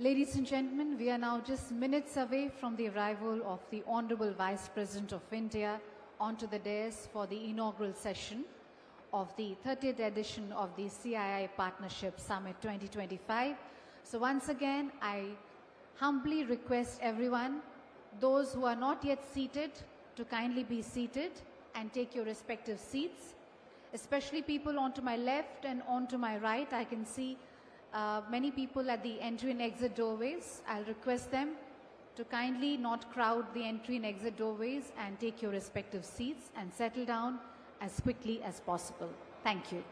Ladies and gentlemen, we are now just minutes away from the arrival of the Honorable Vice President of India onto the dais for the inaugural session of the 30th edition of the CII Partnership Summit 2025. So once again, I humbly request everyone, those who are not yet seated, to kindly be seated and take your respective seats. Especially people onto my left and onto my right, I can see many people at the entry and exit doorways. I'll request them to kindly not crowd the entry and exit doorways and take your respective seats and settle down as quickly as possible. Thank you.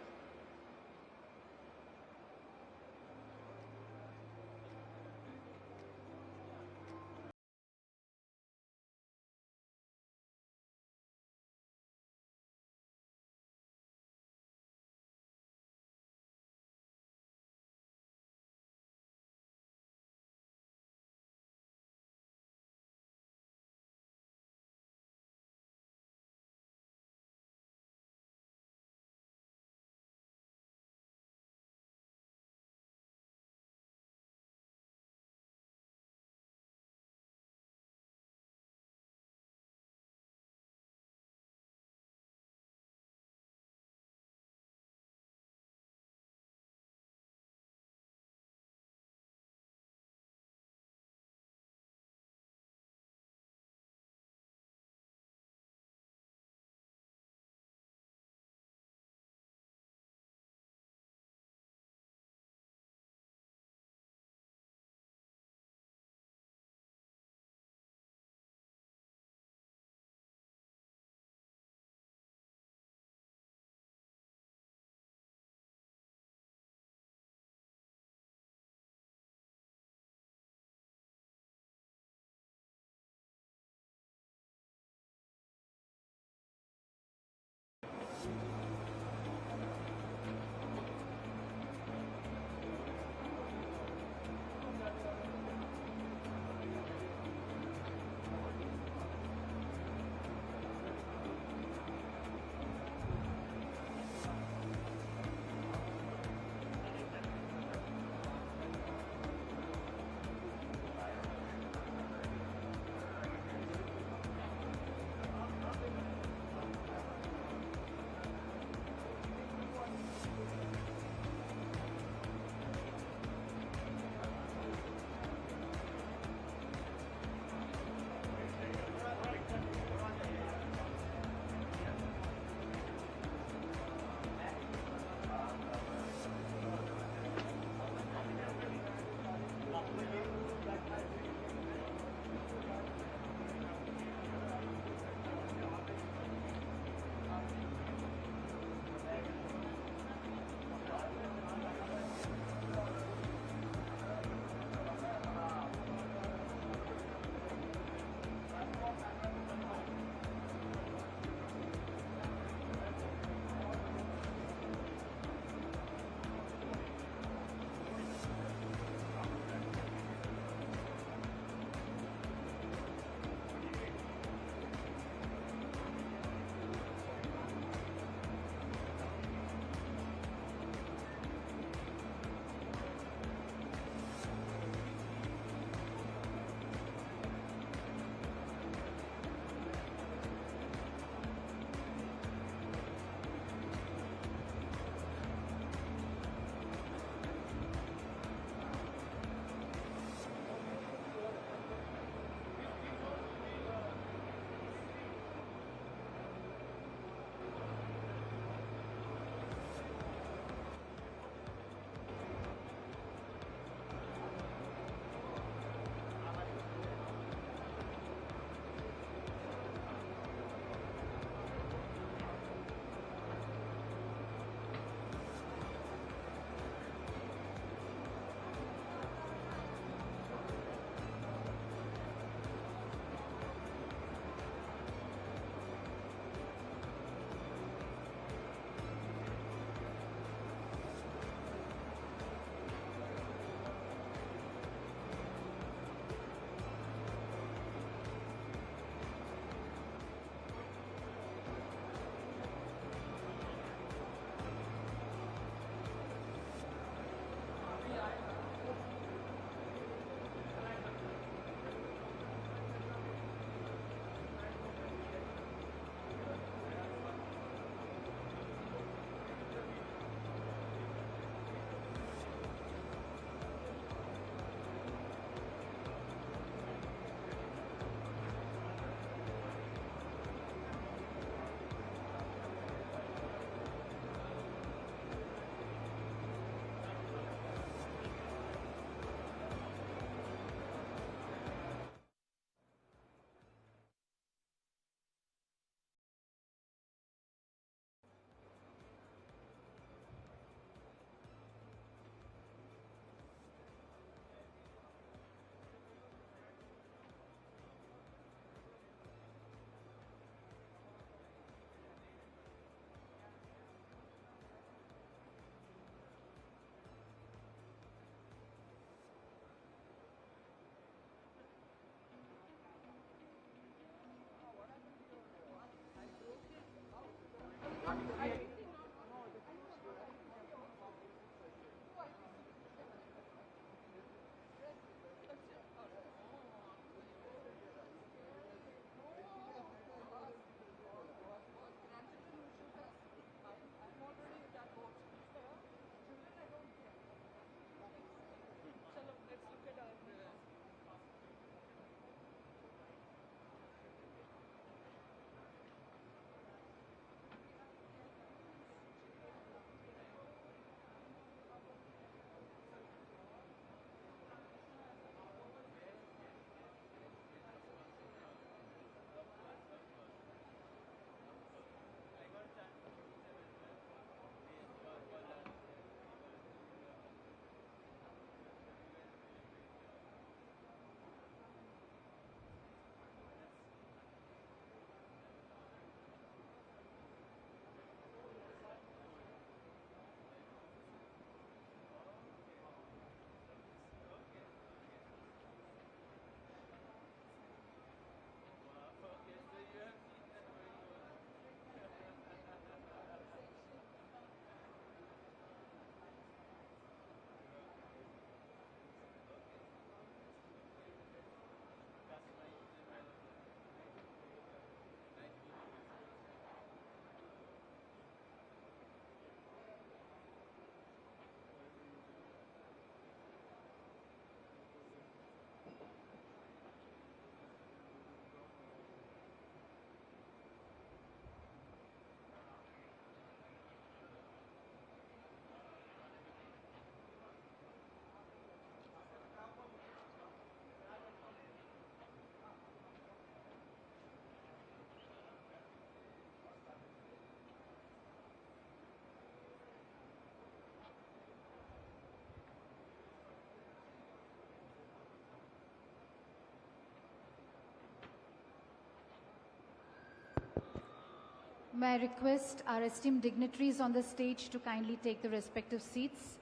May I request our esteemed dignitaries on the stage to kindly take the respective seats.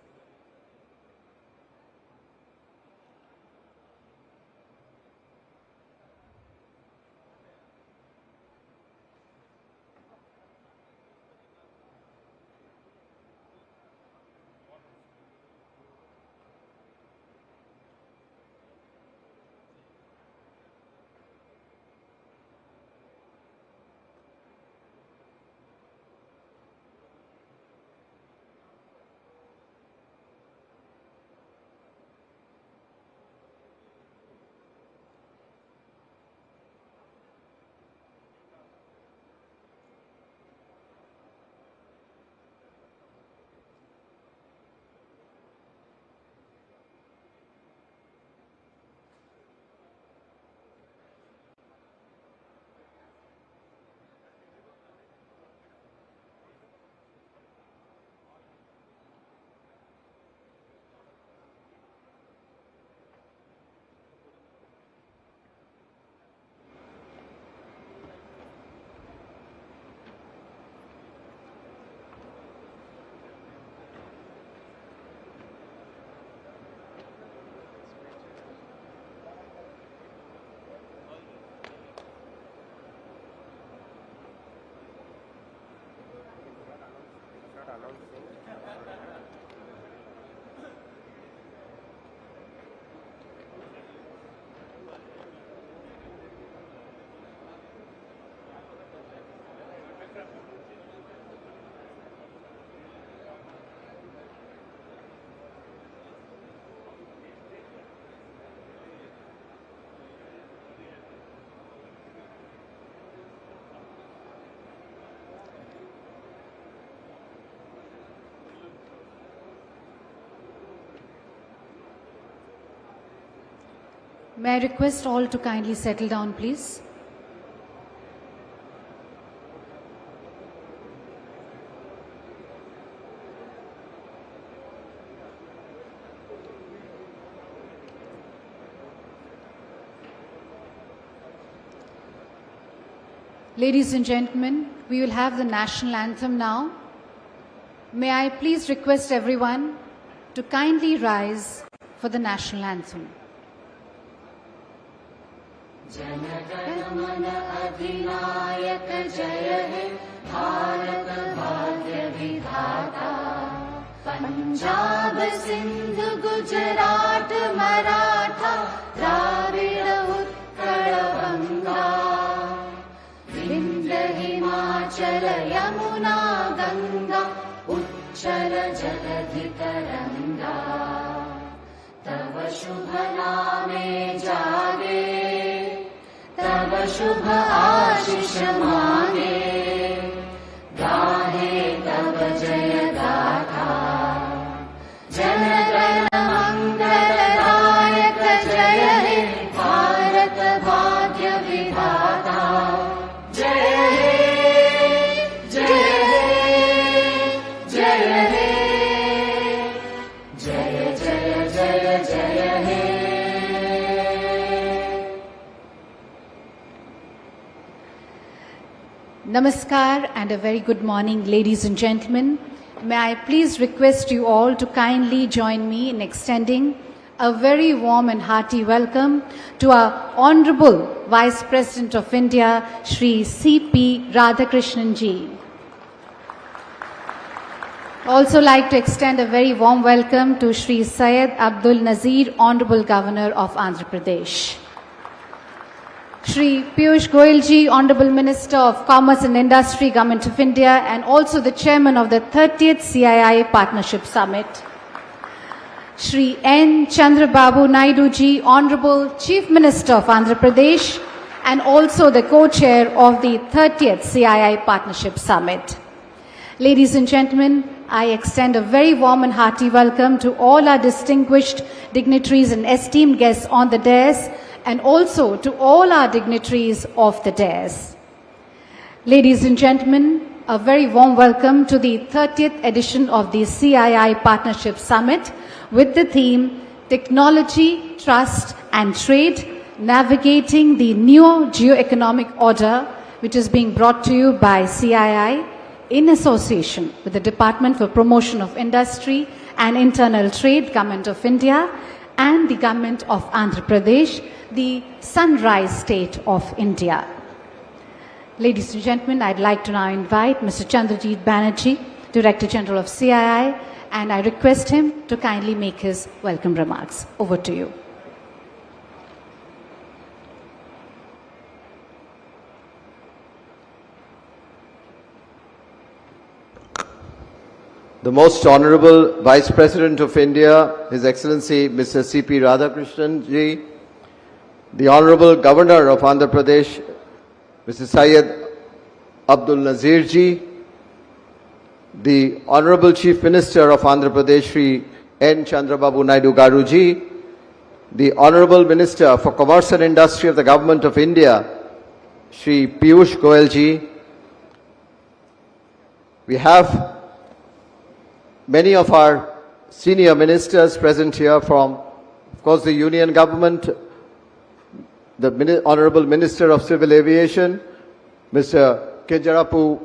May I request all to kindly settle down, please? Ladies and gentlemen, we will have the national anthem now. May I please request everyone to kindly rise for the national anthem. Jana Gana Mana अधिनायक जय हे भारत भाग्य विधाता पंजाब सिंध गुजरात मराठा द्राविड़ उत्कल गंगा विंध्य हिमाचल यमुना गंगा उच्चल जलधि तरंगा तव शुभ नामे जागे तव शुभ आशीष मांगे गाहे तव जय गाथा जन गण मंगलदायक जय हे भारत भाग्य विधाता जय हे जय हे जय हे जय जय जय जय हे Namaskar and a very good morning, ladies and gentlemen. May I please request you all to kindly join me in extending a very warm and hearty welcome to our Honorable Vice President of India, Shri C.P. Radhakrishnan ji. Also like to extend a very warm welcome to Shri Syed Abdul Nazir, Honorable Governor of Andhra Pradesh. Shri Piyush Goyal ji, Honorable Minister of Commerce and Industry, Government of India, and also the Chairman of the 30th CII Partnership Summit. Shri N. Chandrababu Naidu ji, Honorable Chief Minister of Andhra Pradesh, and also the co-chair of the 30th CII Partnership Summit. Ladies and gentlemen, I extend a very warm and hearty welcome to all our distinguished dignitaries and esteemed guests on the dais, and also to all our dignitaries of the dais. Ladies and gentlemen, a very warm welcome to the 30th edition of the CII Partnership Summit with the theme Technology, Trust and Trade, Navigating the New Geoeconomic Order which is being brought to you by CII in association with the Department for Promotion of Industry and Internal Trade, Government of India, and the Government of Andhra Pradesh, the Sunrise State of India. Ladies and gentlemen, I'd like to now invite Mr. Chandrajit Banerjee, Director General of CII, and I request him to kindly make his welcome remarks. Over to you. The Most Honorable Vice President of India, His Excellency Mr. C.P. Radhakrishnan ji, the Honorable Governor of Andhra Pradesh, Mr. Syed Abdul Nazir ji, the Honorable Chief Minister of Andhra Pradesh, Shri N. Chandrababu Naidu Garu ji, the Honorable Minister for Commerce and Industry of the Government of India, Shri Piyush Goyal ji. We have many of our senior ministers present here from, of course, the Union Government, the Honorable Minister of Civil Aviation, Mr. Kinjarapu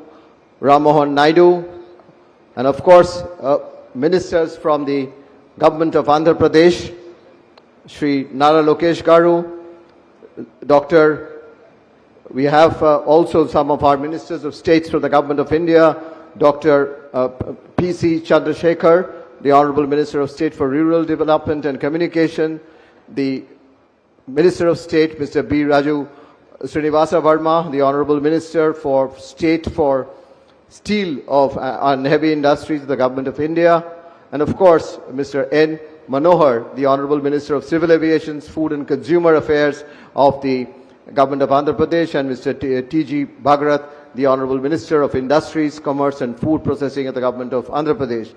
Rammohan Naidu, and of course, ministers from the Government of Andhra Pradesh, Shri Nara Lokesh Garu, we have also some of our ministers of states from the Government of India, Dr. P.C. Chandrasekhar, the Honorable Minister of State for Rural Development and Communication, the Minister of State, Mr. B. Raju Srinivasa Verma, the Honorable Minister for State for Steel and Heavy Industries of the Government of India, and of course, Mr. N. Manohar, the Honorable Minister of Civil Aviation, Food and Consumer Affairs of the Government of Andhra Pradesh, and Mr. T.G. Bhagarat, the Honorable Minister of Industries, Commerce and Food Processing of the Government of Andhra Pradesh.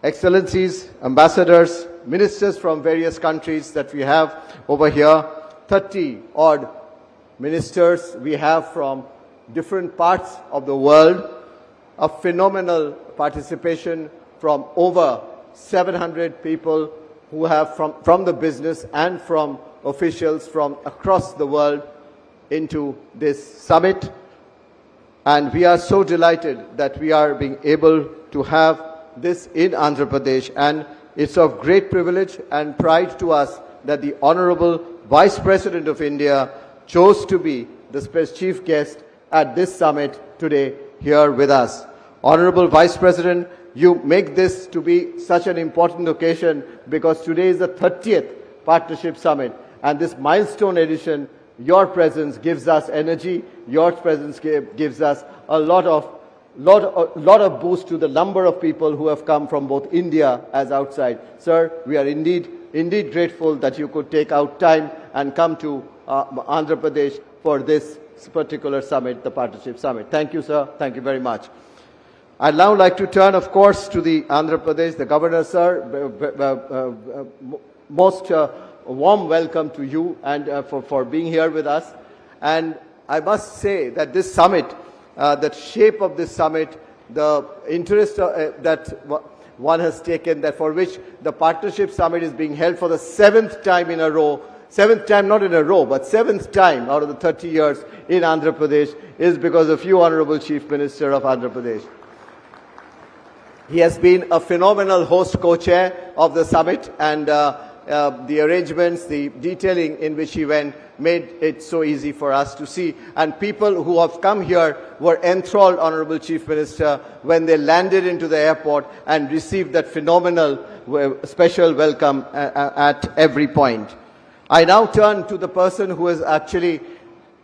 Excellencies, ambassadors, ministers from various countries that we have over here, 30 odd ministers we have from different parts of the world, a phenomenal participation from over 700 people who have from the business and from officials from across the world into this summit. And we are so delighted that we are being able to have this in Andhra Pradesh, and it's of great privilege and pride to us that the Honorable Vice President of India chose to be the chief guest at this summit today here with us. Honorable Vice President, you make this to be such an important occasion because today is the 30th Partnership Summit, and this milestone edition, your presence gives us energy, your presence gives us a lot of boost to the number of people who have come from both India as outside. Sir, we are indeed grateful that you could take out time and come to Andhra Pradesh for this particular summit, the Partnership Summit. Thank you, sir. Thank you very much. I'd now like to turn, of course, to the Andhra Pradesh, the Governor, sir. Most warm welcome to you and for being here with us. And I must say that this summit, the shape of this summit, the interest that one has taken, that for which the Partnership Summit is being held for the 7th time in a row, 7th time not in a row, but 7th time out of the 30 years in Andhra Pradesh, is because of you, Honorable Chief Minister of Andhra Pradesh. He has been a phenomenal host co-chair of the summit, and the arrangements, the detailing in which he went made it so easy for us to see. And people who have come here were enthralled, Honorable Chief Minister, when they landed into the airport and received that phenomenal special welcome at every point. I now turn to the person who has actually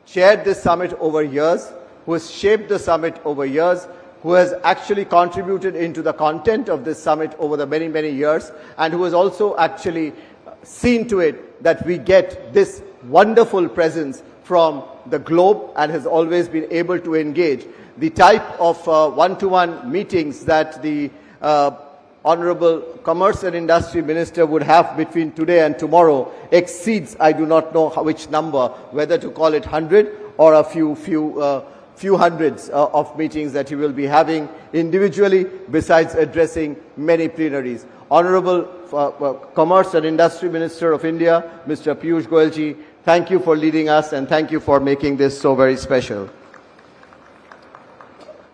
chaired this summit over years, who has shaped the summit over years, who has actually contributed into the content of this summit over the many, many years, and who has also actually seen to it that we get this wonderful presence from the globe and has always been able to engage. The type of one-to-one meetings that the Honorable Commerce and Industry Minister would have between today and tomorrow exceeds, I do not know which number, whether to call it 100 or a few hundreds of meetings that he will be having individually, besides addressing many plenaries. Honorable Commerce and Industry Minister of India, Mr. Piyush Goyal ji, thank you for leading us and thank you for making this so very special.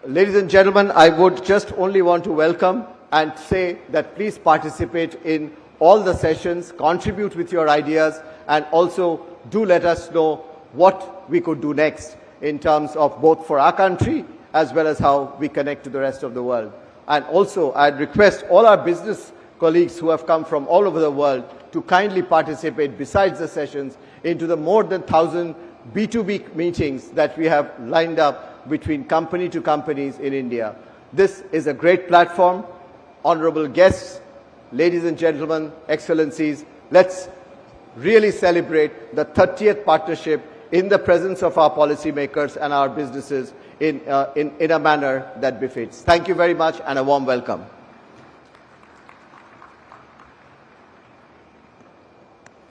Ladies and gentlemen, I would just only want to welcome and say that please participate in all the sessions, contribute with your ideas, and also do let us know what we could do next in terms of both for our country as well as how we connect to the rest of the world. And also, I'd request all our business colleagues who have come from all over the world to kindly participate, besides the sessions, into the more than 1,000 B2B meetings that we have lined up between company to companies in India. This is a great platform. Honorable guests, ladies and gentlemen, excellencies, let's really celebrate the 30th partnership in the presence of our policymakers and our businesses in a manner that befits. Thank you very much and a warm welcome.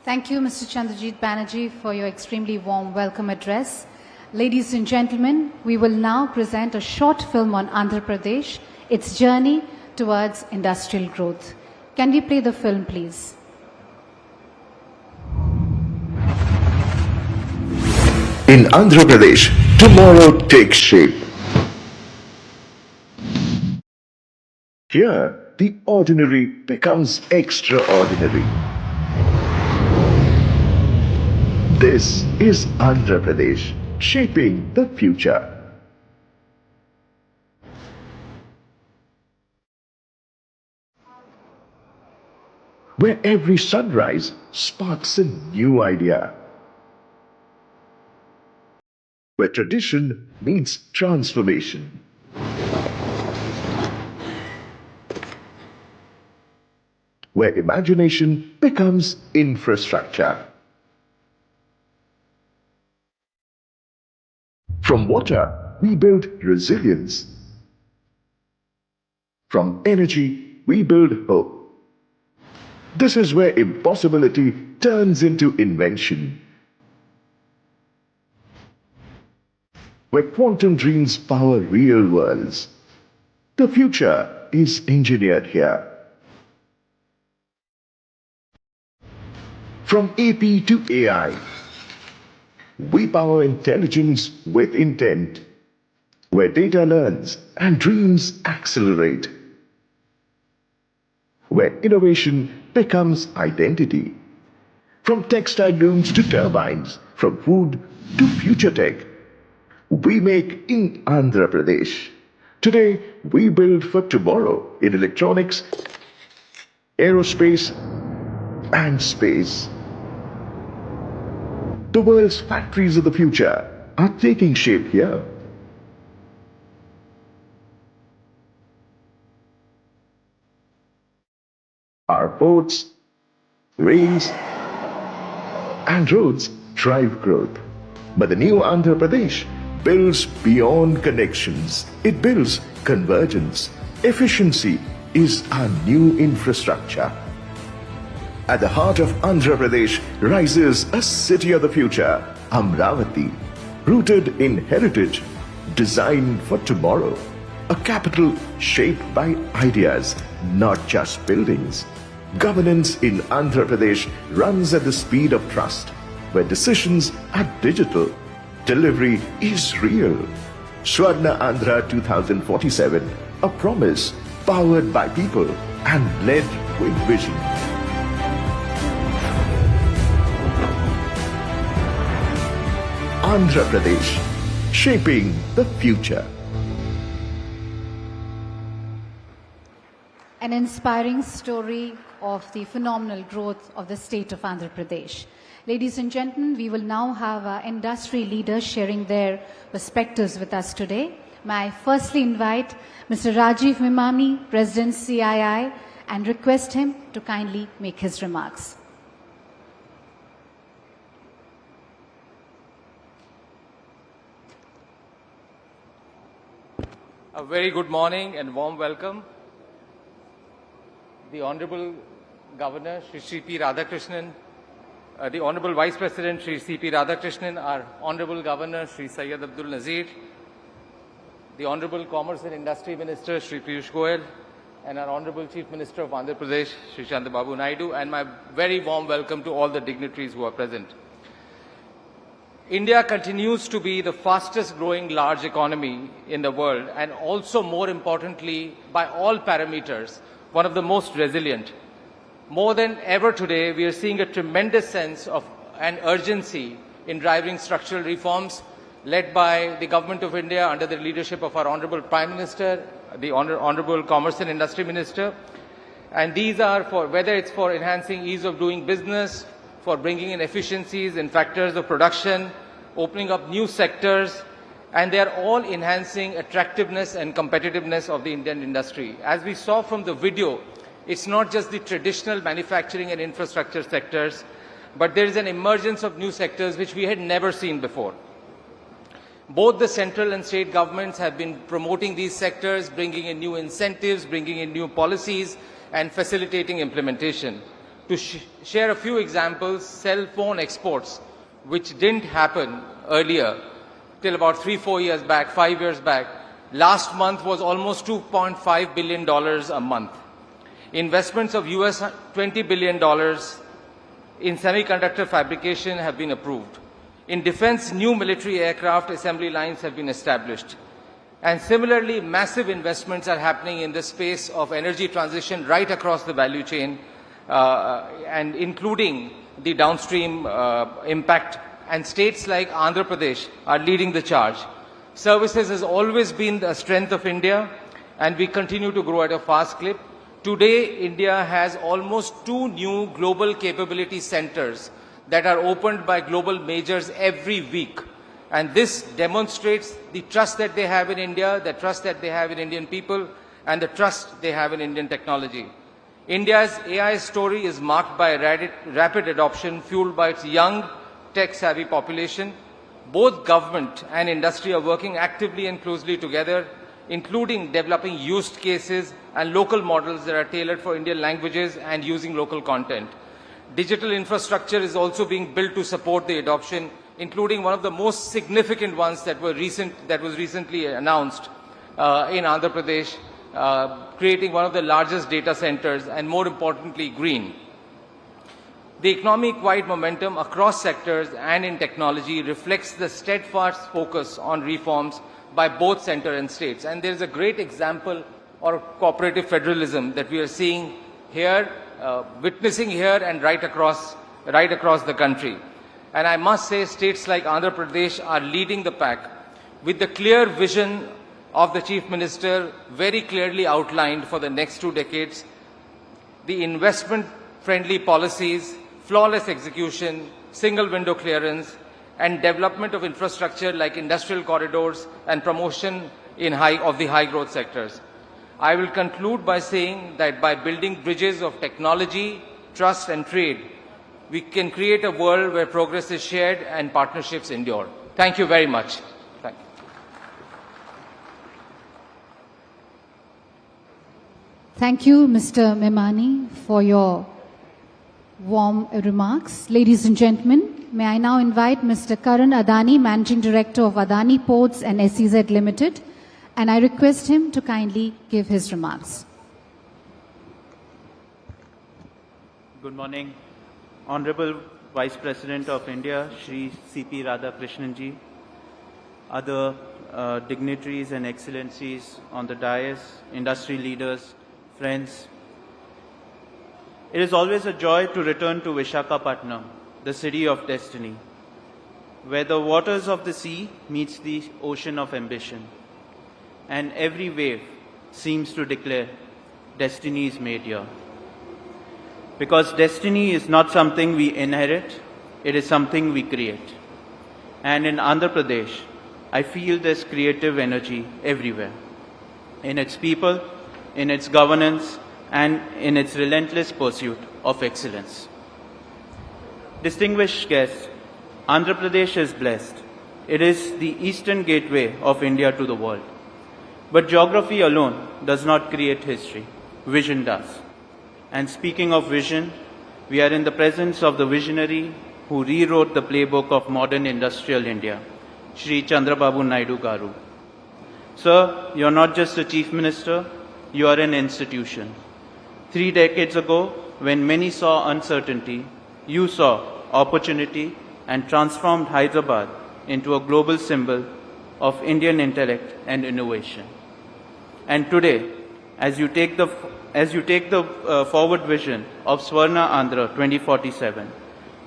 Thank you, Mr. Chandrajit Banerjee, for your extremely warm welcome address. Ladies and gentlemen, we will now present a short film on Andhra Pradesh, its journey towards industrial growth. Can we play the film, please? In Andhra Pradesh, tomorrow takes shape. Here, the ordinary becomes extraordinary. This is Andhra Pradesh, shaping the future. Where every sunrise sparks a new idea. Where tradition meets transformation. Where imagination becomes infrastructure. From water, we build resilience. From energy, we build hope. This is where impossibility turns into invention. Where quantum dreams power real worlds. The future is engineered here. From AP to AI, we power intelligence with intent. Where data learns and dreams accelerate. Where innovation becomes identity. From textile looms to turbines, from food to future tech, we make in Andhra Pradesh. Today, we build for tomorrow in electronics, aerospace, and space. The world's factories of the future are taking shape here. Our ports, rails, and roads drive growth. But the new Andhra Pradesh builds beyond connections. It builds convergence. Efficiency is our new infrastructure. At the heart of Andhra Pradesh rises a city of the future, Amravati, rooted in heritage, designed for tomorrow. A capital shaped by ideas, not just buildings. Governance in Andhra Pradesh runs at the speed of trust, where decisions are digital, delivery is real. Swarna Andhra 2047, a promise powered by people and led with vision. Andhra Pradesh, shaping the future. An inspiring story of the phenomenal growth of the state of Andhra Pradesh. Ladies and gentlemen, we will now have our industry leaders sharing their perspectives with us today. May I firstly invite Mr. Rajiv Mimami, President CII, and request him to kindly make his remarks. A very good morning and warm welcome. The Honorable Governor, Shri C.P. Radhakrishnan, the Honorable Vice President, Shri C.P. Radhakrishnan, our Honorable Governor, Shri Syed Abdul Nazir, the Honorable Commerce and Industry Minister, Shri Piyush Goyal, and our Honorable Chief Minister of Andhra Pradesh, Shri Chandrababu Naidu, and my very warm welcome to all the dignitaries who are present. India continues to be the fastest growing large economy in the world, and also, more importantly, by all parameters, one of the most resilient. More than ever today, we are seeing a tremendous sense of an urgency in driving structural reforms led by the Government of India under the leadership of our Honorable Prime Minister, the Honorable Commerce and Industry Minister. And these are for, whether it's for enhancing ease of doing business, for bringing in efficiencies in factors of production, opening up new sectors, and they are all enhancing attractiveness and competitiveness of the Indian industry. As we saw from the video, it's not just the traditional manufacturing and infrastructure sectors, but there is an emergence of new sectors which we had never seen before. Both the central and state governments have been promoting these sectors, bringing in new incentives, bringing in new policies, and facilitating implementation. To share a few examples, cell phone exports, which didn't happen earlier, till about 3-4 years back, 5 years back, last month was almost $2.5 billion a month. Investments of US $20 billion in semiconductor fabrication have been approved. In defense, new military aircraft assembly lines have been established. And similarly, massive investments are happening in the space of energy transition right across the value chain, and including the downstream impact. And states like Andhra Pradesh are leading the charge. Services has always been the strength of India, and we continue to grow at a fast clip. Today, India has almost 2 new global capability centers that are opened by global majors every week. And this demonstrates the trust that they have in India, the trust that they have in Indian people, and the trust they have in Indian technology. India's AI story is marked by rapid adoption fueled by its young, tech-savvy population. Both government and industry are working actively and closely together, including developing use cases and local models that are tailored for Indian languages and using local content. Digital infrastructure is also being built to support the adoption, including one of the most significant ones that was recently announced in Andhra Pradesh, creating one of the largest data centers and, more importantly, green. The economic-wide momentum across sectors and in technology reflects the steadfast focus on reforms by both center and states. And there is a great example of cooperative federalism that we are seeing here, witnessing here and right across the country. And I must say, states like Andhra Pradesh are leading the pack with the clear vision of the Chief Minister very clearly outlined for the next 2 decades. The investment-friendly policies, flawless execution, single window clearance, and development of infrastructure like industrial corridors and promotion of the high growth sectors. I will conclude by saying that by building bridges of technology, trust and trade, we can create a world where progress is shared and partnerships endure. Thank you very much. Thank you. Thank you, Mr. Memani, for your warm remarks. Ladies and gentlemen, may I now invite Mr. Karan Adani, Managing Director of Adani Ports and SEZ Limited, and I request him to kindly give his remarks. Good morning. Honorable Vice President of India, Shri C.P. Radhakrishnan ji, other dignitaries and excellencies on the dais, industry leaders, friends. It is always a joy to return to Visakhapatnam, the city of destiny, where the waters of the sea meets the ocean of ambition, and every wave seems to declare destiny is made here. Because destiny is not something we inherit, it is something we create. And in Andhra Pradesh, I feel this creative energy everywhere, in its people, in its governance, and in its relentless pursuit of excellence. Distinguished guests, Andhra Pradesh is blessed. It is the eastern gateway of India to the world. But geography alone does not create history. Vision does. And speaking of vision, we are in the presence of the visionary who rewrote the playbook of modern industrial India, Shri Chandrababu Naidu Garu. Sir, you are not just a chief minister, you are an institution. 3 decades ago, when many saw uncertainty, you saw opportunity and transformed Hyderabad into a global symbol of Indian intellect and innovation. And today, as you take the forward vision of Swarna Andhra 2047,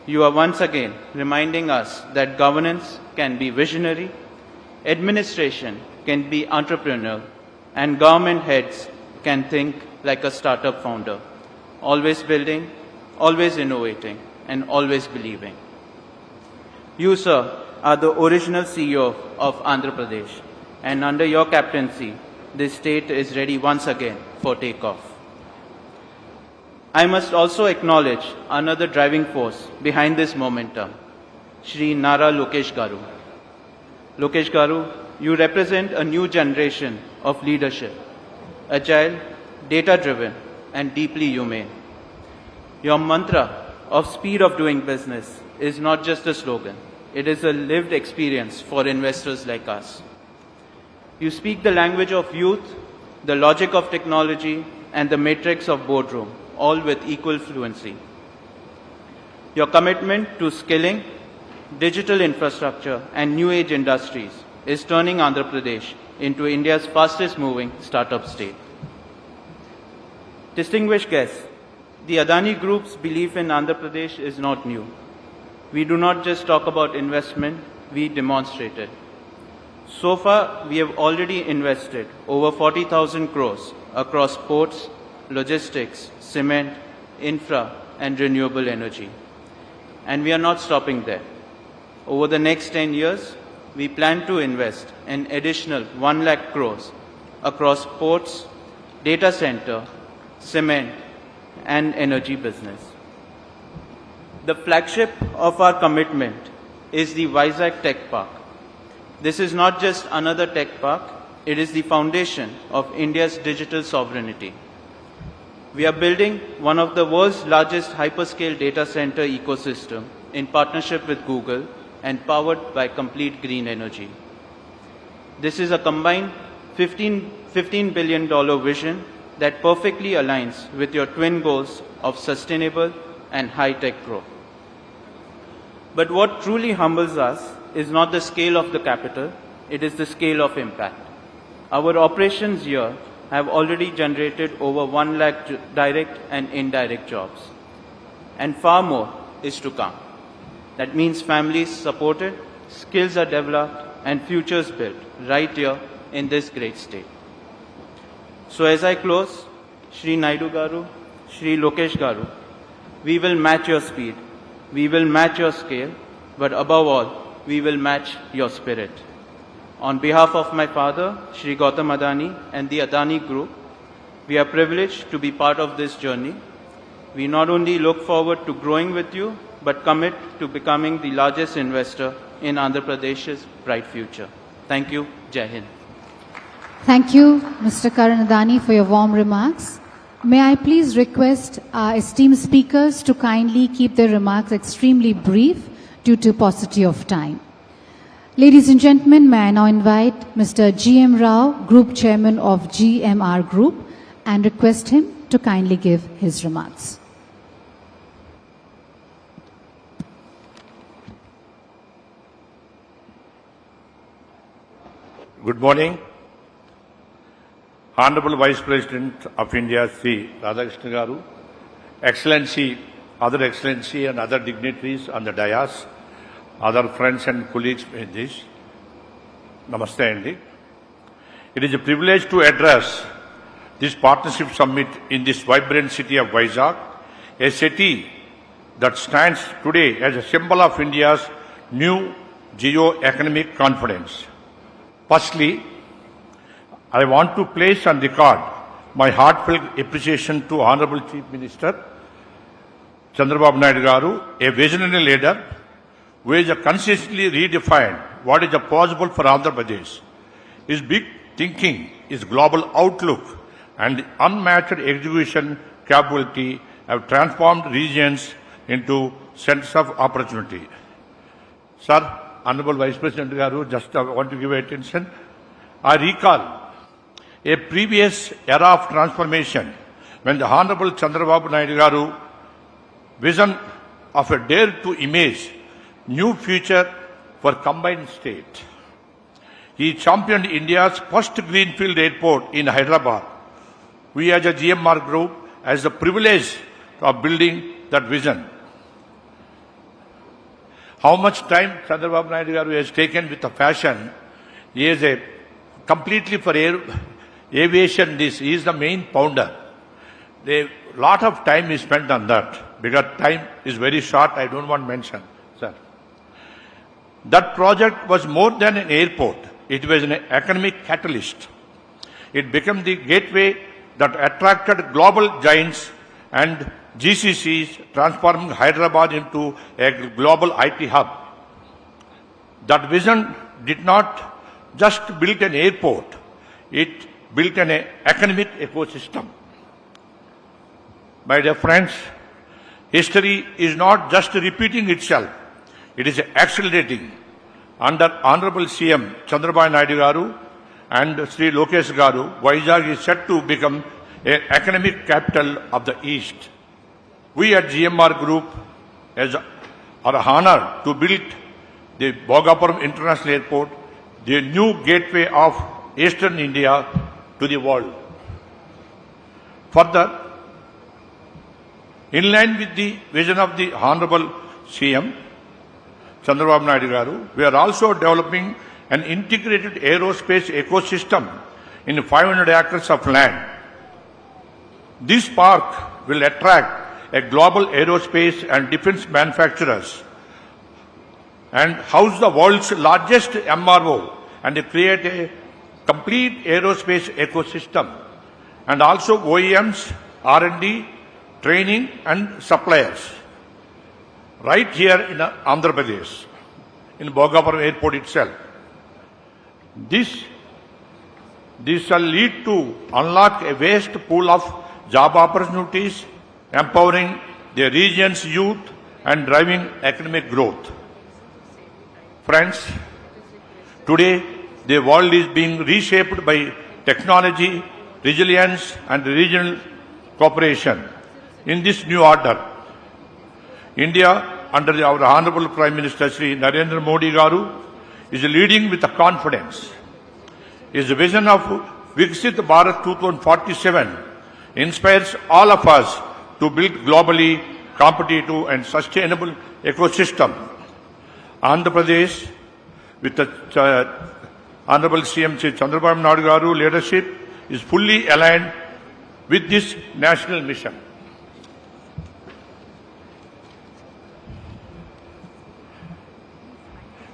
you are once again reminding us that governance can be visionary, administration can be entrepreneurial, and government heads can think like a startup founder, always building, always innovating, and always believing. You, sir, are the original CEO of Andhra Pradesh, and under your captaincy, this state is ready once again for takeoff. I must also acknowledge another driving force behind this momentum, Shri Nara Lokesh Garu. Lokesh Garu, you represent a new generation of leadership, agile, data-driven, and deeply humane. Your mantra of speed of doing business is not just a slogan, it is a lived experience for investors like us. You speak the language of youth, the logic of technology, and the matrix of boardroom, all with equal fluency. Your commitment to skilling, digital infrastructure, and new age industries is turning Andhra Pradesh into India's fastest moving startup state. Distinguished guests, the Adani Group's belief in Andhra Pradesh is not new. We do not just talk about investment, we demonstrate it. So far, we have already invested over 40,000 crores across ports, logistics, cement, infra, and renewable energy. And we are not stopping there. Over the next 10 years, we plan to invest an additional 1 lakh crores across ports, data center, cement, and energy business. The flagship of our commitment is the Vizag Tech Park. This is not just another tech park, it is the foundation of India's digital sovereignty. We are building one of the world's largest hyperscale data center ecosystem in partnership with Google and powered by complete green energy. This is a combined $15 billion vision that perfectly aligns with your twin goals of sustainable and high-tech growth. But what truly humbles us is not the scale of the capital, it is the scale of impact. Our operations here have already generated over 1 lakh direct and indirect jobs. And far more is to come. That means families supported, skills are developed, and futures built right here in this great state. So as I close, Shri Naidu Garu, Shri Lokesh Garu, we will match your speed, we will match your scale, but above all, we will match your spirit. On behalf of my father, Shri Gautam Adani, and the Adani Group, we are privileged to be part of this journey. We not only look forward to growing with you, but commit to becoming the largest investor in Andhra Pradesh's bright future. Thank you. Jai Hind. Thank you, Mr. Karan Adani, for your warm remarks. May I please request our esteemed speakers to kindly keep their remarks extremely brief due to paucity of time. Ladies and gentlemen, may I now invite Mr. G.M. Rao, Group Chairman of GMR Group, and request him to kindly give his remarks. Good morning. Honorable Vice President of India, Sri Radhakrishnan Garu, Excellency, Other Excellency and other dignitaries on the dais, other friends and colleagues in this, Namaste Andi. It is a privilege to address this partnership summit in this vibrant city of Vizag, a city that stands today as a symbol of India's new geo-economic confidence. Firstly, I want to place on record my heartfelt appreciation to Honorable Chief Minister Chandrababu Naidu Garu, a visionary leader who has consistently redefined what is possible for Andhra Pradesh. His big thinking, his global outlook, and unmatched execution capability have transformed regions into centers of opportunity. Sir, Honorable Vice President Garu, just I want to give attention. I recall a previous era of transformation when the Honorable Chandrababu Naidu Garu vision of a dare to image new future for combined state. He championed India's first greenfield airport in Hyderabad. We as a GMR group has the privilege of building that vision. How much time Chandrababu Naidu garu has taken with the fashion, he is a completely for aviation, he is the main founder. A lot of time is spent on that, because time is very short, I don't want to mention, sir. That project was more than an airport, it was an economic catalyst. It became the gateway that attracted global giants and GCCs, transforming Hyderabad into a global IT hub. That vision did not just build an airport, it built an economic ecosystem. My dear friends, history is not just repeating itself, it is accelerating. Under Honorable CM Chandrababu Naidu garu and Sri Lokesh garu, Vizag is set to become an economic capital of the East. We at GMR Group are honored to build the Bhogapuram International Airport, the new gateway of Eastern India to the world. Further, in line with the vision of the Honorable CM Chandrababu Naidu garu, we are also developing an integrated aerospace ecosystem in 500 acres of land. This park will attract a global aerospace and defense manufacturers and house the world's largest MRO and create a complete aerospace ecosystem, and also OEMs, R&D, training and suppliers. Right here in Andhra Pradesh, in Bhogapuram Airport itself. This shall lead to unlock a vast pool of job opportunities, empowering the region's youth and driving economic growth. Friends, today the world is being reshaped by technology, resilience and regional cooperation. In this new order, India, under our Honorable Prime Minister Sri Narendra Modi garu, is leading with confidence. His vision of Viksit Bharat 2047 inspires all of us to build globally competitive and sustainable ecosystem. Andhra Pradesh, with the Honorable CM Sri Chandrababu Naidu garu leadership, is fully aligned with this national mission.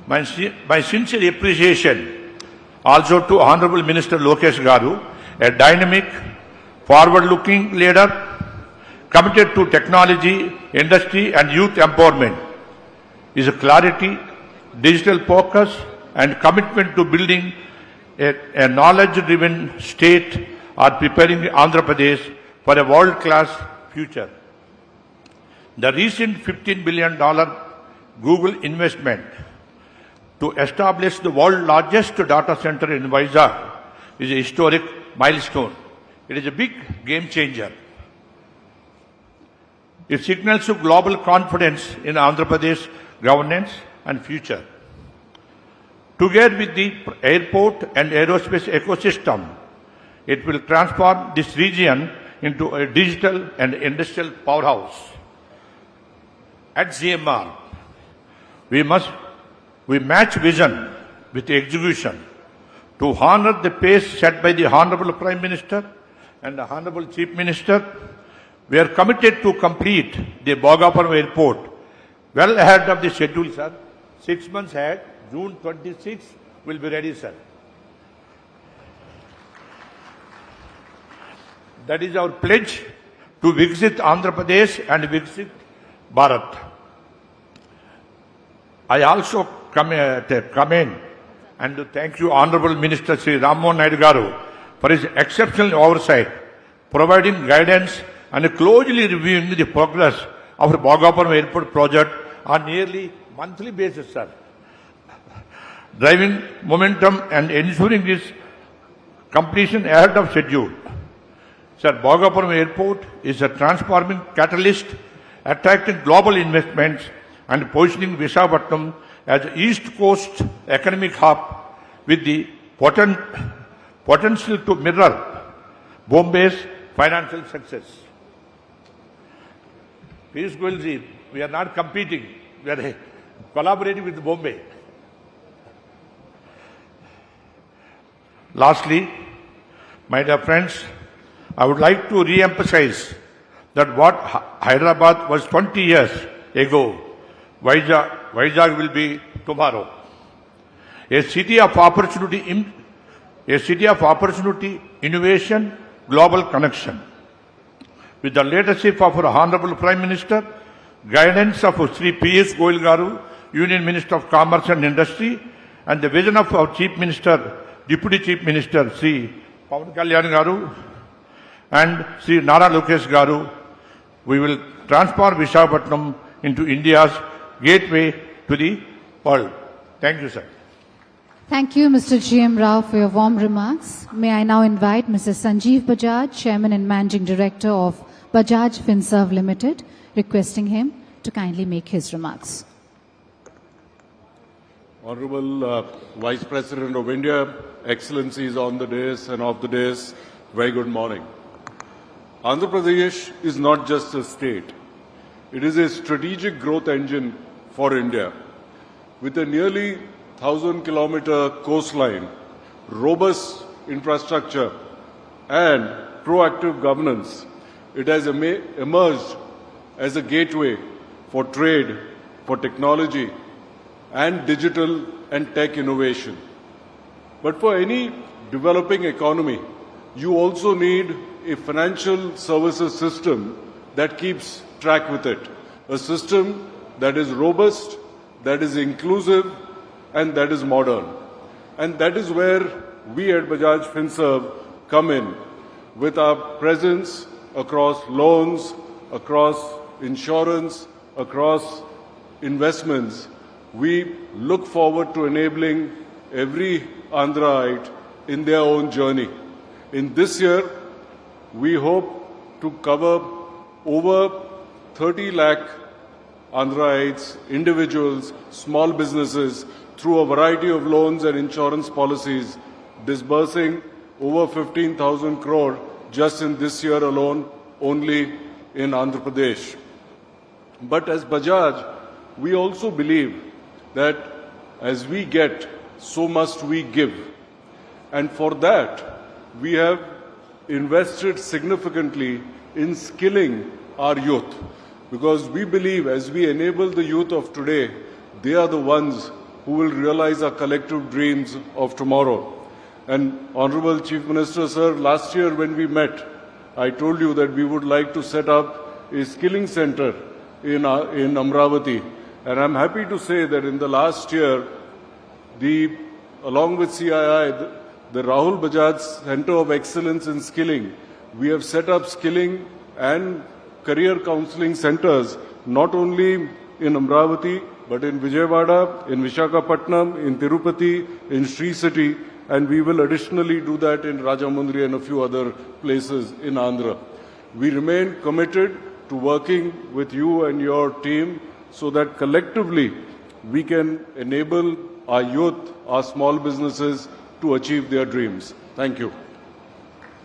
My sincere appreciation also to Honorable Minister Lokesh garu, a dynamic, forward-looking leader committed to technology, industry and youth empowerment. His clarity, digital focus and commitment to building a knowledge-driven state are preparing Andhra Pradesh for a world-class future. The recent $15 billion Google investment to establish the world's largest data center in Vizag is a historic milestone. It is a big game changer. It signals global confidence in Andhra Pradesh governance and future. Together with the airport and aerospace ecosystem, it will transform this region into a digital and industrial powerhouse. At GMR, we match vision with execution to honor the pace set by the Honorable Prime Minister and the Honorable Chief Minister. We are committed to complete the Bhogapuram Airport well ahead of the schedule, sir. 6 months ahead, June 26 will be ready, sir. That is our pledge to Viksit Andhra Pradesh and Viksit Bharat. I also commend and to thank you, Honorable Minister Sri Rammohan Naidu garu, for his exceptional oversight, providing guidance and closely reviewing the progress of the Bhogapuram Airport project on nearly monthly basis, sir. Driving momentum and ensuring its completion ahead of schedule. Sir, Bhogapuram Airport is a transforming catalyst, attracting global investments and positioning Visakhapatnam as the East Coast economic hub with the potential to mirror Bombay's financial success. Piyush Goyal ji, we are not competing, we are collaborating with Bombay. Lastly, my dear friends, I would like to re-emphasize that what Hyderabad was 20 years ago, Vizag will be tomorrow. A city of opportunity, innovation, global connection. With the leadership of our Honorable Prime Minister, guidance of Sri Piyush Goyal Garu, Union Minister of Commerce and Industry, and the vision of our Chief Minister, Deputy Chief Minister, Sri Pawan Kalyan Garu, and Sri Nara Lokesh Garu, we will transform Visakhapatnam into India's gateway to the world. Thank you, sir. Thank you, Mr. G.M. Rao, for your warm remarks. May I now invite Mr. Sanjeev Bajaj, Chairman and Managing Director of Bajaj Finserv Limited, requesting him to kindly make his remarks. Honorable Vice President of India, Excellencies on the dais and off the dais, very good morning. Andhra Pradesh is not just a state. It is a strategic growth engine for India. With a nearly 1,000-kilometer coastline, robust infrastructure, and proactive governance, it has emerged as a gateway for trade, for technology, and digital and tech innovation. But for any developing economy, you also need a financial services system that keeps track with it. A system that is robust, that is inclusive, and that is modern. And that is where we at Bajaj Finserv come in with our presence across loans, across insurance, across investments. We look forward to enabling every Andhraite in their own journey. In this year, we hope to cover over 30 lakh Andhraites, individuals, small businesses through a variety of loans and insurance policies, disbursing over 15,000 crore just in this year alone, only in Andhra Pradesh. But as Bajaj, we also believe that as we get, so must we give. And for that, we have invested significantly in skilling our youth. Because we believe as we enable the youth of today, they are the ones who will realize our collective dreams of tomorrow. And Honorable Chief Minister, sir, last year when we met, I told you that we would like to set up a skilling center in Amravati. And I'm happy to say that in the last year, along with CII, the Rahul Bajaj Center of Excellence in Skilling, we have set up skilling and career counseling centers, not only in Amravati, but in Vijayawada, in Visakhapatnam, in Tirupati, in Sri City, and we will additionally do that in Rajamundry and a few other places in Andhra. We remain committed to working with you and your team so that collectively we can enable our youth, our small businesses to achieve their dreams. Thank you.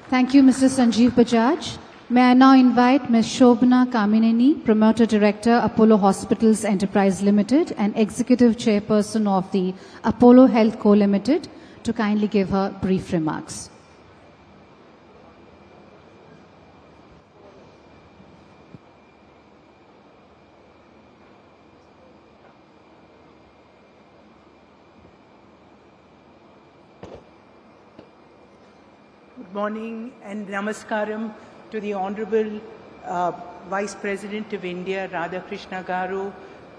Thank you, Mr. Sanjeev Bajaj. May I now invite Ms. Shobna Kamineni, Promoter Director, Apollo Hospitals Enterprise Limited and Executive Chairperson of the Apollo Health Co. Limited, to kindly give her brief remarks. Good morning and namaskaram to the Honorable Vice President of India, Radhakrishna Garu,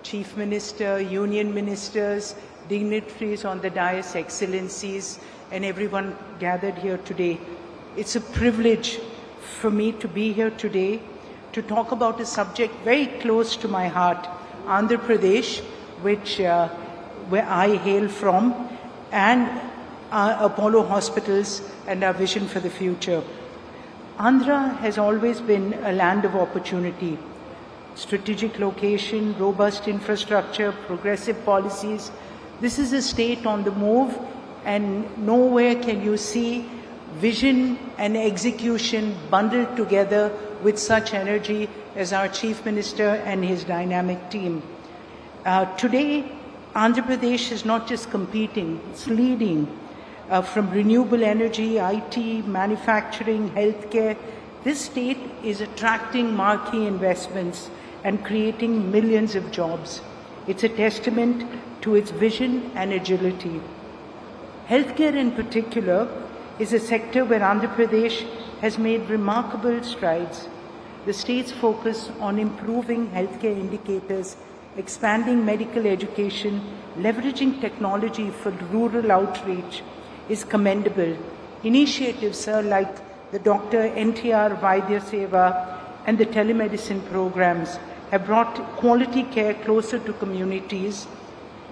Chief Minister, Union Ministers, dignitaries on the dais, Excellencies, and everyone gathered here today. It's a privilege for me to be here today to talk about a subject very close to my heart, Andhra Pradesh, where I hail from, and Apollo Hospitals and our vision for the future. Andhra has always been a land of opportunity. strategic location, robust infrastructure, progressive policies. This is a state on the move, and nowhere can you see vision and execution bundled together with such energy as our Chief Minister and his dynamic team. Today, Andhra Pradesh is not just competing, it's leading. From renewable energy, IT, manufacturing, healthcare, this state is attracting marquee investments and creating millions of jobs. It's a testament to its vision and agility. Healthcare in particular is a sector where Andhra Pradesh has made remarkable strides. The state's focus on improving healthcare indicators, expanding medical education, leveraging technology for rural outreach is commendable. Initiatives, sir, like the Dr. NTR Vaidya Seva and the telemedicine programs have brought quality care closer to communities.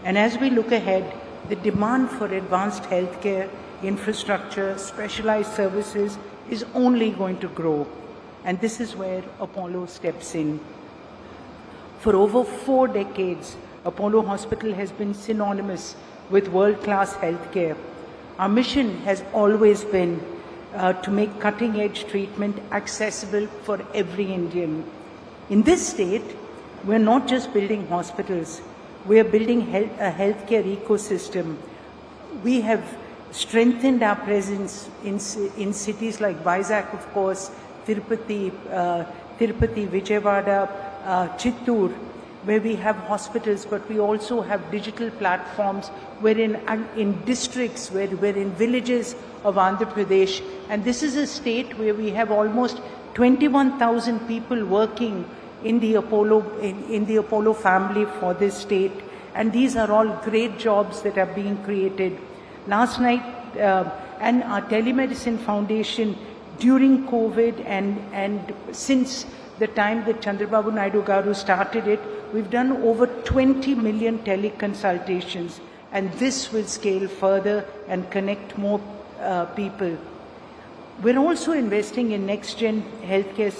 And as we look ahead, the demand for advanced healthcare, infrastructure, specialized services is only going to grow. And this is where Apollo steps in. For over 4 decades, Apollo Hospital has been synonymous with world-class healthcare. Our mission has always been to make cutting-edge treatment accessible for every Indian. In this state, we're not just building hospitals, we're building a healthcare ecosystem. We have strengthened our presence in cities like Vizag, of course, Tirupati, Vijayawada, Chittoor, where we have hospitals, but we also have digital platforms. We're in districts, we're in villages of Andhra Pradesh. And this is a state where we have almost 21,000 people working in the Apollo family for this state. And these are all great jobs that are being created. Last night, and our telemedicine foundation during COVID and since the time that Chandrababu Naidu Garu started it, we've done over 20 million teleconsultations, and this will scale further and connect more people. We're also investing in next-gen healthcare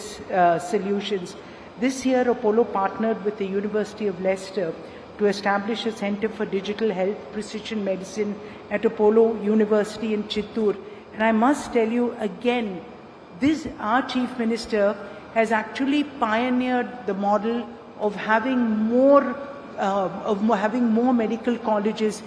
solutions. This year, Apollo partnered with the University of Leicester to establish a Center for Digital Health Precision Medicine at Apollo University in Chittoor. And I must tell you again, our Chief Minister has actually pioneered the model of having more medical colleges.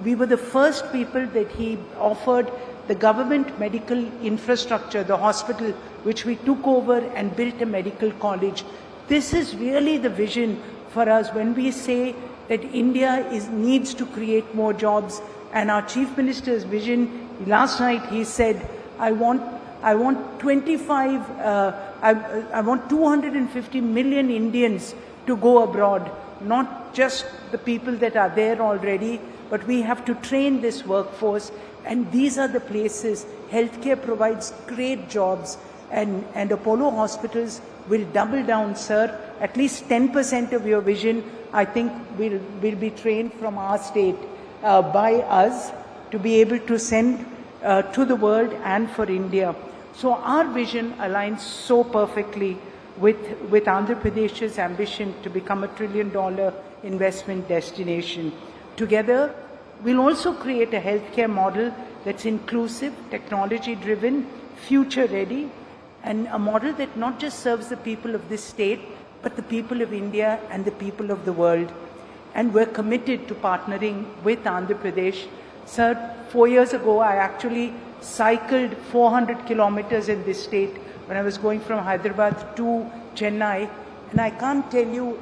We were the first people that he offered the government medical infrastructure, the hospital, which we took over and built a medical college. This is really the vision for us when we say that India needs to create more jobs. And our Chief Minister's vision, last night he said, I want 250 million Indians to go abroad, not just the people that are there already, but we have to train this workforce. And these are the places. Healthcare provides great jobs, and Apollo hospitals will double down, sir. At least 10% of your vision, I think, will be trained from our state by us to be able to send to the world and for India. So our vision aligns so perfectly with Andhra Pradesh's ambition to become $1 trillion investment destination. Together, we'll also create a healthcare model that's inclusive, technology-driven, future-ready, and a model that not just serves the people of this state, but the people of India and the people of the world. And we're committed to partnering with Andhra Pradesh. Sir, 4 years ago, I actually cycled 400 kilometers in this state when I was going from Hyderabad to Chennai. And I can't tell you,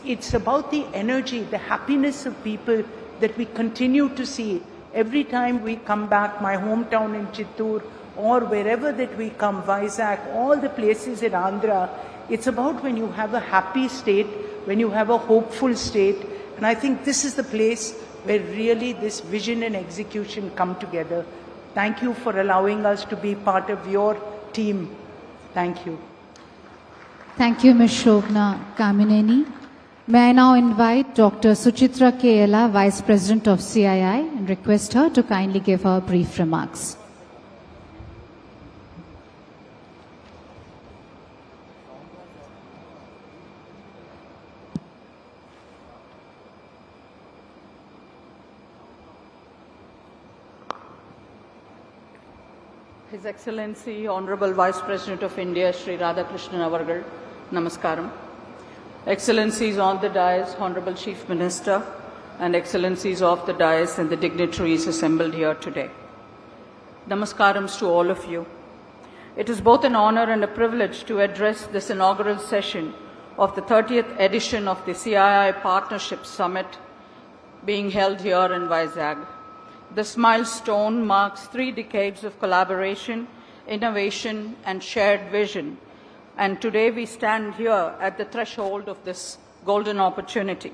it's about the energy, the happiness of people that we continue to see. Every time we come back, my hometown in Chittoor, or wherever that we come, Vizag, all the places in Andhra, it's about when you have a happy state, when you have a hopeful state. And I think this is the place where really this vision and execution come together. Thank you for allowing us to be part of your team. Thank you. Thank you, Ms. Shobna Kamineni. May I now invite Dr. Suchitra Kela, Vice President of CII, and request her to kindly give her brief remarks. His Excellency, Honorable Vice President of India, Sri Radhakrishnan Avargal, Namaskaram. Excellencies on the dais, Honorable Chief Minister, and Excellencies of the dais and the dignitaries assembled here today. Namaskarams to all of you. It is both an honor and a privilege to address this inaugural session of the 30th edition of the CII Partnership Summit being held here in Vizag. This milestone marks 3 decades of collaboration, innovation, and shared vision. And today we stand here at the threshold of this golden opportunity.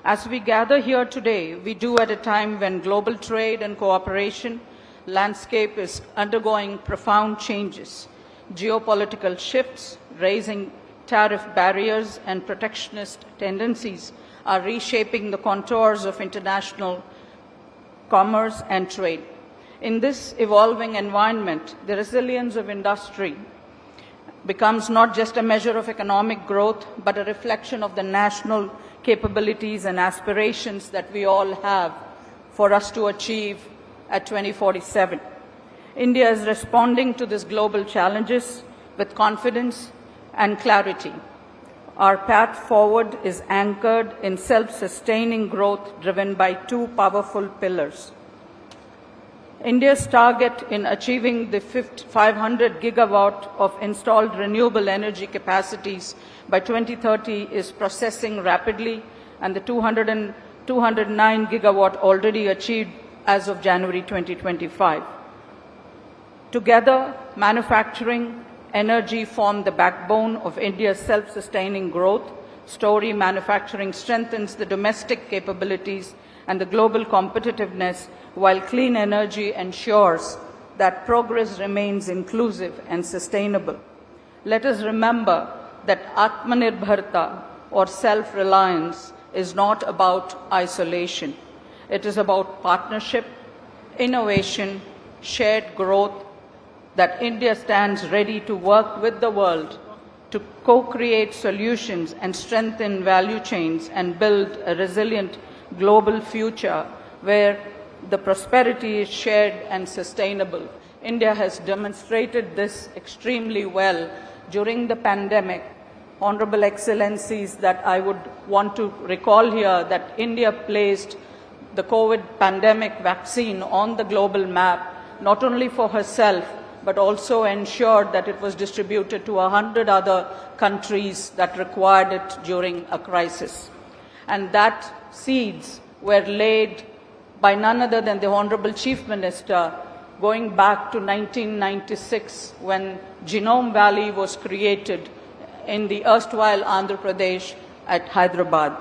As we gather here today, we do at a time when global trade and cooperation landscape is undergoing profound changes. Geopolitical shifts, raising tariff barriers, and protectionist tendencies are reshaping the contours of international commerce and trade. In this evolving environment, the resilience of industry becomes not just a measure of economic growth, but a reflection of the national capabilities and aspirations that we all have for us to achieve at 2047. India is responding to these global challenges with confidence and clarity. Our path forward is anchored in self-sustaining growth driven by 2 powerful pillars. India's target in achieving the 500 gigawatt of installed renewable energy capacities by 2030 is processing rapidly, and the 209 gigawatt already achieved as of January 2025. Together, manufacturing, energy form the backbone of India's self-sustaining growth story. Manufacturing strengthens the domestic capabilities and the global competitiveness, while clean energy ensures that progress remains inclusive and sustainable. Let us remember that Atmanirbharta, or self-reliance, is not about isolation. It is about partnership, innovation, shared growth, that India stands ready to work with the world to co-create solutions and strengthen value chains and build a resilient global future where the prosperity is shared and sustainable. India has demonstrated this extremely well during the pandemic. Honorable Excellencies, that I would want to recall here that India placed the COVID pandemic vaccine on the global map, not only for herself, but also ensured that it was distributed to 100 other countries that required it during a crisis. And that seeds were laid by none other than the Honorable Chief Minister, going back to 1996, when Genome Valley was created in the erstwhile Andhra Pradesh at Hyderabad.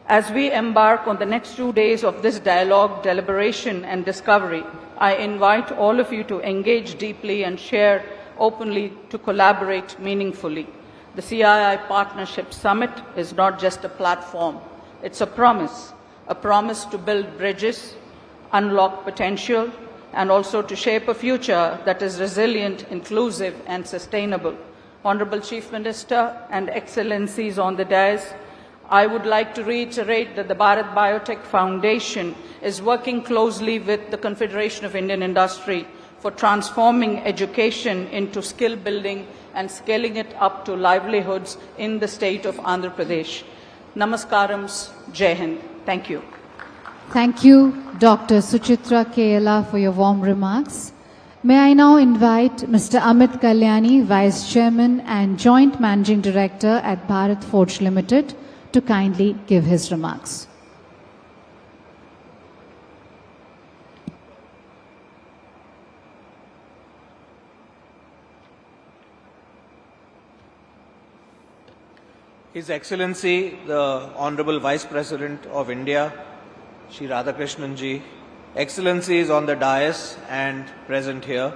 As we embark on the next 2 days of this dialogue, deliberation, and discovery, I invite all of you to engage deeply and share openly, to collaborate meaningfully. The CII Partnership Summit is not just a platform. It's a promise to build bridges, unlock potential, and also to shape a future that is resilient, inclusive, and sustainable. Honorable Chief Minister and Excellencies on the dais, I would like to reiterate that the Bharat Biotech Foundation is working closely with the Confederation of Indian Industry for transforming education into skill building and scaling it up to livelihoods in the state of Andhra Pradesh. Namaskarams, Jai Hind. Thank you. Thank you, Dr. Suchitra Kela, for your warm remarks. May I now invite Mr. Amit Kalyani, Vice Chairman and Joint Managing Director at Bharat Forge Limited, to kindly give his remarks. His Excellency, the Honorable Vice President of India, Sri Radhakrishnan Ji, Excellencies on the dais and present here,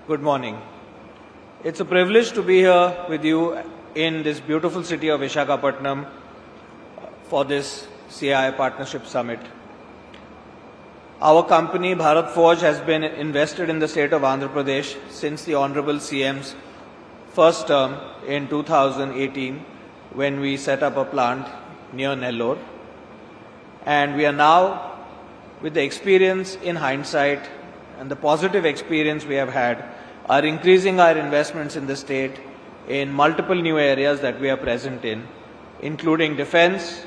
good morning. It's a privilege to be here with you in this beautiful city of Visakhapatnam for this CII Partnership Summit. Our company, Bharat Forge, has been invested in the state of Andhra Pradesh since the Honorable CM's first term in 2018, when we set up a plant near Nellore. And we are now, with the experience in hindsight and the positive experience we have had are increasing our investments in the state in multiple new areas that we are present in, including defense,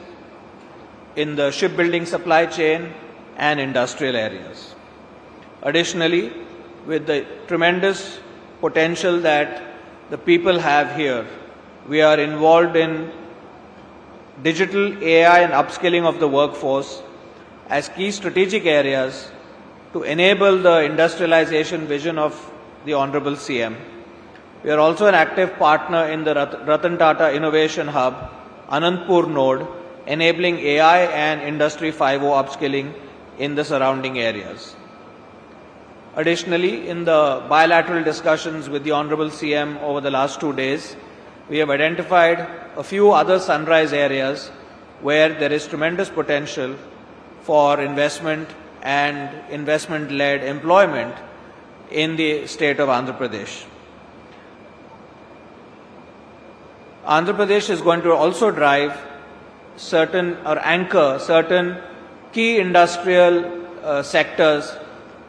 in the shipbuilding supply chain, and industrial areas. Additionally, with the tremendous potential that the people have here, we are involved in digital, AI, and upskilling of the workforce as key strategic areas to enable the industrialization vision of the Honorable CM. We are also an active partner in the Ratan Tata Innovation Hub, Anandpur Node, enabling AI and Industry 5.0 upskilling in the surrounding areas. Additionally, in the bilateral discussions with the Honorable CM over the last 2 days, we have identified a few other sunrise areas where there is tremendous potential for investment and investment-led employment in the state of Andhra Pradesh. Andhra Pradesh is going to also drive certain or anchor certain key industrial sectors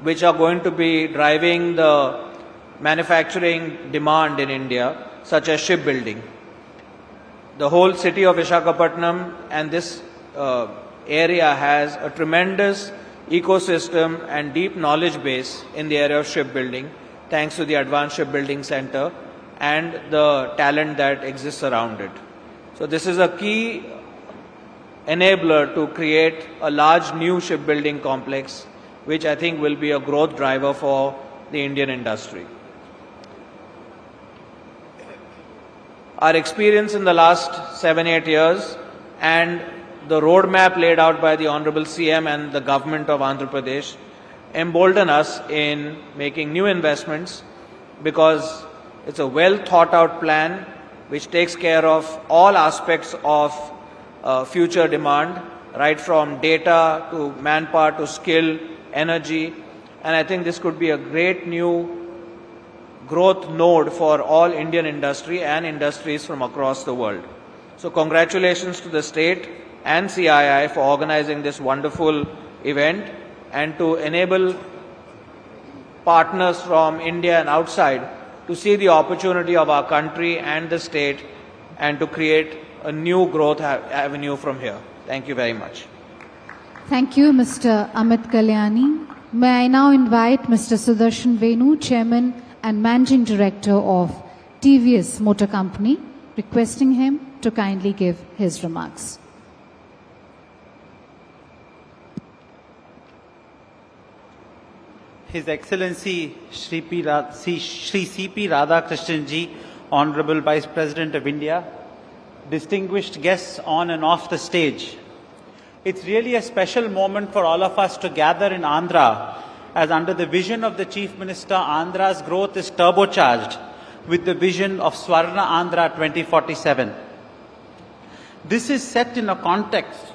which are going to be driving the manufacturing demand in India, such as shipbuilding. The whole city of Visakhapatnam and this area has a tremendous ecosystem and deep knowledge base in the area of shipbuilding, thanks to the Advanced Shipbuilding Center and the talent that exists around it. So this is a key enabler to create a large new shipbuilding complex, which I think will be a growth driver for the Indian industry. Our experience in the last 7-8 years and the roadmap laid out by the Honorable CM and the government of Andhra Pradesh embolden us in making new investments, because it's a well thought out plan which takes care of all aspects of future demand, right from data to manpower to skill, energy, and I think this could be a great new growth node for all Indian industry and industries from across the world. So congratulations to the state and CII for organizing this wonderful event and to enable partners from India and outside to see the opportunity of our country and the state and to create a new growth avenue from here. Thank you very much. Thank you, Mr. Amit Kalyani. May I now invite Mr. Sudarshan Venu, Chairman and Managing Director of TVS Motor Company, requesting him to kindly give his remarks. His Excellency Shri C.P. Radhakrishnan Ji, Honorable Vice President of India, distinguished guests on and off the stage. It's really a special moment for all of us to gather in Andhra, as under the vision of the Chief Minister, Andhra's growth is turbocharged with the vision of Swarna Andhra 2047. This is set in a context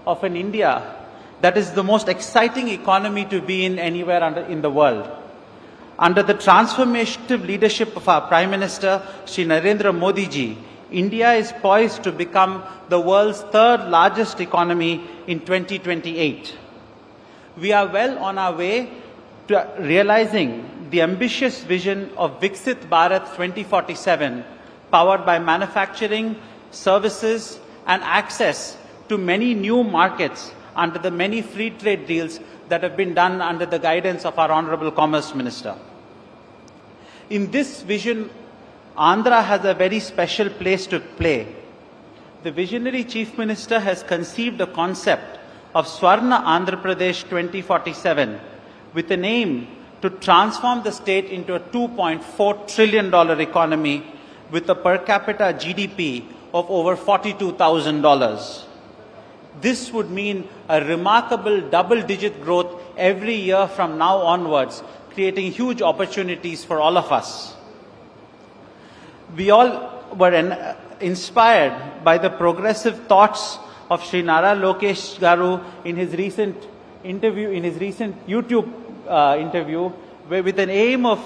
of an India that is the most exciting economy to be in anywhere in the world. Under the transformative leadership of our Prime Minister, Shri Narendra Modi Ji, India is poised to become the world's third largest economy in 2028. We are well on our way to realizing the ambitious vision of Viksit Bharat 2047, powered by manufacturing, services, and access to many new markets under the many free trade deals that have been done under the guidance of our Honorable Commerce Minister. In this vision, Andhra has a very special place to play. The visionary Chief Minister has conceived a concept of Swarna Andhra Pradesh 2047 with an aim to transform the state into a $2.4 trillion economy with a per capita GDP of over $42,000. This would mean a remarkable double-digit growth every year from now onwards, creating huge opportunities for all of us. We all were inspired by the progressive thoughts of Sri Nara Lokesh Garu in his recent YouTube interview, where with an aim of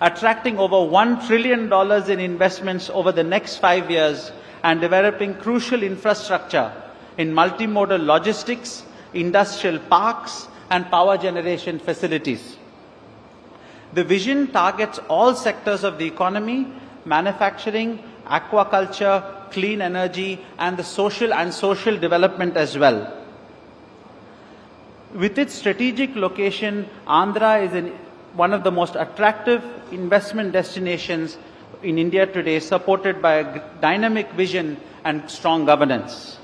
attracting over $1 trillion in investments over the next 5 years and developing crucial infrastructure in multimodal logistics, industrial parks, and power generation facilities. The vision targets all sectors of the economy, manufacturing, aquaculture, clean energy, and the social development as well. With its strategic location, Andhra is one of the most attractive investment destinations in India today, supported by a dynamic vision and strong governance.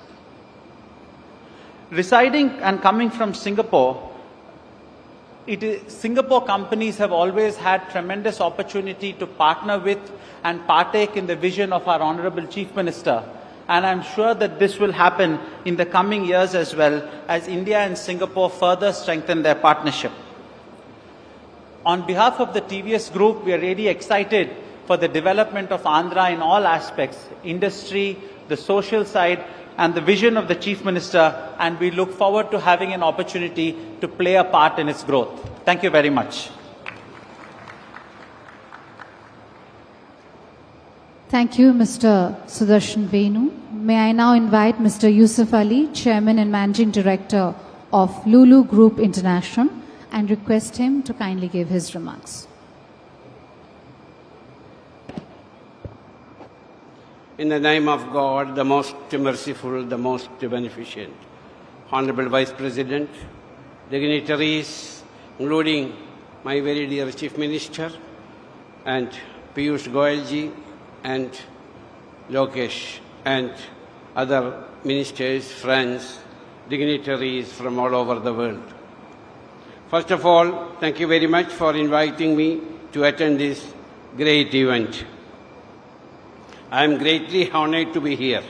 Residing and coming from Singapore, Singapore companies have always had tremendous opportunity to partner with and partake in the vision of our Honorable Chief Minister. And I'm sure that this will happen in the coming years as well, as India and Singapore further strengthen their partnership. On behalf of the TVS Group, we are really excited for the development of Andhra in all aspects, industry, the social side, and the vision of the Chief Minister, and we look forward to having an opportunity to play a part in its growth. Thank you very much. Thank you, Mr. Sudarshan Venu. May I now invite Mr. Yusuf Ali, Chairman and Managing Director of Lulu Group International, and request him to kindly give his remarks. In the name of God, the most merciful, the most beneficent, Honorable Vice President, dignitaries, including my very dear Chief Minister, and Piyush Goyalji, and Lokesh, and other ministers, friends, dignitaries from all over the world. First of all, thank you very much for inviting me to attend this great event. I am greatly honored to be here.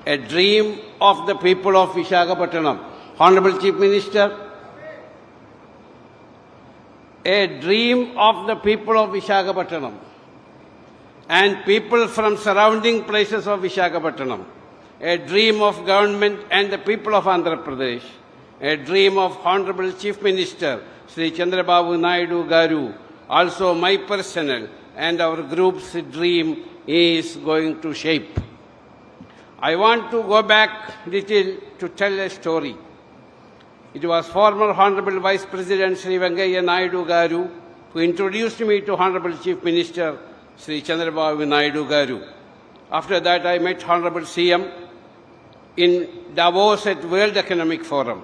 A dream of the people of Visakhapatnam. Honorable Chief Minister, a dream of the people of Visakhapatnam and people from surrounding places of Visakhapatnam. A dream of government and the people of Andhra Pradesh. A dream of Honorable Chief Minister, Sri Chandrababu Naidu Garu. Also my personal and our group's dream is going to shape. I want to go back little to tell a story. It was former Honorable Vice President Sri Venkaiah Naidu Garu who introduced me to Honorable Chief Minister Sri Chandrababu Naidu Garu. After that I met Honorable CM in Davos at World Economic Forum.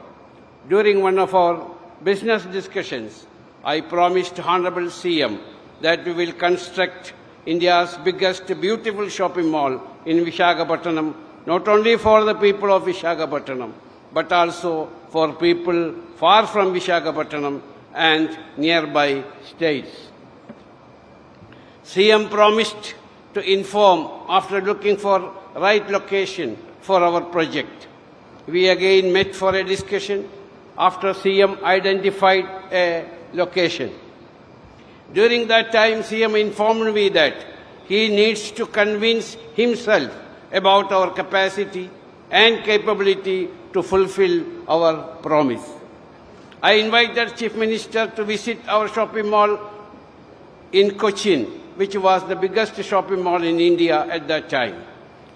During one of our business discussions, I promised Honorable CM that we will construct India's biggest beautiful shopping mall in Visakhapatnam, not only for the people of Visakhapatnam, but also for people far from Visakhapatnam and nearby states. CM promised to inform after looking for right location for our project. We again met for a discussion after CM identified a location. During that time, CM informed me that he needs to convince himself about our capacity and capability to fulfill our promise. I invited Chief Minister to visit our shopping mall in Cochin, which was the biggest shopping mall in India at that time.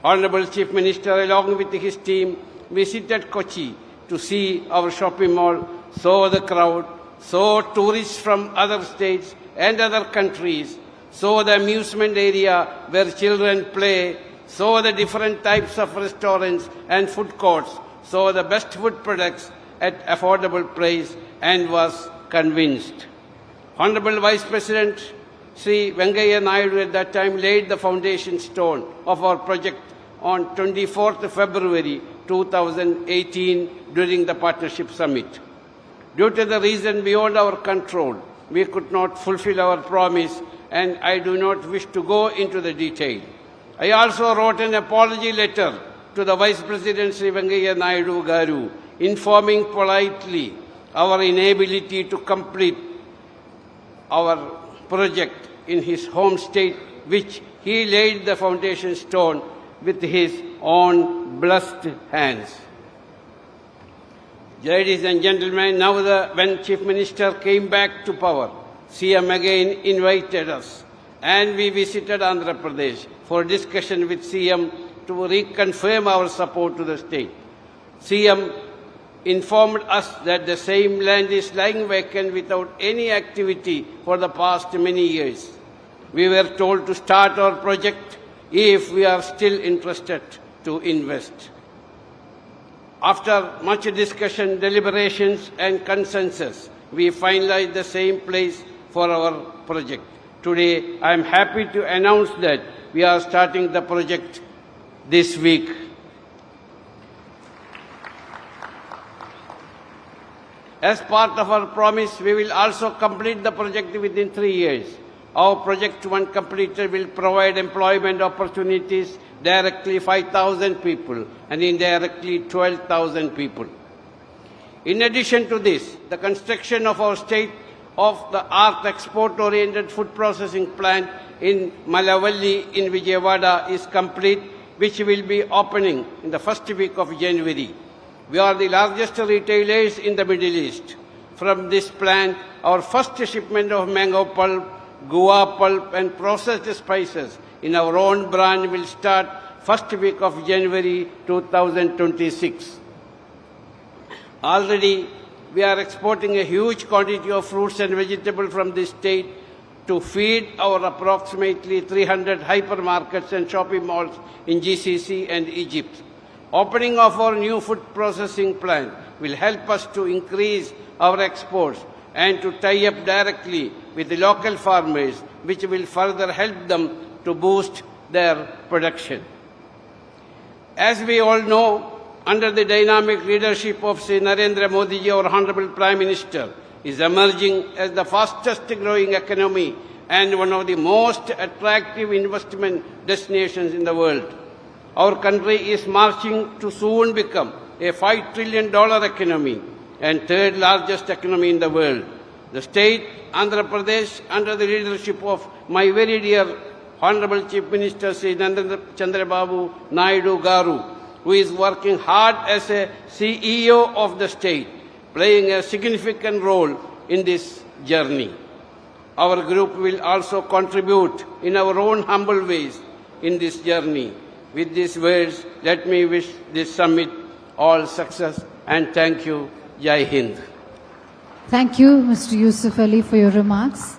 Honorable Chief Minister, along with his team, visited Kochi to see our shopping mall, saw the crowd, saw tourists from other states and other countries, saw the amusement area where children play, saw the different types of restaurants and food courts, saw the best food products at affordable price, and was convinced. Honorable Vice President Sri Venkaiah Naidu at that time laid the foundation stone of our project on 24th February 2018 during the Partnership Summit. Due to the reason beyond our control, we could not fulfill our promise, and I do not wish to go into the detail. I also wrote an apology letter to the Vice President Sri Venkaiah Naidu Garu, informing politely our inability to complete our project in his home state, which he laid the foundation stone with his own blessed hands. Ladies and gentlemen, now when Chief Minister came back to power, CM again invited us, and we visited Andhra Pradesh for discussion with CM to reconfirm our support to the state. CM informed us that the same land is lying vacant without any activity for the past many years. We were told to start our project if we are still interested to invest. After much discussion, deliberations and consensus, we finalized the same place for our project. Today, I am happy to announce that we are starting the project this week. As part of our promise, we will also complete the project within 3 years. Our project, when completed, will provide employment opportunities directly 5,000 people and indirectly 12,000 people. In addition to this, the construction of our state-of-the-art export-oriented food processing plant in Malavalli in Vijayawada is complete, which will be opening in the first week of January. We are the largest retailers in the Middle East. From this plant, our first shipment of mango pulp, guava pulp and processed spices in our own brand will start first week of January 2026. Already, we are exporting a huge quantity of fruits and vegetables from this state to feed our approximately 300 hypermarkets and shopping malls in GCC and Egypt. Opening of our new food processing plant will help us to increase our exports and to tie up directly with the local farmers, which will further help them to boost their production. As we all know, under the dynamic leadership of Sri Narendra Modi ji, our Honorable Prime Minister, is emerging as the fastest growing economy and one of the most attractive investment destinations in the world. Our country is marching to soon become a $5 trillion economy and third largest economy in the world. The state, Andhra Pradesh, under the leadership of my very dear Honorable Chief Minister Sri Chandrababu Naidu Garu, who is working hard as a CEO of the state, playing a significant role in this journey. Our group will also contribute in our own humble ways in this journey. With these words, let me wish this summit all success and thank you. Jai Hind. Thank you, Mr. Yusuf Ali, for your remarks.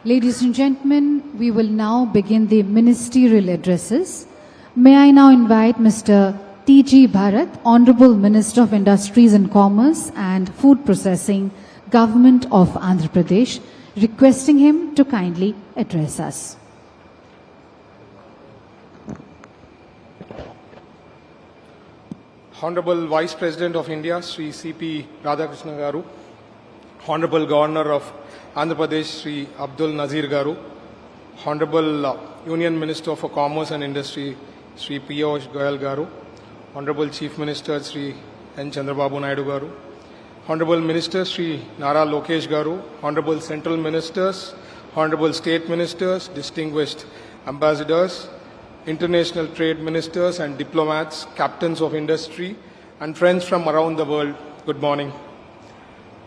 Ladies and gentlemen, we will now begin the ministerial addresses. May I now invite Mr. T.G. Bharat, Honorable Minister of Industries and Commerce and Food Processing, Government of Andhra Pradesh, requesting him to kindly address us. Honorable Vice President of India, Sri C.P. Radhakrishna Garu, Honorable Governor of Andhra Pradesh, Sri Abdul Nazir Garu, Honorable Union Minister for Commerce and Industry, Sri Piyush Goyal Garu, Honorable Chief Minister, Sri N. Chandrababu Naidu Garu, Honorable Minister, Sri Nara Lokesh Garu, Honorable Central Ministers, Honorable State Ministers, distinguished ambassadors, international trade ministers and diplomats, captains of industry, and friends from around the world, good morning.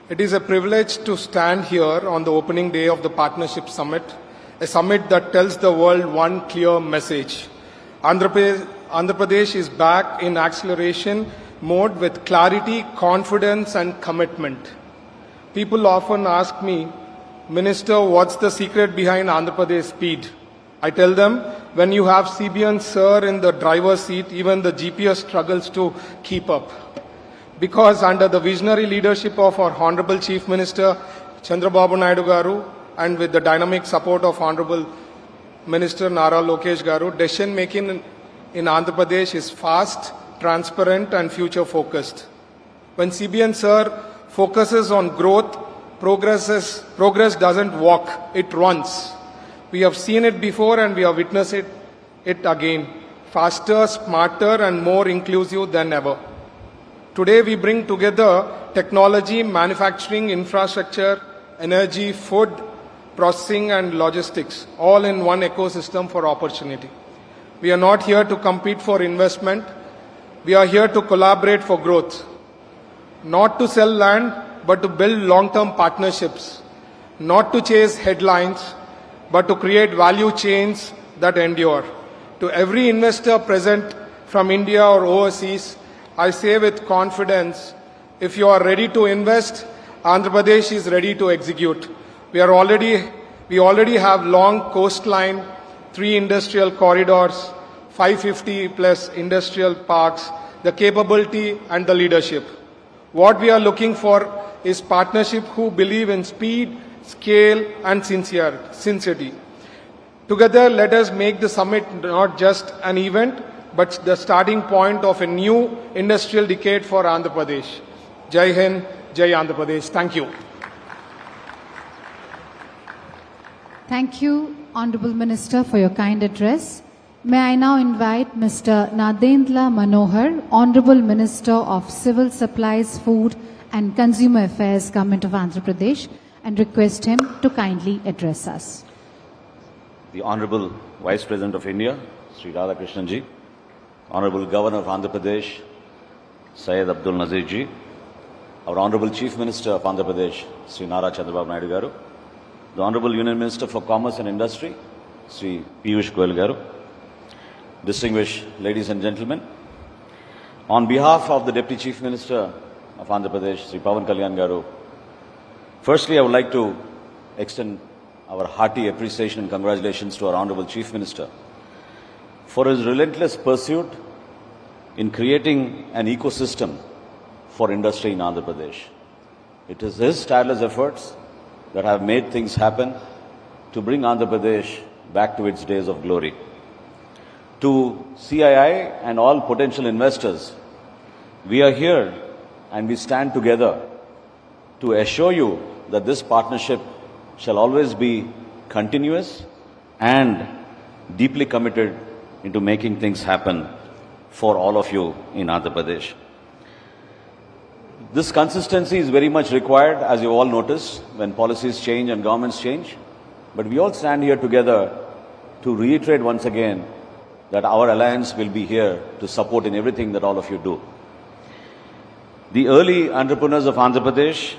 It is a privilege to stand here on the opening day of the Partnership Summit, a summit that tells the world one clear message. Andhra Pradesh is back in acceleration mode with clarity, confidence, and commitment. People often ask me, Minister, what's the secret behind Andhra Pradesh speed? I tell them, when you have CBN Sir in the driver's seat, even the GPS struggles to keep up. Because under the visionary leadership of our Honorable Chief Minister, Chandrababu Naidu Garu, and with the dynamic support of Honorable Minister Nara Lokesh Garu, decision making in Andhra Pradesh is fast, transparent, and future focused. When CBN Sir focuses on growth, progress doesn't walk, it runs. We have seen it before and we have witnessed it again. Faster, smarter, and more inclusive than ever. Today we bring together technology, manufacturing, infrastructure, energy, food, processing, and logistics, all in one ecosystem for opportunity. We are not here to compete for investment. We are here to collaborate for growth. Not to sell land, but to build long-term partnerships. Not to chase headlines, but to create value chains that endure. To every investor present from India or overseas, I say with confidence, If you are ready to invest, Andhra Pradesh is ready to execute. We already have long coastline, 3 industrial corridors, 550 plus industrial parks, the capability and the leadership. What we are looking for is partnership who believe in speed, scale and sincerity. Together, let us make the summit not just an event, but the starting point of a new industrial decade for Andhra Pradesh. Jai Hind, Jai Andhra Pradesh. Thank you. Thank you, Honorable Minister, for your kind address. May I now invite Mr. Nadendra Manohar, Honorable Minister of Civil Supplies, Food and Consumer Affairs, Government of Andhra Pradesh, and request him to kindly address us. The Honorable Vice President of India, Sri Radhakrishnan ji, Honorable Governor of Andhra Pradesh, Syed Abdul Nazir ji, our Honorable Chief Minister of Andhra Pradesh, Sri Nara Chandrababu Naidu garu, the Honorable Union Minister for Commerce and Industry, Sri Piyush Goyal garu, distinguished ladies and gentlemen, on behalf of the Deputy Chief Minister of Andhra Pradesh, Sri Pawan Kalyan garu, firstly I would like to extend our hearty appreciation and congratulations to our Honorable Chief Minister for his relentless pursuit in creating an ecosystem for industry in Andhra Pradesh. It is his tireless efforts that have made things happen to bring Andhra Pradesh back to its days of glory. To CII and all potential investors, we are here and we stand together to assure you that this partnership shall always be continuous and deeply committed into making things happen for all of you in Andhra Pradesh. This consistency is very much required, as you all notice, when policies change and governments change. But we all stand here together to reiterate once again that our alliance will be here to support in everything that all of you do. The early entrepreneurs of Andhra Pradesh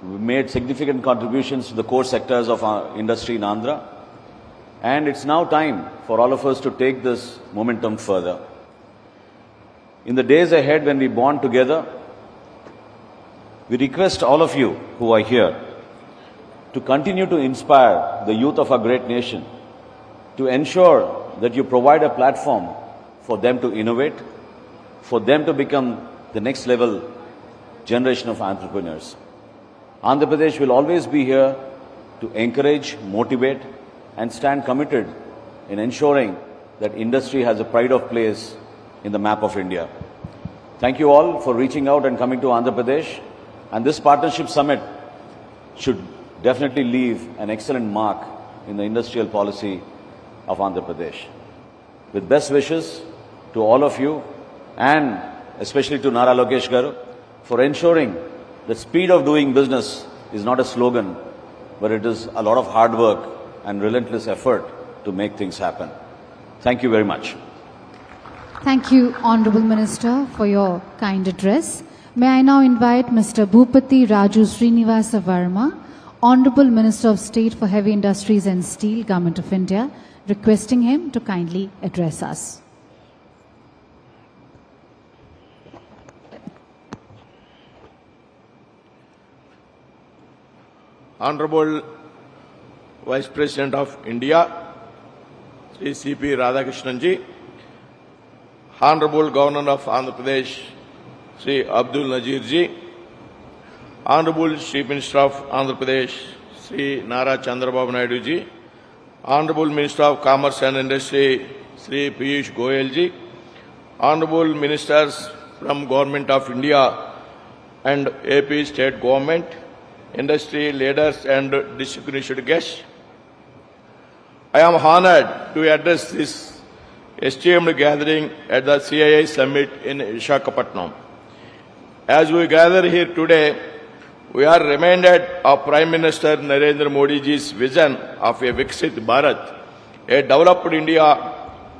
made significant contributions to the core sectors of our industry in Andhra. And it's now time for all of us to take this momentum further. In the days ahead when we bond together, we request all of you who are here to continue to inspire the youth of our great nation, to ensure that you provide a platform for them to innovate, for them to become the next level generation of entrepreneurs. Andhra Pradesh will always be here to encourage, motivate, and stand committed in ensuring that industry has a pride of place in the map of India. Thank you all for reaching out and coming to Andhra Pradesh. And this partnership summit should definitely leave an excellent mark in the industrial policy of Andhra Pradesh. With best wishes to all of you and especially to Nara Lokesh garu for ensuring that speed of doing business is not a slogan, but it is a lot of hard work and relentless effort to make things happen. Thank you very much. Thank you, Honorable Minister, for your kind address. May I now invite Mr. Bhupati Raju Srinivasa Verma, Honorable Minister of State for Heavy Industries and Steel, Government of India, requesting him to kindly address us. Honorable Vice President of India, Sri C.P. Radhakrishnan ji, Honorable Governor of Andhra Pradesh, Sri Abdul Nazir ji, Honorable Chief Minister of Andhra Pradesh, Sri Nara Chandrababu Naidu ji, Honorable Minister of Commerce and Industry, Sri Piyush Goyal ji, Honorable Ministers from Government of India and AP State Government, industry leaders and distinguished guests, I am honored to address this esteemed gathering at the CII Summit in Visakhapatnam. As we gather here today, we are reminded of Prime Minister Narendra Modi ji's vision of a Viksit Bharat, a developed India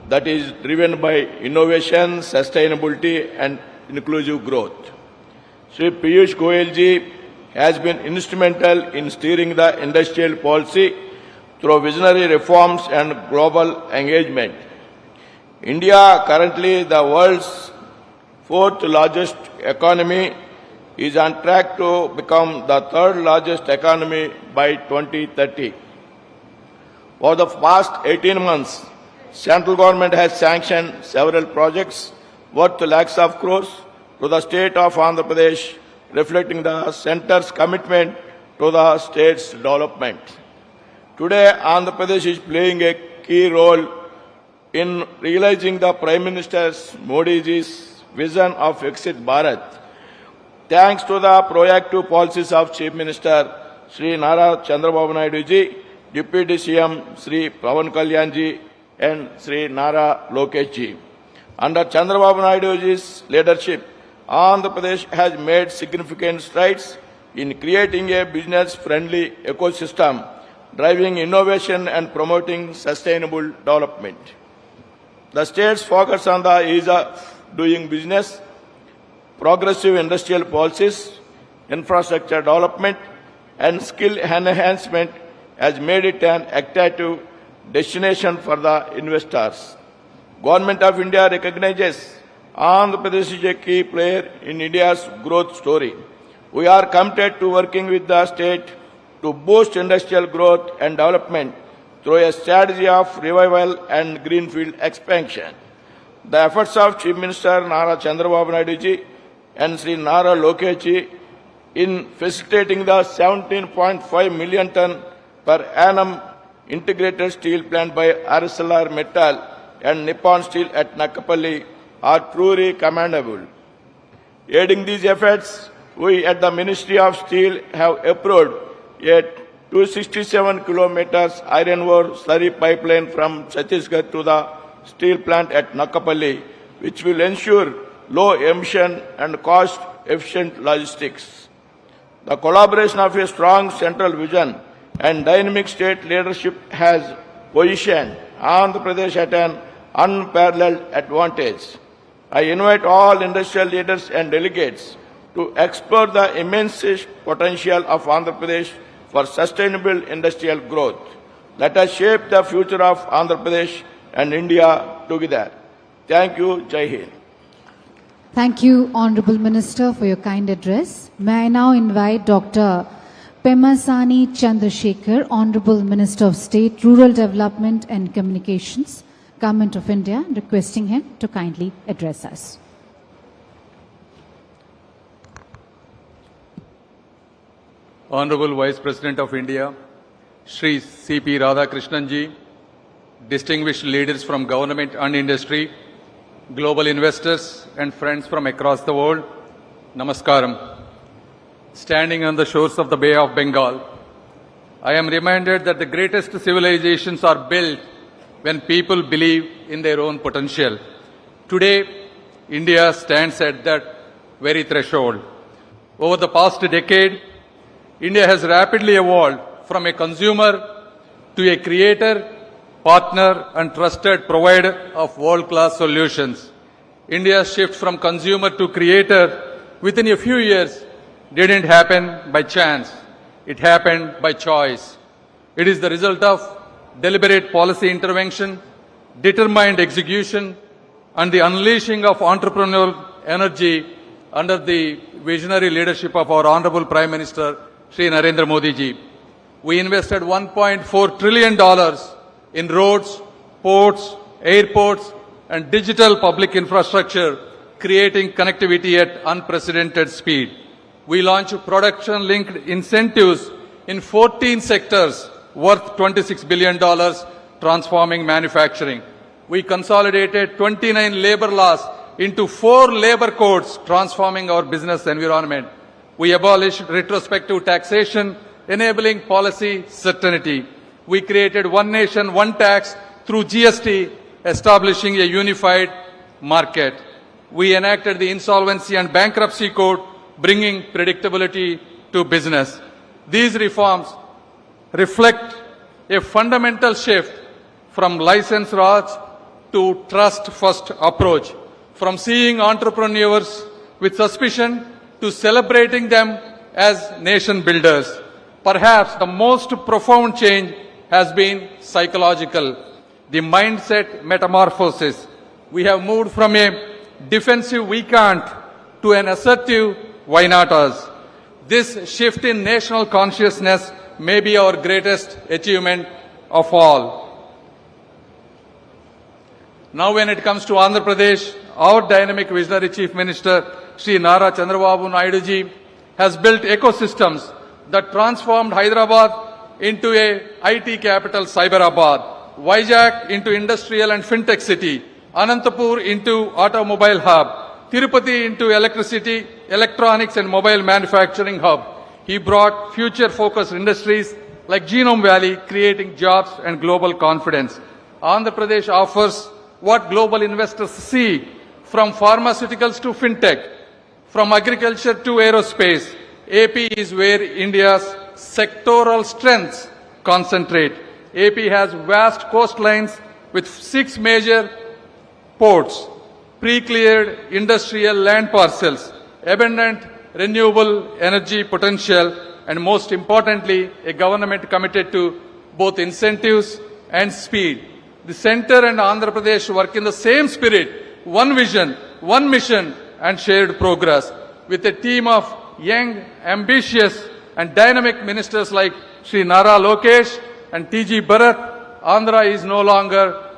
that is driven by innovation, sustainability and inclusive growth. Sri Piyush Goyal ji has been instrumental in steering the industrial policy through visionary reforms and global engagement. India, currently the world's fourth largest economy, is on track to become the third largest economy by 2030. For the past 18 months, central government has sanctioned several projects worth lakhs of crores to the state of Andhra Pradesh, reflecting the centre's commitment to the state's development. Today, Andhra Pradesh is playing a key role in realizing the Prime Minister Modi's vision of Viksit Bharat. Thanks to the proactive policies of Chief Minister Sri Nara Chandrababu Naidu ji, Deputy CM Sri Pawan Kalyan ji and Sri Nara Lokesh ji. Under Chandrababu Naidu ji's leadership, Andhra Pradesh has made significant strides in creating a business-friendly ecosystem, driving innovation and promoting sustainable development. The state's focus on the ease of doing business, progressive industrial policies, infrastructure development, and skill enhancement has made it an attractive destination for the investors. Government of India recognizes Andhra Pradesh is a key player in India's growth story. We are committed to working with the state to boost industrial growth and development through a strategy of revival and greenfield expansion. The efforts of Chief Minister Nara Chandrababu Naidu ji and Sri Nara Lokesh ji in facilitating the 17.5 million ton per annum integrated steel plant by ArcelorMittal and Nippon Steel at Nakapalli are truly commendable. Aiding these efforts, we at the Ministry of Steel have approved a 267 kilometers iron ore slurry pipeline from Chhattisgarh to the steel plant at Nakapalli, which will ensure low emission and cost-efficient logistics. The collaboration of a strong central vision and dynamic state leadership has positioned Andhra Pradesh at an unparalleled advantage. I invite all industrial leaders and delegates to explore the immense potential of Andhra Pradesh for sustainable industrial growth. Let us shape the future of Andhra Pradesh and India together. Thank you. Jai Hind. Thank you, Honorable Minister, for your kind address. May I now invite Dr. Pemasani Chandrasekhar, Honorable Minister of State, Rural Development and Communications, Government of India, requesting him to kindly address us. Honorable Vice President of India, Shri C.P. Radhakrishnan ji, distinguished leaders from government and industry, global investors and friends from across the world, Namaskaram. Standing on the shores of the Bay of Bengal, I am reminded that the greatest civilizations are built when people believe in their own potential. Today, India stands at that very threshold. Over the past decade, India has rapidly evolved from a consumer to a creator, partner and trusted provider of world-class solutions. India's shift from consumer to creator within a few years didn't happen by chance. It happened by choice. It is the result of deliberate policy intervention, determined execution, and the unleashing of entrepreneurial energy under the visionary leadership of our Honorable Prime Minister, Shri Narendra Modi ji. We invested $1.4 trillion in roads, ports, airports, and digital public infrastructure, creating connectivity at unprecedented speed. We launched production-linked incentives in 14 sectors worth $26 billion, transforming manufacturing. We consolidated 29 labor laws into 4 labor codes, transforming our business environment. We abolished retrospective taxation, enabling policy certainty. We created one nation, one tax through GST, establishing a unified market. We enacted the Insolvency and Bankruptcy Code, bringing predictability to business. These reforms reflect a fundamental shift from license Raj to trust-first approach, from seeing entrepreneurs with suspicion to celebrating them as nation builders. Perhaps the most profound change has been psychological, the mindset metamorphosis. We have moved from a defensive we can't to an assertive why not us. This shift in national consciousness may be our greatest achievement of all. Now when it comes to Andhra Pradesh, our dynamic visionary Chief Minister, Shri Nara Chandrababu Naidu ji, has built ecosystems that transformed Hyderabad into a IT capital Cyberabad, Vizag into industrial and fintech city, Anantapur into automobile hub, Tirupati into electricity, electronics and mobile manufacturing hub. He brought future-focused industries like Genome Valley, creating jobs and global confidence. Andhra Pradesh offers what global investors seek, from pharmaceuticals to fintech, from agriculture to aerospace. AP is where India's sectoral strengths concentrate. AP has vast coastlines with 6 major ports, pre-cleared industrial land parcels, abundant renewable energy potential, and most importantly, a government committed to both incentives and speed. The Centre and Andhra Pradesh work in the same spirit, one vision, one mission, and shared progress. With a team of young, ambitious, and dynamic ministers like Shri Nara Lokesh and TG Bharat, Andhra is no longer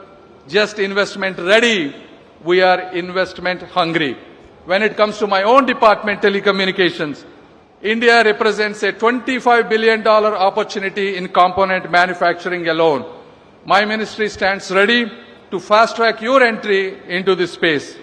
just investment ready, we are investment hungry. When it comes to my own department, telecommunications, India represents a $25 billion opportunity in component manufacturing alone. My ministry stands ready to fast-track your entry into this space.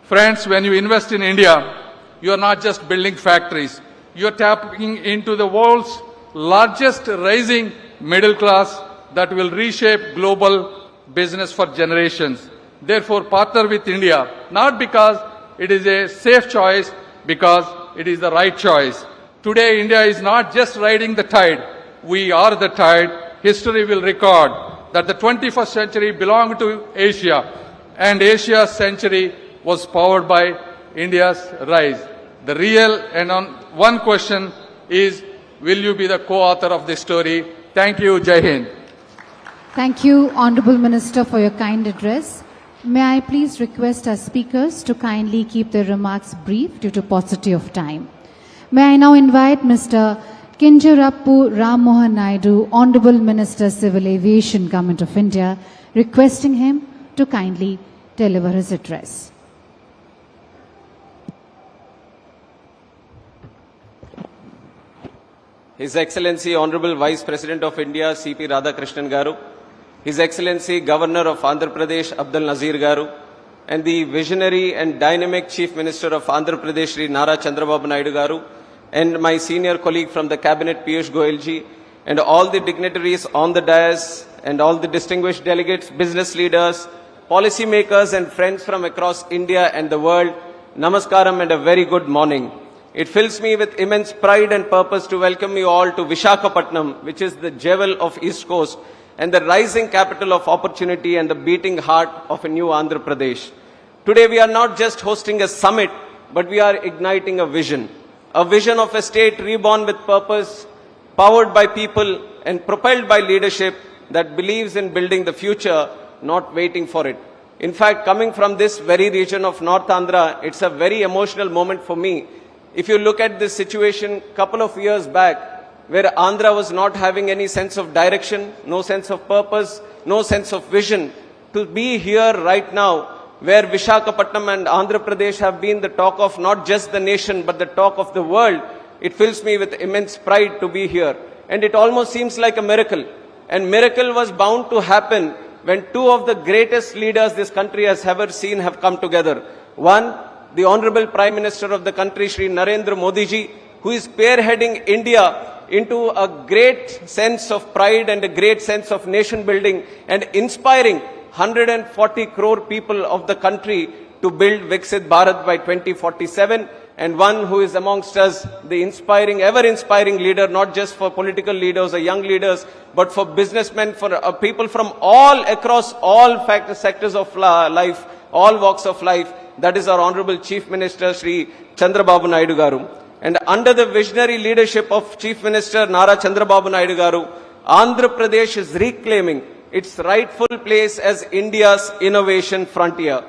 Friends, when you invest in India, you are not just building factories. You are tapping into the world's largest rising middle class that will reshape global business for generations. Therefore, partner with India, not because it is a safe choice, because it is the right choice. Today, India is not just riding the tide. We are the tide. History will record that the 21st century belonged to Asia, and Asia's century was powered by India's rise. The real and one question is, will you be the co-author of this story? Thank you. Jai Hind. Thank you, Honourable Minister, for your kind address. May I please request our speakers to kindly keep their remarks brief due to paucity of time. May I now invite Mr. Kinjarappu Ram Mohan Naidu, Honourable Minister, Civil Aviation, Government of India, requesting him to kindly deliver his address. His Excellency Honorable Vice President of India, C.P. Radhakrishnan Garu, His Excellency Governor of Andhra Pradesh, Abdul Nazir Garu, and the visionary and dynamic Chief Minister of Andhra Pradesh, Shri Nara Chandrababu Naidu Garu, and my senior colleague from the Cabinet, Piyush Goyal ji, and all the dignitaries on the dais, and all the distinguished delegates, business leaders, policy makers, and friends from across India and the world, Namaskaram and a very good morning. It fills me with immense pride and purpose to welcome you all to Visakhapatnam, which is the jewel of East Coast and the rising capital of opportunity and the beating heart of a new Andhra Pradesh. Today we are not just hosting a summit, but we are igniting a vision of a state reborn with purpose, powered by people and propelled by leadership that believes in building the future, not waiting for it. In fact, coming from this very region of North Andhra, it's a very emotional moment for me. If you look at this situation couple of years back, where Andhra was not having any sense of direction, no sense of purpose, no sense of vision, to be here right now, where Visakhapatnam and Andhra Pradesh have been the talk of not just the nation, but the talk of the world, it fills me with immense pride to be here. And it almost seems like a miracle. And miracle was bound to happen when two of the greatest leaders this country has ever seen have come together. One, the Honorable Prime Minister of the country, Shri Narendra Modi ji, who is spearheading India into a great sense of pride and a great sense of nation building and inspiring 140 crore people of the country to build Viksit Bharat by 2047, and one who is amongst us, the inspiring, ever-inspiring leader, not just for political leaders or young leaders, but for businessmen, for people from all across all sectors of life, all walks of life. That is our Honorable Chief Minister, Shri Chandrababu Naidu Garu. And under the visionary leadership of Chief Minister Nara Chandrababu Naidu Garu, Andhra Pradesh is reclaiming its rightful place as India's innovation frontier.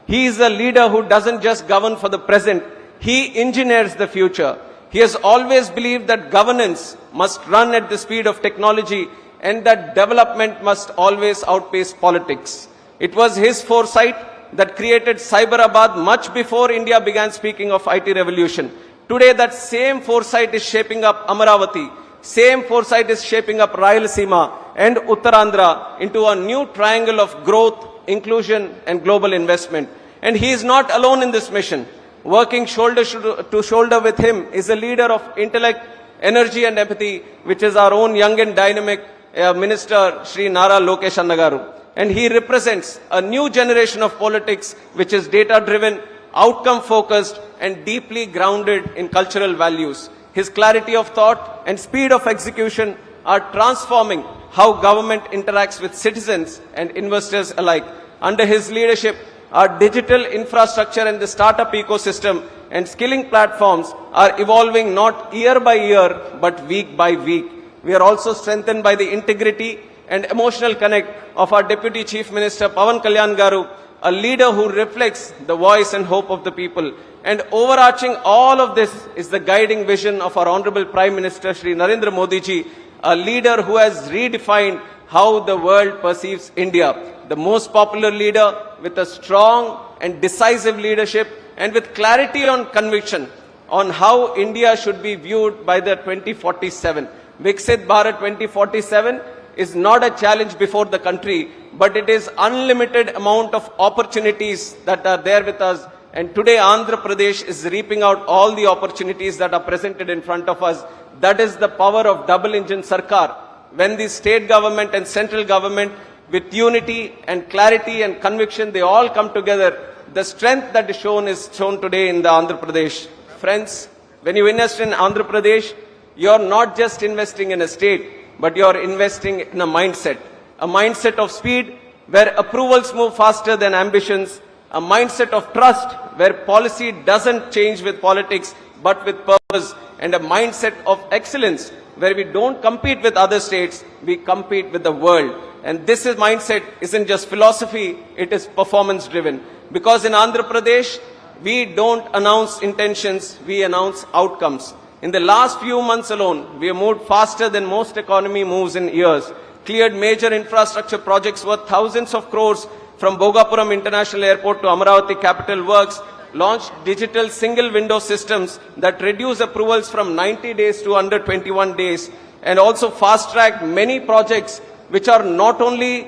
He is a leader who doesn't just govern for the present, he engineers the future. He has always believed that governance must run at the speed of technology and that development must always outpace politics. It was his foresight that created Cyberabad much before India began speaking of IT revolution. Today that same foresight is shaping up Amaravati, same foresight is shaping up Rayalaseema and Uttarandhra into a new triangle of growth, inclusion and global investment. And he is not alone in this mission. Working shoulder to shoulder with him is a leader of intellect, energy and empathy, which is our own young and dynamic Minister Shri Nara Lokesh Annagaru. And he represents a new generation of politics which is data-driven, outcome-focused and deeply grounded in cultural values. His clarity of thought and speed of execution are transforming how government interacts with citizens and investors alike. Under his leadership, our digital infrastructure and the startup ecosystem and skilling platforms are evolving not year by year, but week by week. We are also strengthened by the integrity and emotional connect of our Deputy Chief Minister Pawan Kalyan Garu, a leader who reflects the voice and hope of the people. And overarching all of this is the guiding vision of our Honorable Prime Minister Shri Narendra Modi ji, a leader who has redefined how the world perceives India. The most popular leader with a strong and decisive leadership and with clarity on conviction on how India should be viewed by the 2047. Viksit Bharat 2047 is not a challenge before the country, but it is unlimited amount of opportunities that are there with us. And today Andhra Pradesh is reaping out all the opportunities that are presented in front of us. That is the power of double engine Sarkar. When the state government and central government with unity and clarity and conviction, they all come together. The strength that is shown today in the Andhra Pradesh. Friends, when you invest in Andhra Pradesh, you're not just investing in a state, but you're investing in a mindset of speed where approvals move faster than ambitions, a mindset of trust where policy doesn't change with politics, but with purpose, and a mindset of excellence where we don't compete with other states, we compete with the world. And this mindset isn't just philosophy, it is performance driven. Because in Andhra Pradesh, we don't announce intentions, we announce outcomes. In the last few months alone, we have moved faster than most economy moves in years, cleared major infrastructure projects worth thousands of crores from Bhogapuram International Airport to Amaravati Capital Works, launched digital single window systems that reduce approvals from 90 days to under 21 days, and also fast-tracked many projects which are not only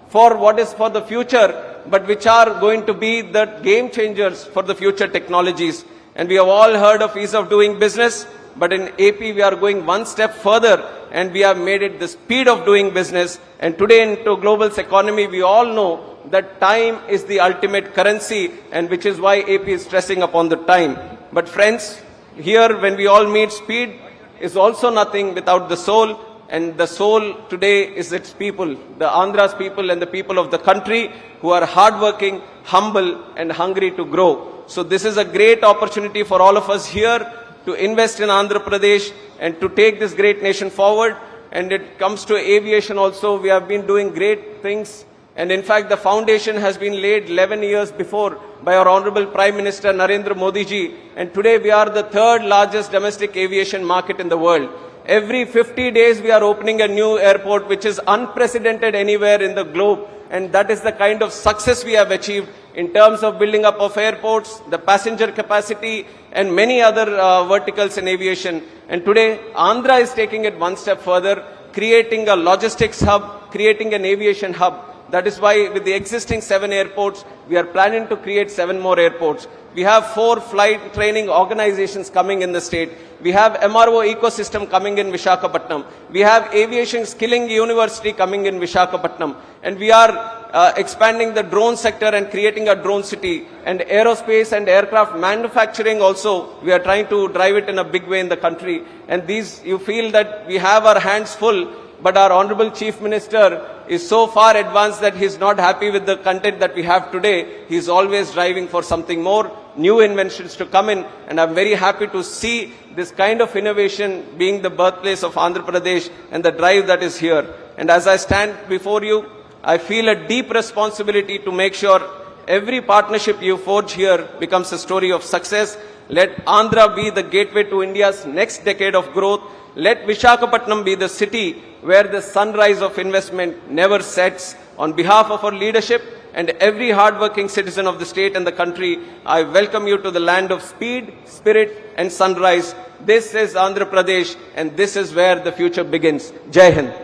for what is for the future, but which are going to be the game changers for the future technologies. And we have all heard of ease of doing business, but in AP we are going one step further and we have made it the speed of doing business. And today into global's economy, we all know that time is the ultimate currency, and which is why AP is stressing upon the time. But friends, here when we all meet, speed is also nothing without the soul. And the soul today is its people, the Andhra's people and the people of the country who are hardworking, humble and hungry to grow. So this is a great opportunity for all of us here to invest in Andhra Pradesh and to take this great nation forward. And it comes to aviation also, we have been doing great things. And in fact, the foundation has been laid 11 years before by our Honorable Prime Minister Narendra Modi ji. And today we are the third largest domestic aviation market in the world. Every 50 days we are opening a new airport, which is unprecedented anywhere in the globe. And that is the kind of success we have achieved in terms of building up of airports, the passenger capacity and many other verticals in aviation. And today Andhra is taking it one step further, creating a logistics hub, creating an aviation hub. That is why with the existing 7 airports, we are planning to create 7 more airports. We have 4 flight training organizations coming in the state. We have MRO ecosystem coming in Visakhapatnam. We have aviation skilling university coming in Visakhapatnam. And we are expanding the drone sector and creating a drone city. And aerospace and aircraft manufacturing also, we are trying to drive it in a big way in the country. And these, you feel that we have our hands full, but our Honorable Chief Minister is so far advanced that he is not happy with the content that we have today. He is always driving for something more, new inventions to come in, and I'm very happy to see this kind of innovation being the birthplace of Andhra Pradesh and the drive that is here. And as I stand before you, I feel a deep responsibility to make sure every partnership you forge here becomes a story of success. Let Andhra be the gateway to India's next decade of growth. Let Visakhapatnam be the city where the sunrise of investment never sets. On behalf of our leadership and every hard-working citizen of the state and the country, I welcome you to the land of speed, spirit and sunrise. This is Andhra Pradesh and this is where the future begins. Jai Hind.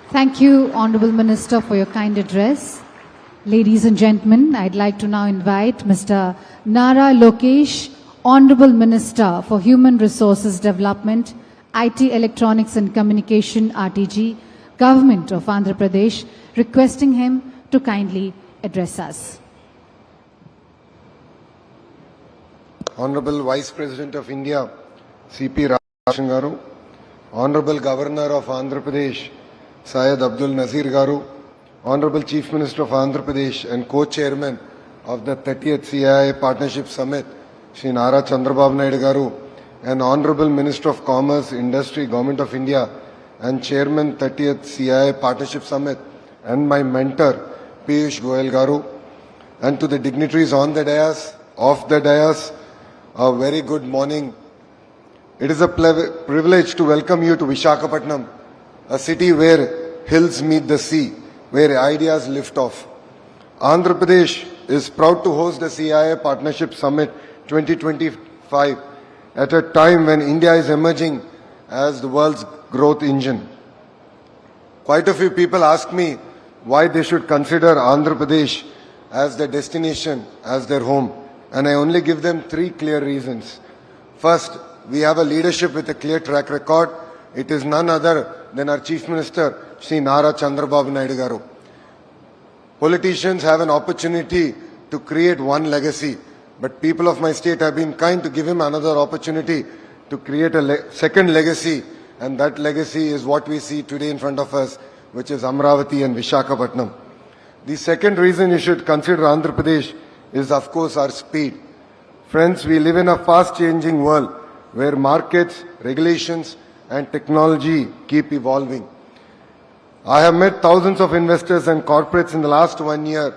Thank you, Honourable Minister, for your kind address. Ladies and gentlemen, I'd like to now invite Mr. Nara Lokesh, Honourable Minister for Human Resources Development, IT, Electronics and Communication, RTG, Government of Andhra Pradesh, requesting him to kindly address us. Honourable Vice President of India, C.P. Radhakrishnan Garu, Honourable Governor of Andhra Pradesh, Syed Abdul Nazir Garu, Honourable Chief Minister of Andhra Pradesh and Co-Chairman of the 30th CII Partnership Summit, Shri Nara Chandrababu Naidu Garu, and Honourable Minister of Commerce, Industry, Government of India and Chairman 30th CII Partnership Summit, and my mentor, Piyush Goyal Garu, and to the dignitaries on the dais, off the dais, a very good morning. It is a privilege to welcome you to Visakhapatnam, a city where hills meet the sea, where ideas lift off. Andhra Pradesh is proud to host the CII Partnership Summit 2025 at a time when India is emerging as the world's growth engine. Quite a few people ask me why they should consider Andhra Pradesh as their destination, as their home, and I only give them three clear reasons. First, we have a leadership with a clear track record. It is none other than our Chief Minister, Shri Nara Chandrababu Naidu Garu. Politicians have an opportunity to create one legacy, but people of my state have been kind to give him another opportunity to create a second legacy, and that legacy is what we see today in front of us, which is Amravati and Visakhapatnam. The second reason you should consider Andhra Pradesh is, of course, our speed. Friends, we live in a fast-changing world where markets, regulations, and technology keep evolving. I have met thousands of investors and corporates in the last 1 year.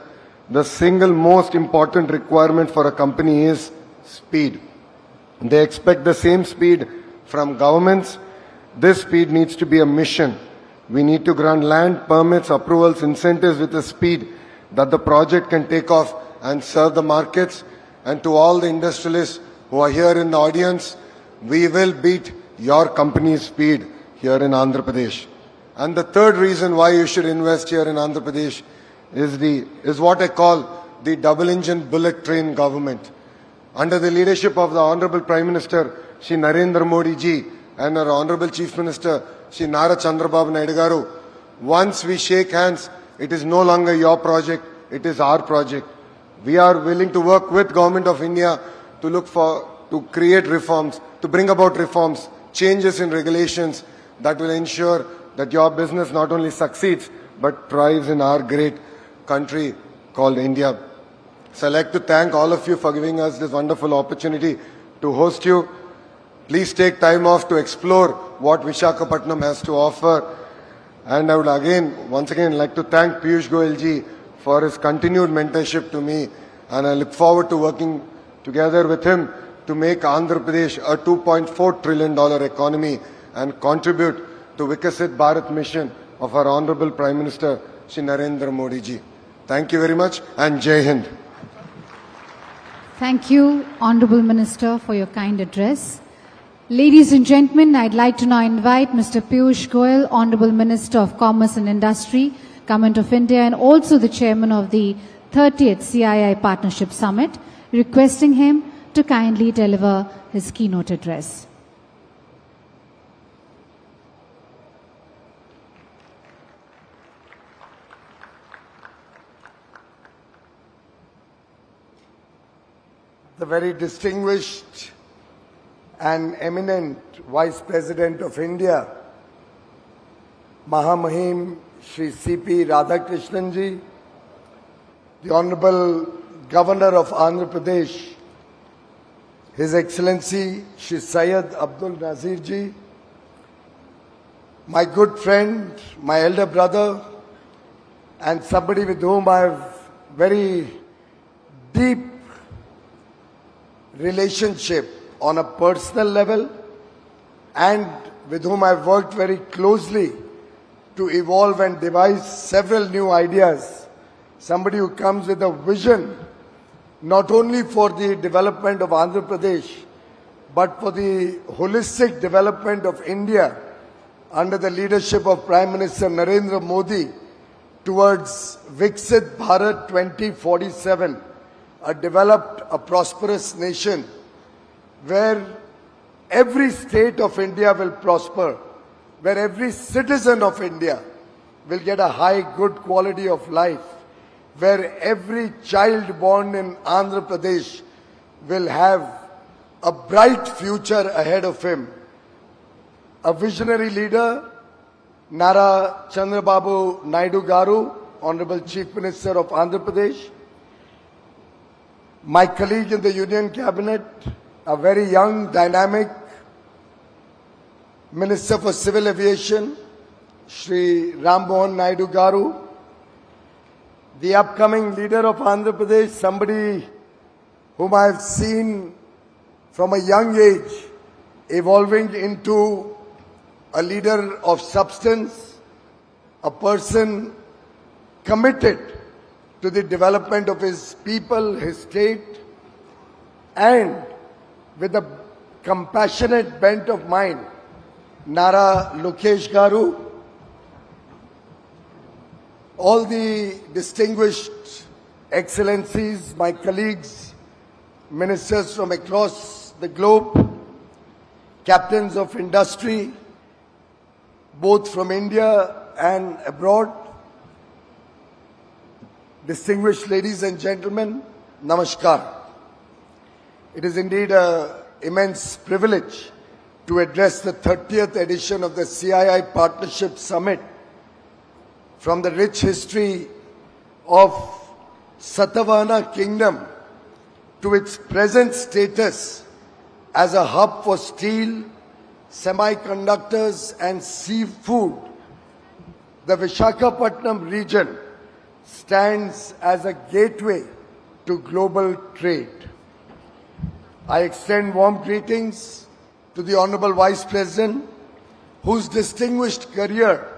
The single most important requirement for a company is speed. They expect the same speed from governments. This speed needs to be a mission. We need to grant land, permits, approvals, incentives with a speed that the project can take off and serve the markets. And to all the industrialists who are here in the audience, we will beat your company's speed here in Andhra Pradesh. And the third reason why you should invest here in Andhra Pradesh is what I call the double-engine bullet train government. Under the leadership of the Honourable Prime Minister, Shri Narendra Modi ji, and our Honourable Chief Minister, Shri Nara Chandrababu Naidu Garu, once we shake hands, it is no longer your project, it is our project. We are willing to work with Government of India to create reforms, to bring about reforms, changes in regulations that will ensure that your business not only succeeds, but thrives in our great country called India. So I'd like to thank all of you for giving us this wonderful opportunity to host you. Please take time off to explore what Visakhapatnam has to offer. And I would once again like to thank Piyush Goyal ji for his continued mentorship to me. And I look forward to working together with him to make Andhra Pradesh a $2.4 trillion economy and contribute to Vikasit Bharat mission of our Honourable Prime Minister, Shri Narendra Modi ji. Thank you very much and Jai Hind. Thank you, Honourable Minister, for your kind address. Ladies and gentlemen, I'd like to now invite Mr. Piyush Goyal, Honourable Minister of Commerce and Industry, Government of India, and also the Chairman of the 30th CII Partnership Summit, requesting him to kindly deliver his keynote address. The very distinguished and eminent Vice President of India, Mahamahim Shri C.P. Radhakrishnan ji, the Honourable Governor of Andhra Pradesh, His Excellency Shri Syed Abdul Nazir ji, my good friend, my elder brother, and somebody with whom I have very deep relationship on a personal level and with whom I've worked very closely to evolve and devise several new ideas. Somebody who comes with a vision not only for the development of Andhra Pradesh, but for the holistic development of India under the leadership of Prime Minister Narendra Modi towards Viksit Bharat 2047, a developed, a prosperous nation where every state of India will prosper, where every citizen of India will get a high, good quality of life, where every child born in Andhra Pradesh will have a bright future ahead of him. A visionary leader, Nara Chandrababu Naidu Garu, Honorable Chief Minister of Andhra Pradesh, my colleague in the Union Cabinet, a very young, dynamic Minister for Civil Aviation, Shri Ram Mohan Naidu Garu, the upcoming leader of Andhra Pradesh, somebody whom I have seen from a young age evolving into a leader of substance, a person committed to the development of his people, his state, and with a compassionate bent of mind, Nara Lokesh Garu, all the distinguished excellencies, my colleagues, ministers from across the globe, captains of industry, both from India and abroad, distinguished ladies and gentlemen, namaskar. It is indeed an immense privilege to address the 30th edition of the CII Partnership Summit from the rich history of Satavahana Kingdom to its present status as a hub for steel, semiconductors and seafood. The Visakhapatnam region stands as a gateway to global trade. I extend warm greetings to the Honorable Vice President, whose distinguished career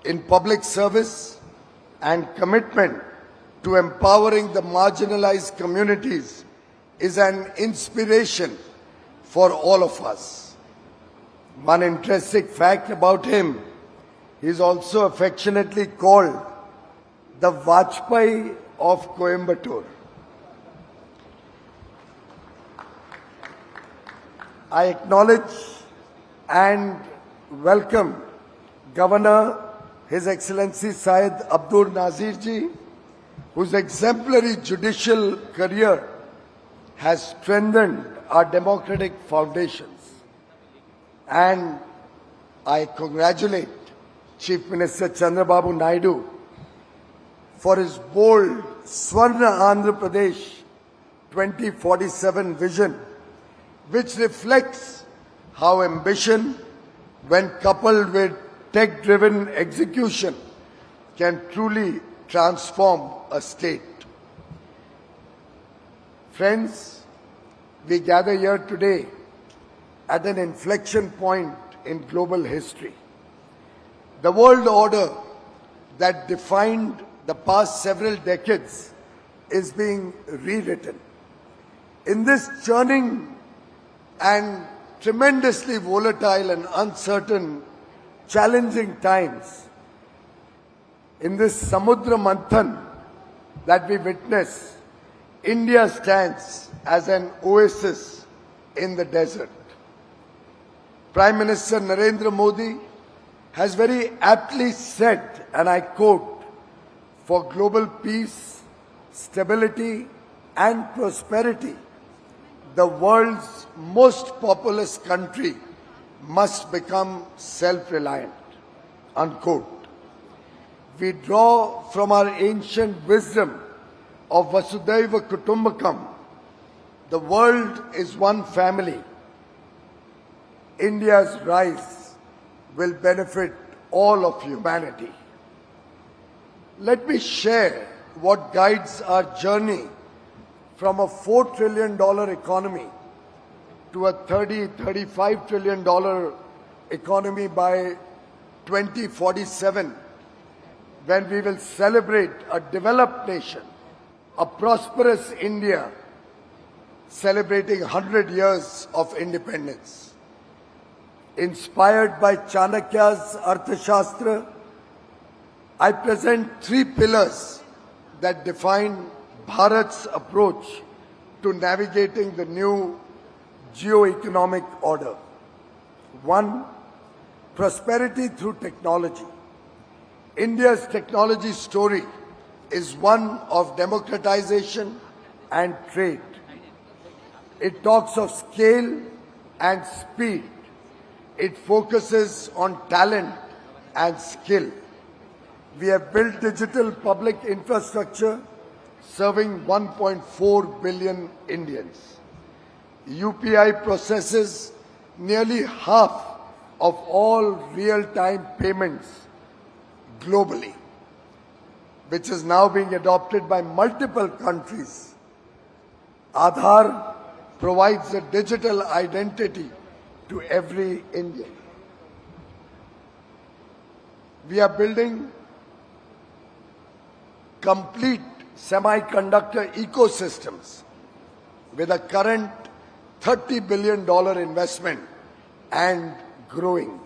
in public service and commitment to empowering the marginalized communities is an inspiration for all of us. One interesting fact about him, he is also affectionately called the Vajpayee of Coimbatore. I acknowledge and welcome Governor, His Excellency Syed Abdul Nazir Ji, whose exemplary judicial career has strengthened our democratic foundations. And I congratulate Chief Minister Chandrababu Naidu for his bold Swarna Andhra Pradesh 2047 vision, which reflects how ambition, when coupled with tech-driven execution, can truly transform a state. Friends, we gather here today at an inflection point in global history. The world order that defined the past several decades is being rewritten. In this churning and tremendously volatile and uncertain, challenging times, in this Samudra Manthan that we witness, India stands as an oasis in the desert. Prime Minister Narendra Modi has very aptly said, and I quote, "For global peace, stability and prosperity, the world's most populous country must become self-reliant," unquote. We draw from our ancient wisdom of Vasudhaiva Kutumbakam. The world is one family. India's rise will benefit all of humanity. Let me share what guides our journey from a $4 trillion economy to a $35 trillion economy by 2047, when we will celebrate a developed nation, a prosperous India, celebrating 100 years of independence. Inspired by Chanakya's Arthashastra, I present 3 pillars that define Bharat's approach to navigating the new geo-economic order. 1. Prosperity through technology. India's technology story is one of democratization and trade. It talks of scale and speed. It focuses on talent and skill. We have built digital public infrastructure serving 1.4 billion Indians. UPI processes nearly half of all real-time payments globally, which is now being adopted by multiple countries. Aadhaar provides a digital identity to every Indian. We are building complete semiconductor ecosystems with a current $30 billion investment and growing.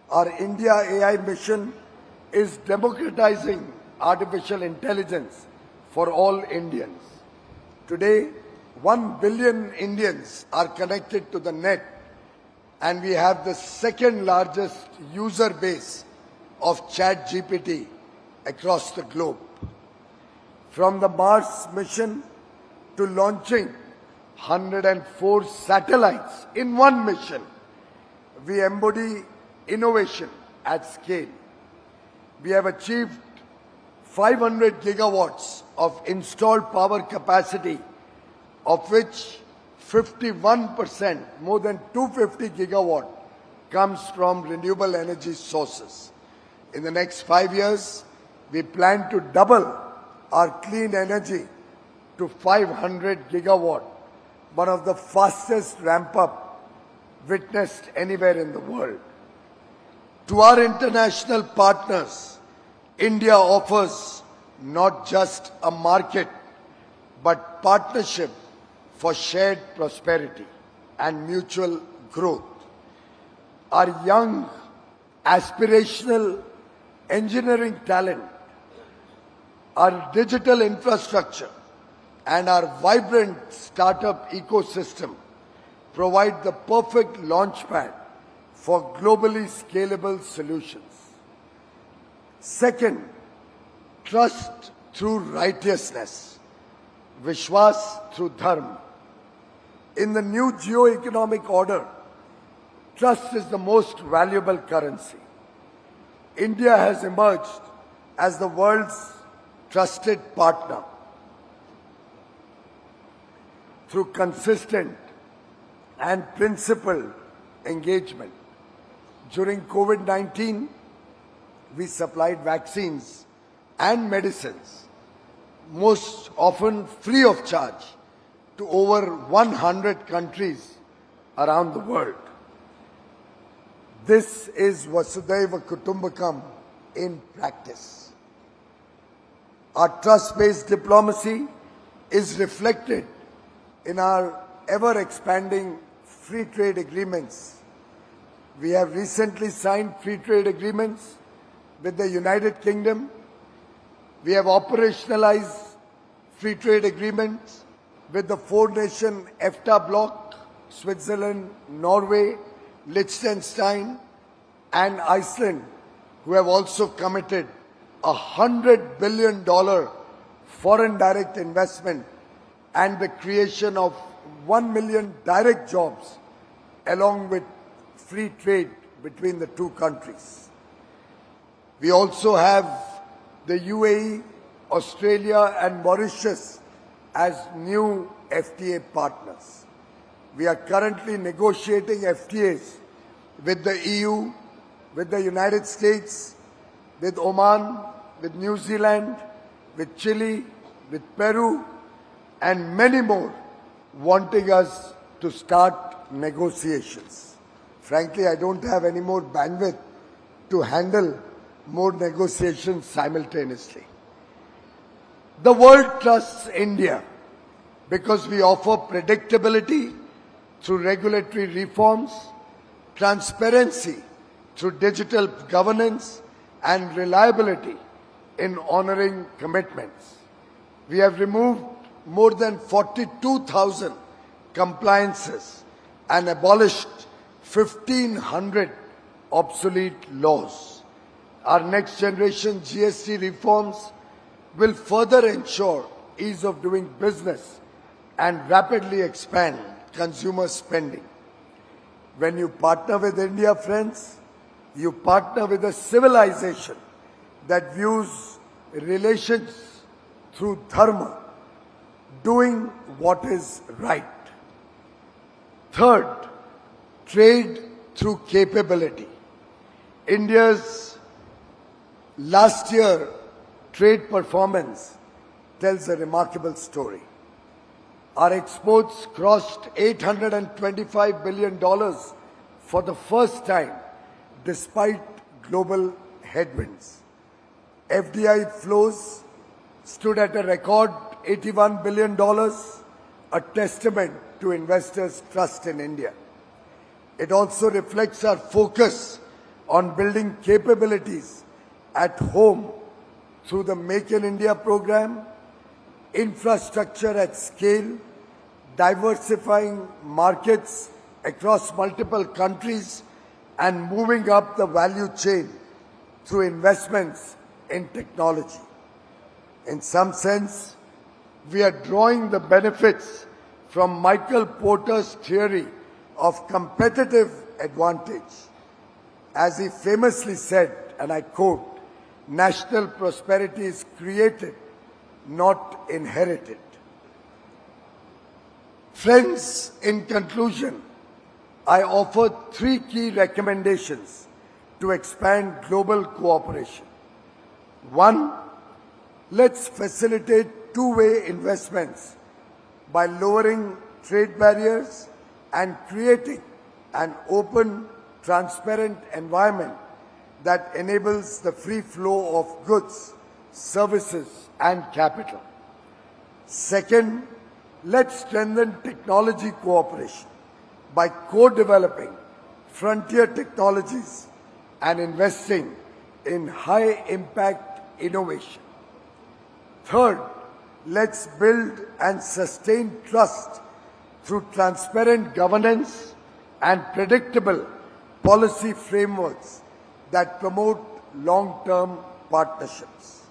Our India AI mission is democratizing artificial intelligence for all Indians. Today, 1 billion Indians are connected to the net, and we have the second largest user base of ChatGPT across the globe. From the Mars mission to launching 104 satellites in one mission, we embody innovation at scale. We have achieved 500 gigawatts of installed power capacity, of which 51%, more than 250 gigawatt, comes from renewable energy sources. In the next 5 years, we plan to double our clean energy to 500 gigawatt, one of the fastest ramp-up witnessed anywhere in the world. To our international partners, India offers not just a market, but partnership for shared prosperity and mutual growth. Our young, aspirational engineering talent, our digital infrastructure, and our vibrant startup ecosystem provide the perfect launchpad for globally scalable solutions. Second, trust through righteousness, Vishwas through Dharma. In the new geo-economic order, trust is the most valuable currency. India has emerged as the world's trusted partner through consistent and principled engagement. During COVID-19, we supplied vaccines and medicines, most often free of charge, to over 100 countries around the world. This is Vasudhaiva Kutumbakam in practice. Our trust-based diplomacy is reflected in our ever-expanding free trade agreements. We have recently signed free trade agreements with the United Kingdom. We have operationalized free trade agreements with the 4-nation EFTA bloc, Switzerland, Norway, Liechtenstein, and Iceland, who have also committed $100 billion foreign direct investment and the creation of 1 million direct jobs, along with free trade between the two countries. We also have the UAE, Australia, and Mauritius as new FTA partners. We are currently negotiating FTAs with the EU, with the United States, with Oman, with New Zealand, with Chile, with Peru, and many more wanting us to start negotiations. Frankly, I don't have any more bandwidth to handle more negotiations simultaneously. The world trusts India because we offer predictability through regulatory reforms, transparency through digital governance, and reliability in honoring commitments. We have removed more than 42,000 compliances and abolished 1,500 obsolete laws. Our next generation GST reforms will further ensure ease of doing business and rapidly expand consumer spending. When you partner with India, friends, you partner with a civilization that views relations through dharma, doing what is right. Third, trade through capability. India's last year trade performance tells a remarkable story. Our exports crossed $825 billion for the first time despite global headwinds. FDI flows stood at a record $81 billion, a testament to investors' trust in India. It also reflects our focus on building capabilities at home through the Make in India program, infrastructure at scale, diversifying markets across multiple countries, and moving up the value chain through investments in technology. In some sense, we are drawing the benefits from Michael Porter's theory of competitive advantage. As he famously said, and I quote, "National prosperity is created, not inherited." Friends, in conclusion, I offer 3 key recommendations to expand global cooperation. 1, let's facilitate two-way investments by lowering trade barriers and creating an open, transparent environment that enables the free flow of goods, services, and capital. Second, let's strengthen technology cooperation by co-developing frontier technologies and investing in high-impact innovation. Third, let's build and sustain trust through transparent governance and predictable policy frameworks that promote long-term partnerships.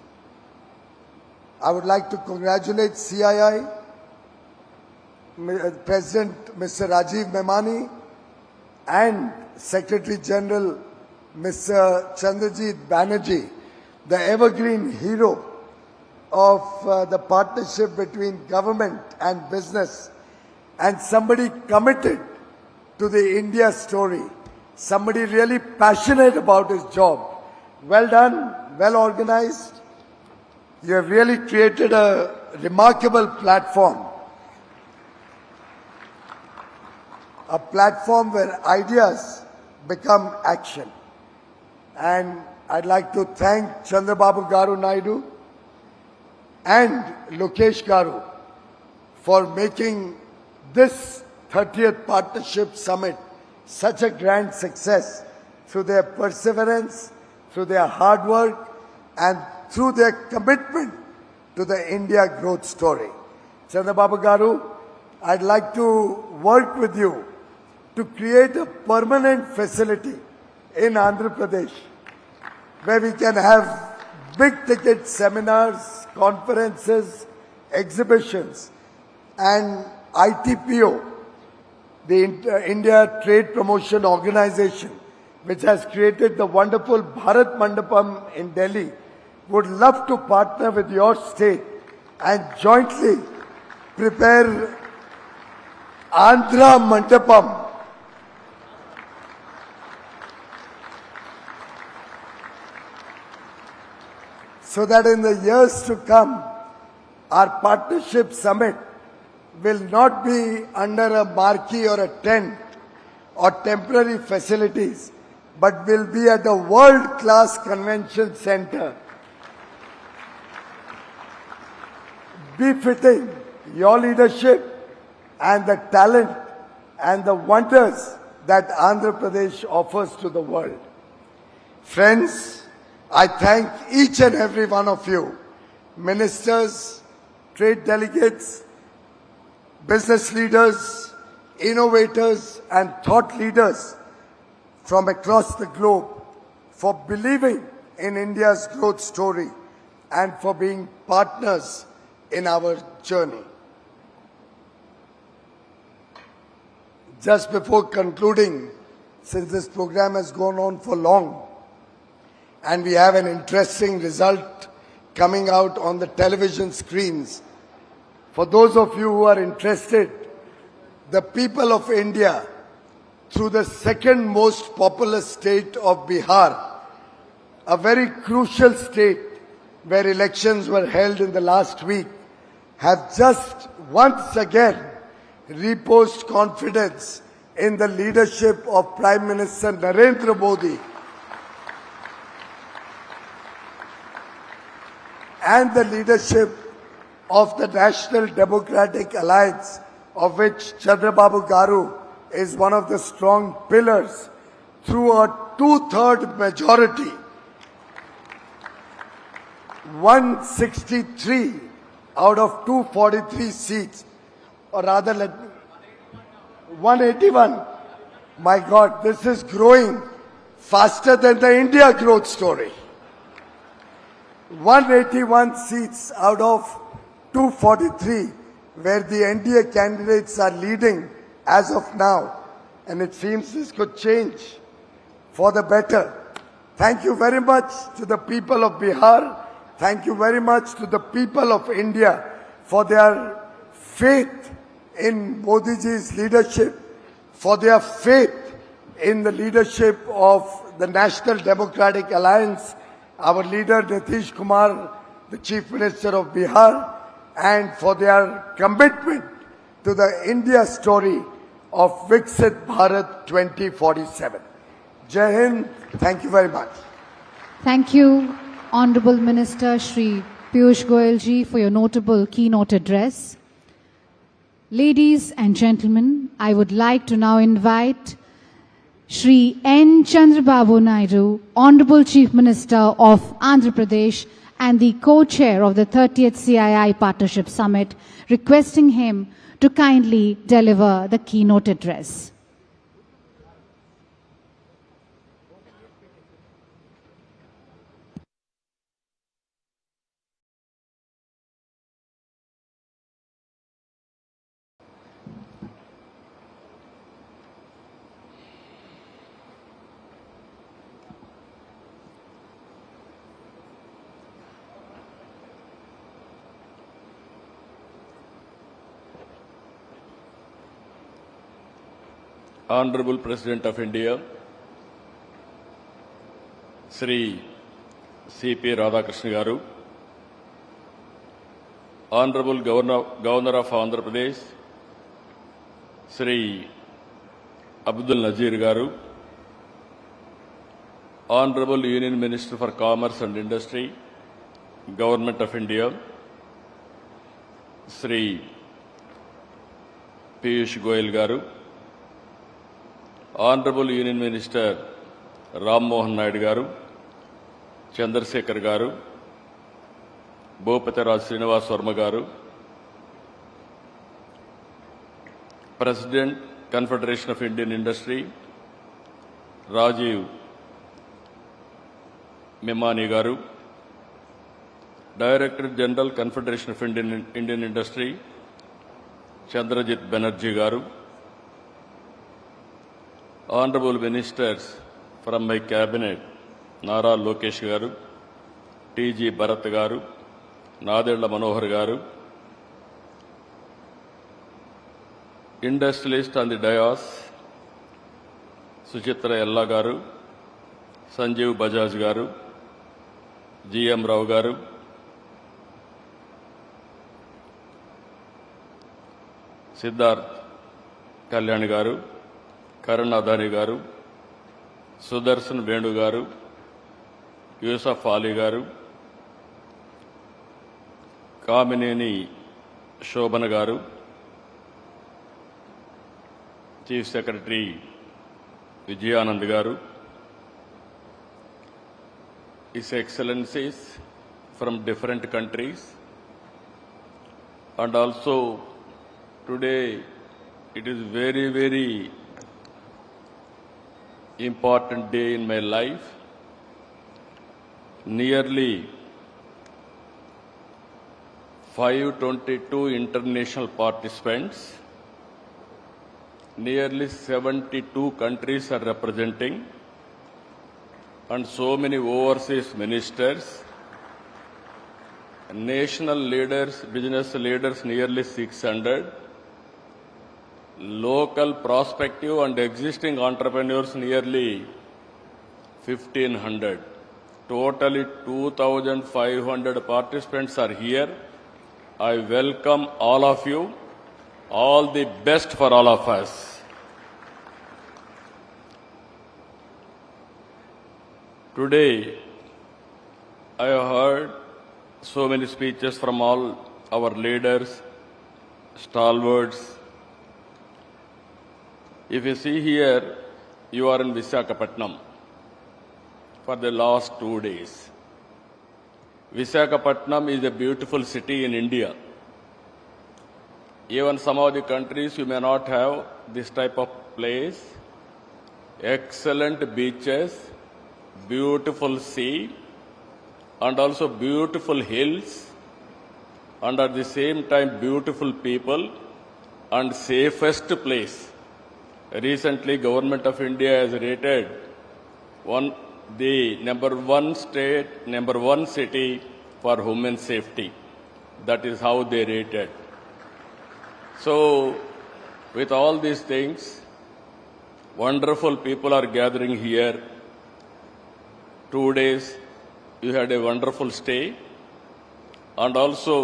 I would like to congratulate CII, President Mr. Rajiv Memani, and Secretary General Mr. Chandrajit Banerjee, the evergreen hero of the partnership between government and business, and somebody committed to the India story, somebody really passionate about his job. Well done, well organized. You have really created a remarkable platform. A platform where ideas become action. And I'd like to thank Chandrababu Garu Naidu and Lokesh Garu for making this 30th Partnership Summit such a grand success through their perseverance, through their hard work, and through their commitment to the India growth story. Chandrababu Garu, I'd like to work with you to create a permanent facility in Andhra Pradesh where we can have big ticket seminars, conferences, exhibitions, and ITPO, the India Trade Promotion Organization, which has created the wonderful Bharat Mandapam in Delhi, would love to partner with your state and jointly prepare Andhra Mandapam. So that in the years to come, our partnership summit will not be under a marquee or a tent or temporary facilities, but will be at a world-class convention center, befitting your leadership and the talent and the wonders that Andhra Pradesh offers to the world. Friends, I thank each and every one of you, ministers, trade delegates, business leaders, innovators and thought leaders from across the globe for believing in India's growth story and for being partners in our journey. Just before concluding, since this program has gone on for long and we have an interesting result coming out on the television screens, for those of you who are interested, the people of India, through the second most populous state of Bihar, a very crucial state where elections were held in the last week, have just once again reposed confidence in the leadership of Prime Minister Narendra Modi and the leadership of the National Democratic Alliance, of which Chandrababu Garu is one of the strong pillars, through a 2/3 majority. 163 out of 243 seats, or rather 181. My God, this is growing faster than the India growth story. 181 seats out of 243, where the NDA candidates are leading as of now, and it seems this could change for the better. Thank you very much to the people of Bihar. Thank you very much to the people of India for their faith in Modi ji's leadership, for their faith in the leadership of the National Democratic Alliance, our leader Nitish Kumar, the Chief Minister of Bihar, and for their commitment to the India story of Viksit Bharat 2047. Jai Hind. Thank you very much. Thank you, Honorable Minister Shri Piyush Goyal ji, for your notable keynote address. Ladies and gentlemen, I would like to now invite Shri N. Chandrababu Naidu, Honorable Chief Minister of Andhra Pradesh and the co-chair of the 30th CII Partnership Summit, requesting him to kindly deliver the keynote address. Honorable President of India, Sri C.P. Radhakrishnan Garu, Honorable Governor of Andhra Pradesh, Sri Abdul Nazir Garu, Honorable Union Minister for Commerce and Industry, Government of India, Sri Piyush Goyal Garu, Honorable Union Minister Ram Mohan Naidu Garu, Chandrasekhar Garu, Bhupati Srinivas Verma Garu, President, Confederation of Indian Industry, Rajiv Memani Garu, Director General, Confederation of Indian Industry, Chandrajit Banerjee Garu, Honorable Ministers from my Cabinet, Nara Lokesh Garu, T.G. Bharat Garu, Nadella Manohar Garu, Industrialist on the dais, Suchitra Ella Garu, Sanjeev Bajaj Garu, G.M. Rao Garu, Siddharth Kalyan గారు, కరుణ్ అదాని గారు, సుదర్శన్ వేణు గారు, యూసఫ్ అలీ గారు, కామినేని శోభన్ గారు, chief secretary Vijayanand గారు, His Excellencies from different countries, and also today it is very, very important day in my life. Nearly 522 international participants, nearly 72 countries are representing, and so many overseas ministers, national leaders, business leaders, nearly 600, local prospective and existing entrepreneurs, nearly 1,500. Totally 2,500 participants are here. I welcome all of you. All the best for all of us. Today, I have heard so many speeches from all our leaders, stalwarts. If you see here, you are in Visakhapatnam for the last 2 days. Visakhapatnam is a beautiful city in India. Even some of the countries you may not have this type of place. Excellent beaches, beautiful sea, and also beautiful hills, and at the same time beautiful people and safest place. Recently, Government of India has rated the number one city for human safety. That is how they rated. So, with all these things, wonderful people are gathering here. 2 days, you had a wonderful stay. And also,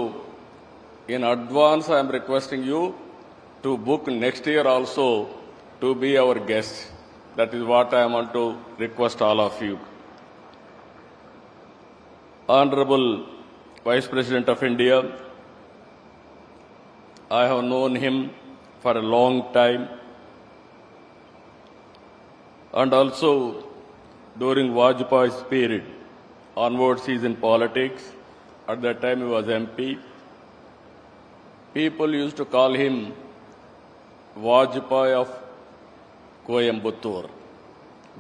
in advance, I am requesting you to book next year also to be our guest. That is what I want to request all of you. Honorable Vice President of India, I have known him for a long time. And also, during Vajpayee's period, onwards he is in politics. At that time he was MP. People used to call him Vajpayee of Coimbatore.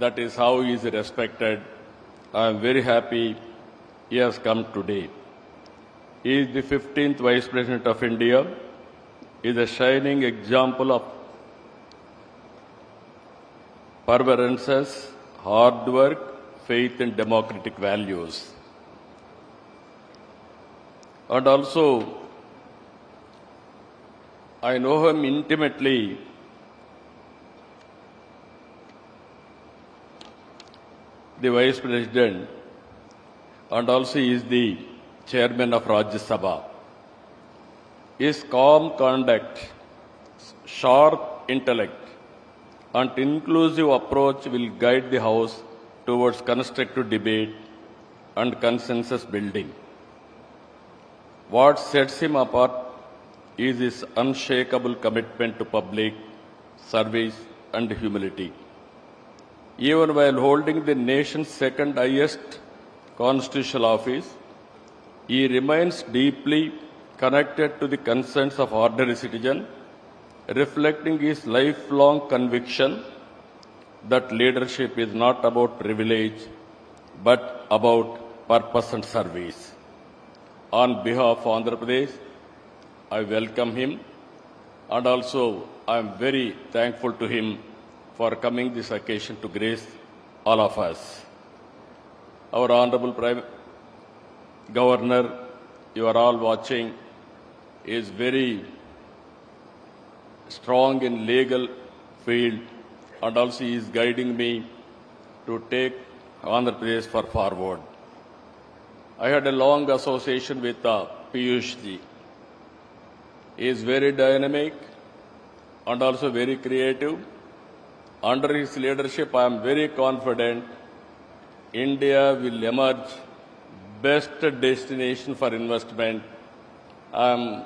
That is how he is respected. I am very happy he has come today. He is the 15th Vice President of India. He is a shining example of perseverance, hard work, faith in democratic values. And also, I know him intimately. The Vice President, and also he is the Chairman of Rajya Sabha. His calm conduct, sharp intellect, and inclusive approach will guide the House towards constructive debate and consensus building. What sets him apart is his unshakable commitment to public service and humility. Even while holding the nation's second highest constitutional office, he remains deeply connected to the concerns of ordinary citizens, reflecting his lifelong conviction that leadership is not about privilege, but about purpose and service. On behalf of Andhra Pradesh, I welcome him, and also I am very thankful to him for coming this occasion to grace all of us. Our Honorable Prime Governor, you are all watching, is very strong in legal field, and also he is guiding me to take Andhra Pradesh forward. I had a long association with Piyush ji. He is very dynamic, and also very creative. Under his leadership, I am very confident India will emerge best destination for investment. I am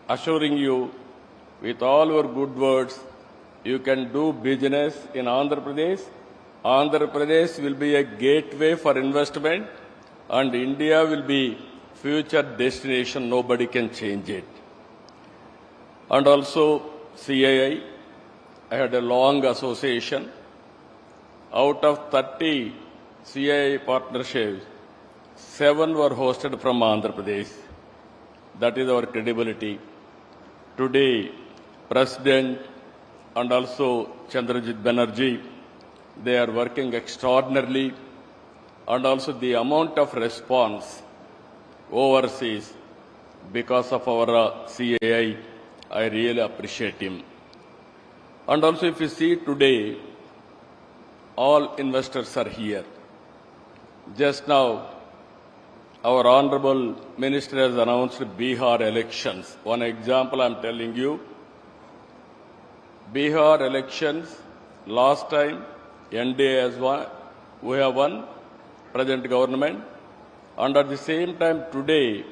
assuring you, with all your good words, you can do business in Andhra Pradesh. Andhra Pradesh will be a gateway for investment, and India will be future destination. Nobody can change it. And also CII, I had a long association. Out of 30 CII partnerships, 7 were hosted from Andhra Pradesh. That is our credibility. Today, President and also Chandrajit Banerjee, they are working extraordinarily, and also the amount of response overseas because of our CII, I really appreciate him. And also if you see today, all investors are here. Just now, our Honorable Minister has announced Bihar elections. One example I am telling you. Bihar elections, last time NDA has won, we have won, present government. And at the same time today,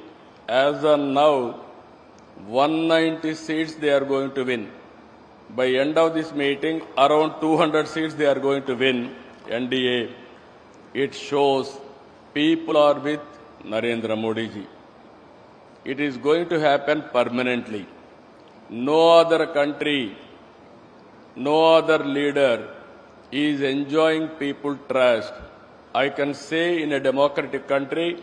as of now, 190 seats they are going to win. By end of this meeting, around 200 seats they are going to win, NDA. It shows people are with Narendra Modi ji. It is going to happen permanently. No other country, no other leader is enjoying people trust. I can say in a democratic country,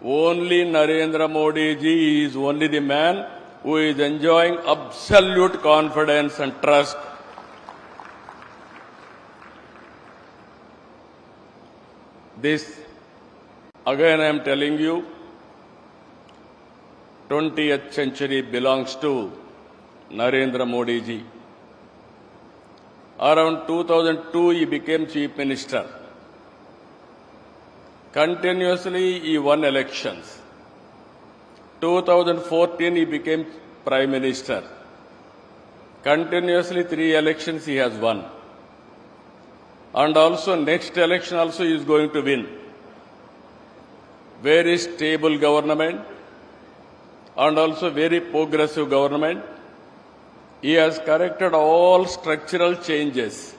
only Narendra Modi ji is only the man who is enjoying absolute confidence and trust. This, again I am telling you, 20th century belongs to Narendra Modi ji. Around 2002, he became Chief Minister. Continuously, he won elections. 2014, he became Prime Minister. Continuously, 3 elections he has won. And also, next election also he is going to win. Very stable government and also very progressive government. He has corrected all structural changes,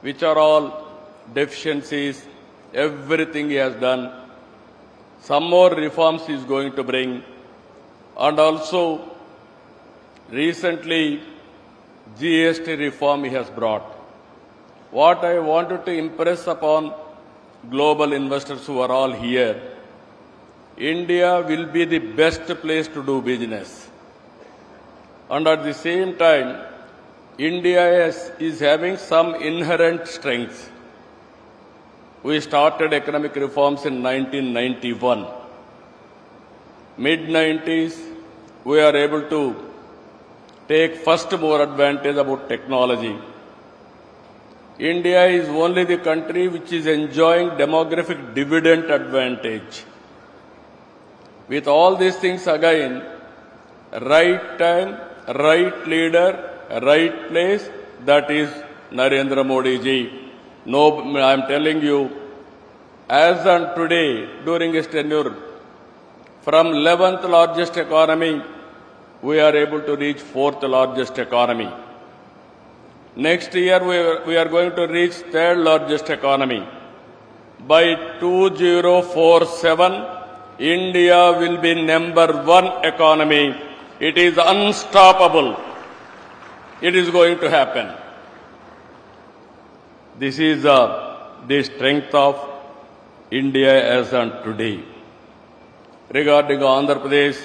which are all deficiencies. Everything he has done. Some more reforms he is going to bring. And also, recently, GST reform he has brought. What I wanted to impress upon global investors who are all here, India will be the best place to do business. And at the same time, India is having some inherent strengths. We started economic reforms in 1991. Mid-90s, we are able to take first mover advantage about technology. India is only the country which is enjoying demographic dividend advantage. With all these things again, right time, right leader, right place, that is Narendra Modi ji. No, I am telling you, as on today, during his tenure, from 11th largest economy, we are able to reach 4th largest economy. Next year, we are going to reach 3rd largest economy. By 2047, India will be #1 economy. It is unstoppable. It is going to happen. This is the strength of India as on today. Regarding Andhra Pradesh,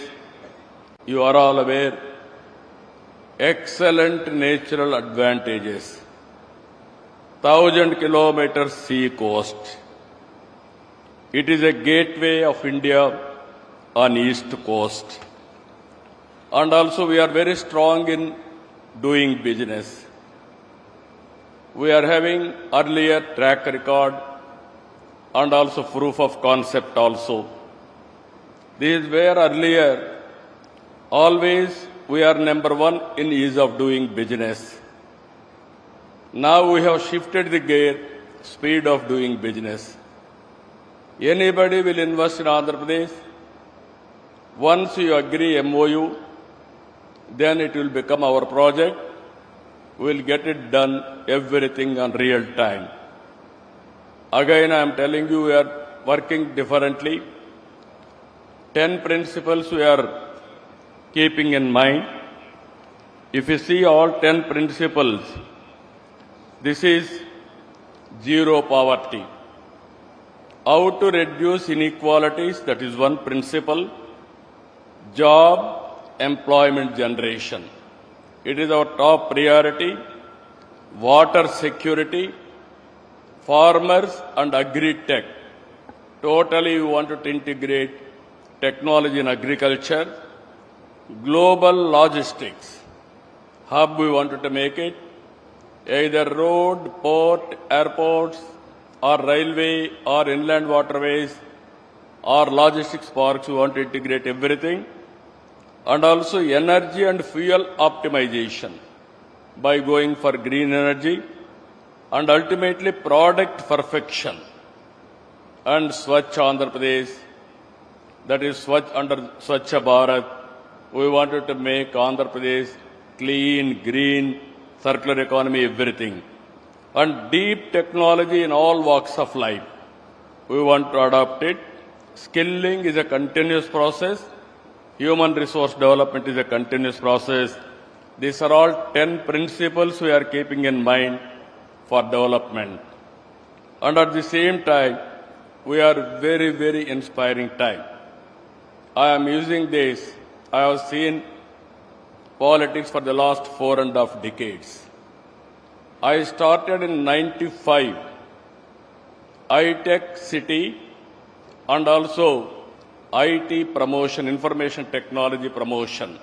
you are all aware, excellent natural advantages. 1,000 kilometers sea coast. It is a gateway of India on east coast. And also we are very strong in doing business. We are having earlier track record and also proof of concept also. This is where earlier always we are number one in ease of doing business. Now we have shifted the gear, speed of doing business. Anybody will invest in Andhra Pradesh. Once you agree MOU, then it will become our project. We will get it done, everything on real time. Again, I am telling you, we are working differently. 10 principles we are keeping in mind. If you see all 10 principles, this is zero poverty. How to reduce inequalities, that is one principle. Job, employment generation. It is our top priority. Water security, farmers and agri-tech. Totally we want to integrate technology in agriculture. Global logistics. Hub we wanted to make it. Either road, port, airports, or railway, or inland waterways, or logistics parks, we want to integrate everything. And also energy and fuel optimization by going for green energy, and ultimately product perfection. And Swachh Andhra Pradesh, that is under Swachh Bharat, we wanted to make Andhra Pradesh clean, green, circular economy, everything. And deep technology in all walks of life. We want to adopt it. Skilling is a continuous process. Human resource development is a continuous process. These are all 10 principles we are keeping in mind for development. And at the same time, we are very, very inspiring time. I am using this. I have seen politics for the last 4.5 decades. I started in 95, high-tech city, and also IT promotion, information technology promotion,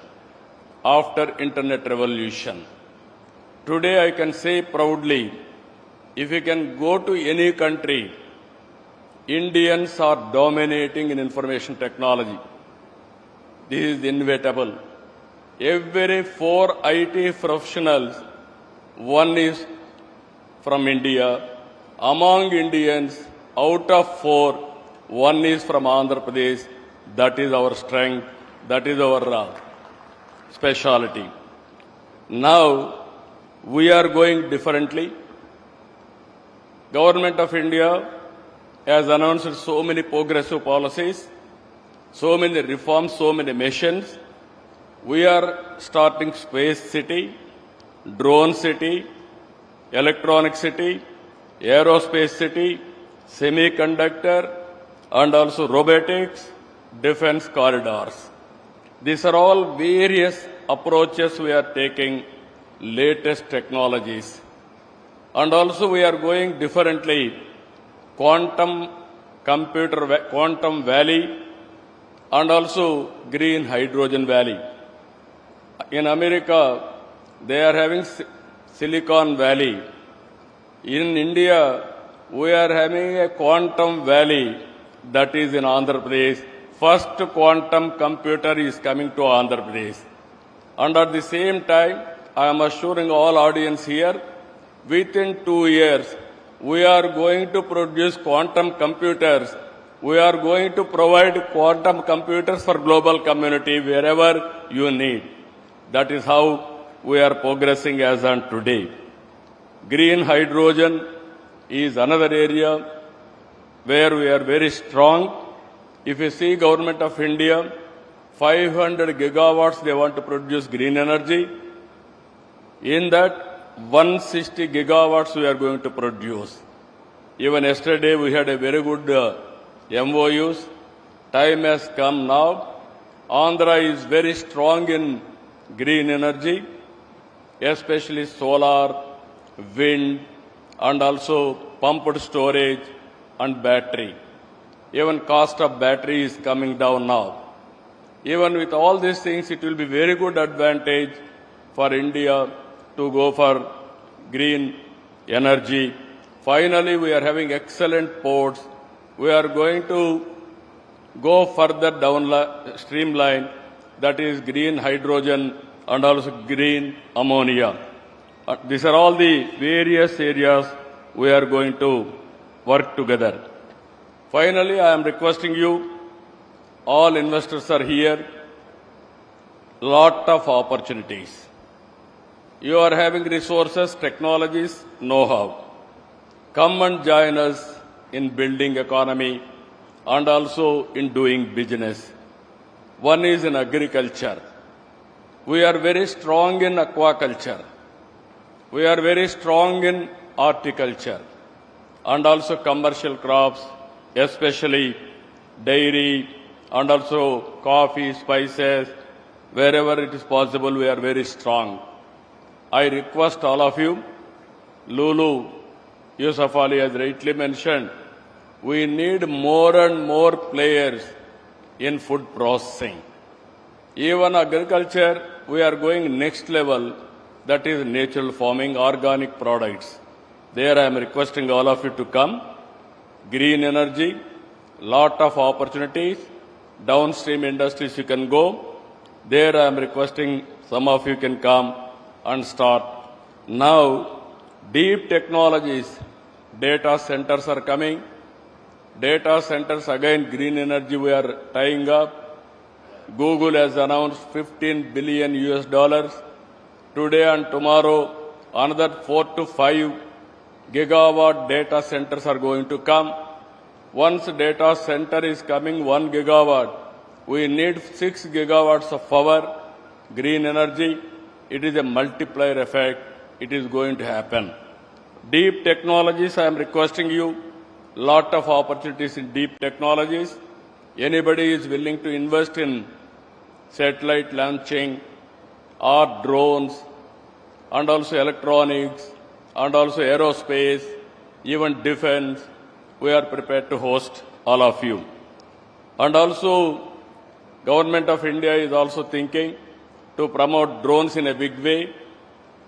after internet revolution. Today I can say proudly, if you can go to any country, Indians are dominating in information technology. This is inevitable. Every 4 IT professionals, one is from India. Among Indians, out of 4, one is from Andhra Pradesh. That is our strength. That is our speciality. Now, we are going differently. Government of India has announced so many progressive policies, so many reforms, so many missions. We are starting space city, drone city, electronic city, aerospace city, semiconductor, and also robotics, defense corridors. These are all various approaches we are taking, latest technologies. And also we are going differently, quantum valley, and also green hydrogen valley. In America, they are having Silicon Valley. In India, we are having a quantum valley that is in Andhra Pradesh. First quantum computer is coming to Andhra Pradesh. And at the same time, I am assuring all audience here, within 2 years, we are going to produce quantum computers. We are going to provide quantum computers for global community wherever you need. That is how we are progressing as on today. Green hydrogen is another area where we are very strong. If you see Government of India, 500 gigawatts they want to produce green energy. In that, 160 gigawatts we are going to produce. Even yesterday we had a very good MOUs. Time has come now. Andhra is very strong in green energy, especially solar, wind, and also pumped storage and battery. Even cost of battery is coming down now. Even with all these things, it will be very good advantage for India to go for green energy. Finally, we are having excellent ports. We are going to go further down streamline, that is green hydrogen and also green ammonia. These are all the various areas we are going to work together. Finally, I am requesting you, all investors are here, lot of opportunities. You are having resources, technologies, know-how. Come and join us in building economy and also in doing business. One is in agriculture. We are very strong in aquaculture. We are very strong in horticulture and also commercial crops, especially dairy and also coffee, spices. Wherever it is possible, we are very strong. I request all of you, Lulu, Yusuf Ali has rightly mentioned, we need more and more players in food processing. Even agriculture, we are going next level, that is natural farming, organic products. There I am requesting all of you to come. Green energy, lot of opportunities. Downstream industries you can go. There I am requesting some of you can come and start. Now, deep technologies, data centers are coming. Data centers, again, green energy we are tying up. Google has announced $15 billion US. Today and tomorrow, another 4 to 5 gigawatt data centers are going to come. Once data center is coming, 1 gigawatt, we need 6 gigawatts of power, green energy. It is a multiplier effect. It is going to happen. Deep technologies, I am requesting you, lot of opportunities in deep technologies. Anybody is willing to invest in satellite launching or drones and also electronics and also aerospace, even defense, we are prepared to host all of you. And also, Government of India is also thinking to promote drones in a big way.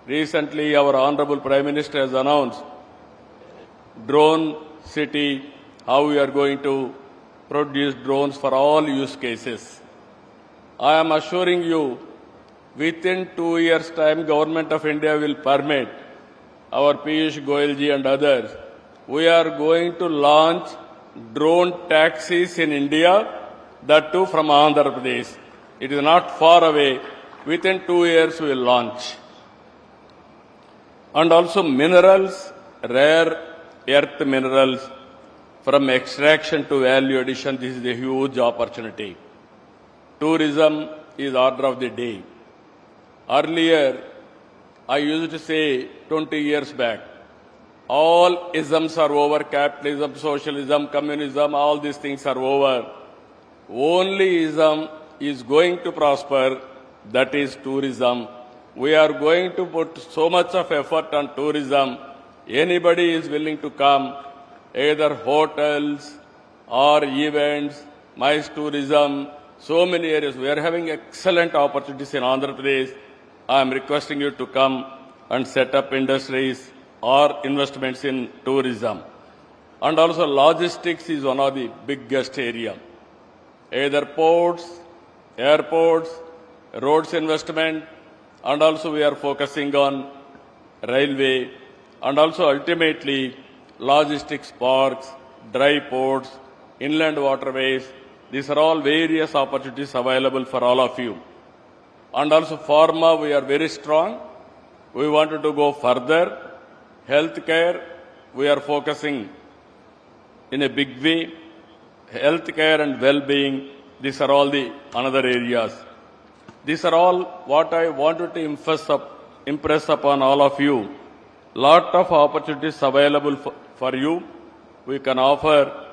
Recently, our Honorable Prime Minister has announced drone city, how we are going to produce drones for all use cases. I am assuring you, within 2 years' time, Government of India will permit our Piyush Goyalji and others. We are going to launch drone taxis in India, that too from Andhra Pradesh. It is not far away. Within 2 years, we will launch. And also minerals, rare earth minerals, from extraction to value addition, this is a huge opportunity. Tourism is order of the day. Earlier, I used to say 20 years back, all isms are over, capitalism, socialism, communism, all these things are over. Only ism is going to prosper, that is tourism. We are going to put so much of effort on tourism. Anybody is willing to come, either hotels or events, MICE tourism, so many areas. We are having excellent opportunities in Andhra Pradesh. I am requesting you to come and set up industries or investments in tourism. And also logistics is one of the biggest area. Either ports, airports, roads investment, and also we are focusing on railway, and also ultimately logistics parks, dry ports, inland waterways. These are all various opportunities available for all of you. And also pharma, we are very strong. We wanted to go further. Healthcare, we are focusing in a big way. Healthcare and well-being, these are all the another areas. These are all what I wanted to impress upon all of you. Lot of opportunities available for you. We can offer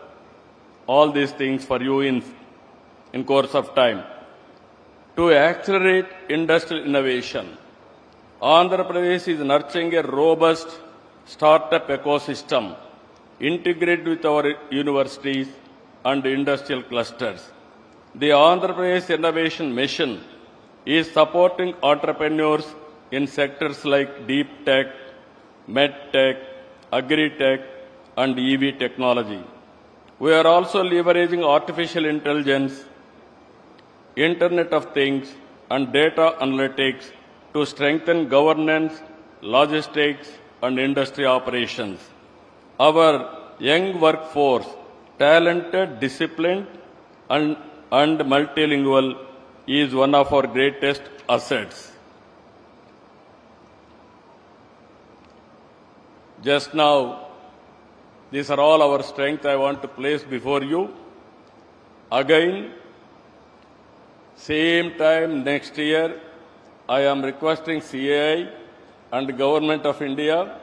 all these things for you in course of time. To accelerate industrial innovation, Andhra Pradesh is nurturing a robust startup ecosystem integrated with our universities and industrial clusters. The Andhra Pradesh Innovation Mission is supporting entrepreneurs in sectors like deep tech, med tech, agri-tech, and EV technology. We are also leveraging artificial intelligence, Internet of Things, and data analytics to strengthen governance, logistics, and industry operations. Our young workforce, talented, disciplined, and multilingual, is one of our greatest assets. Just now, these are all our strengths I want to place before you. Again, same time next year, I am requesting CII and Government of India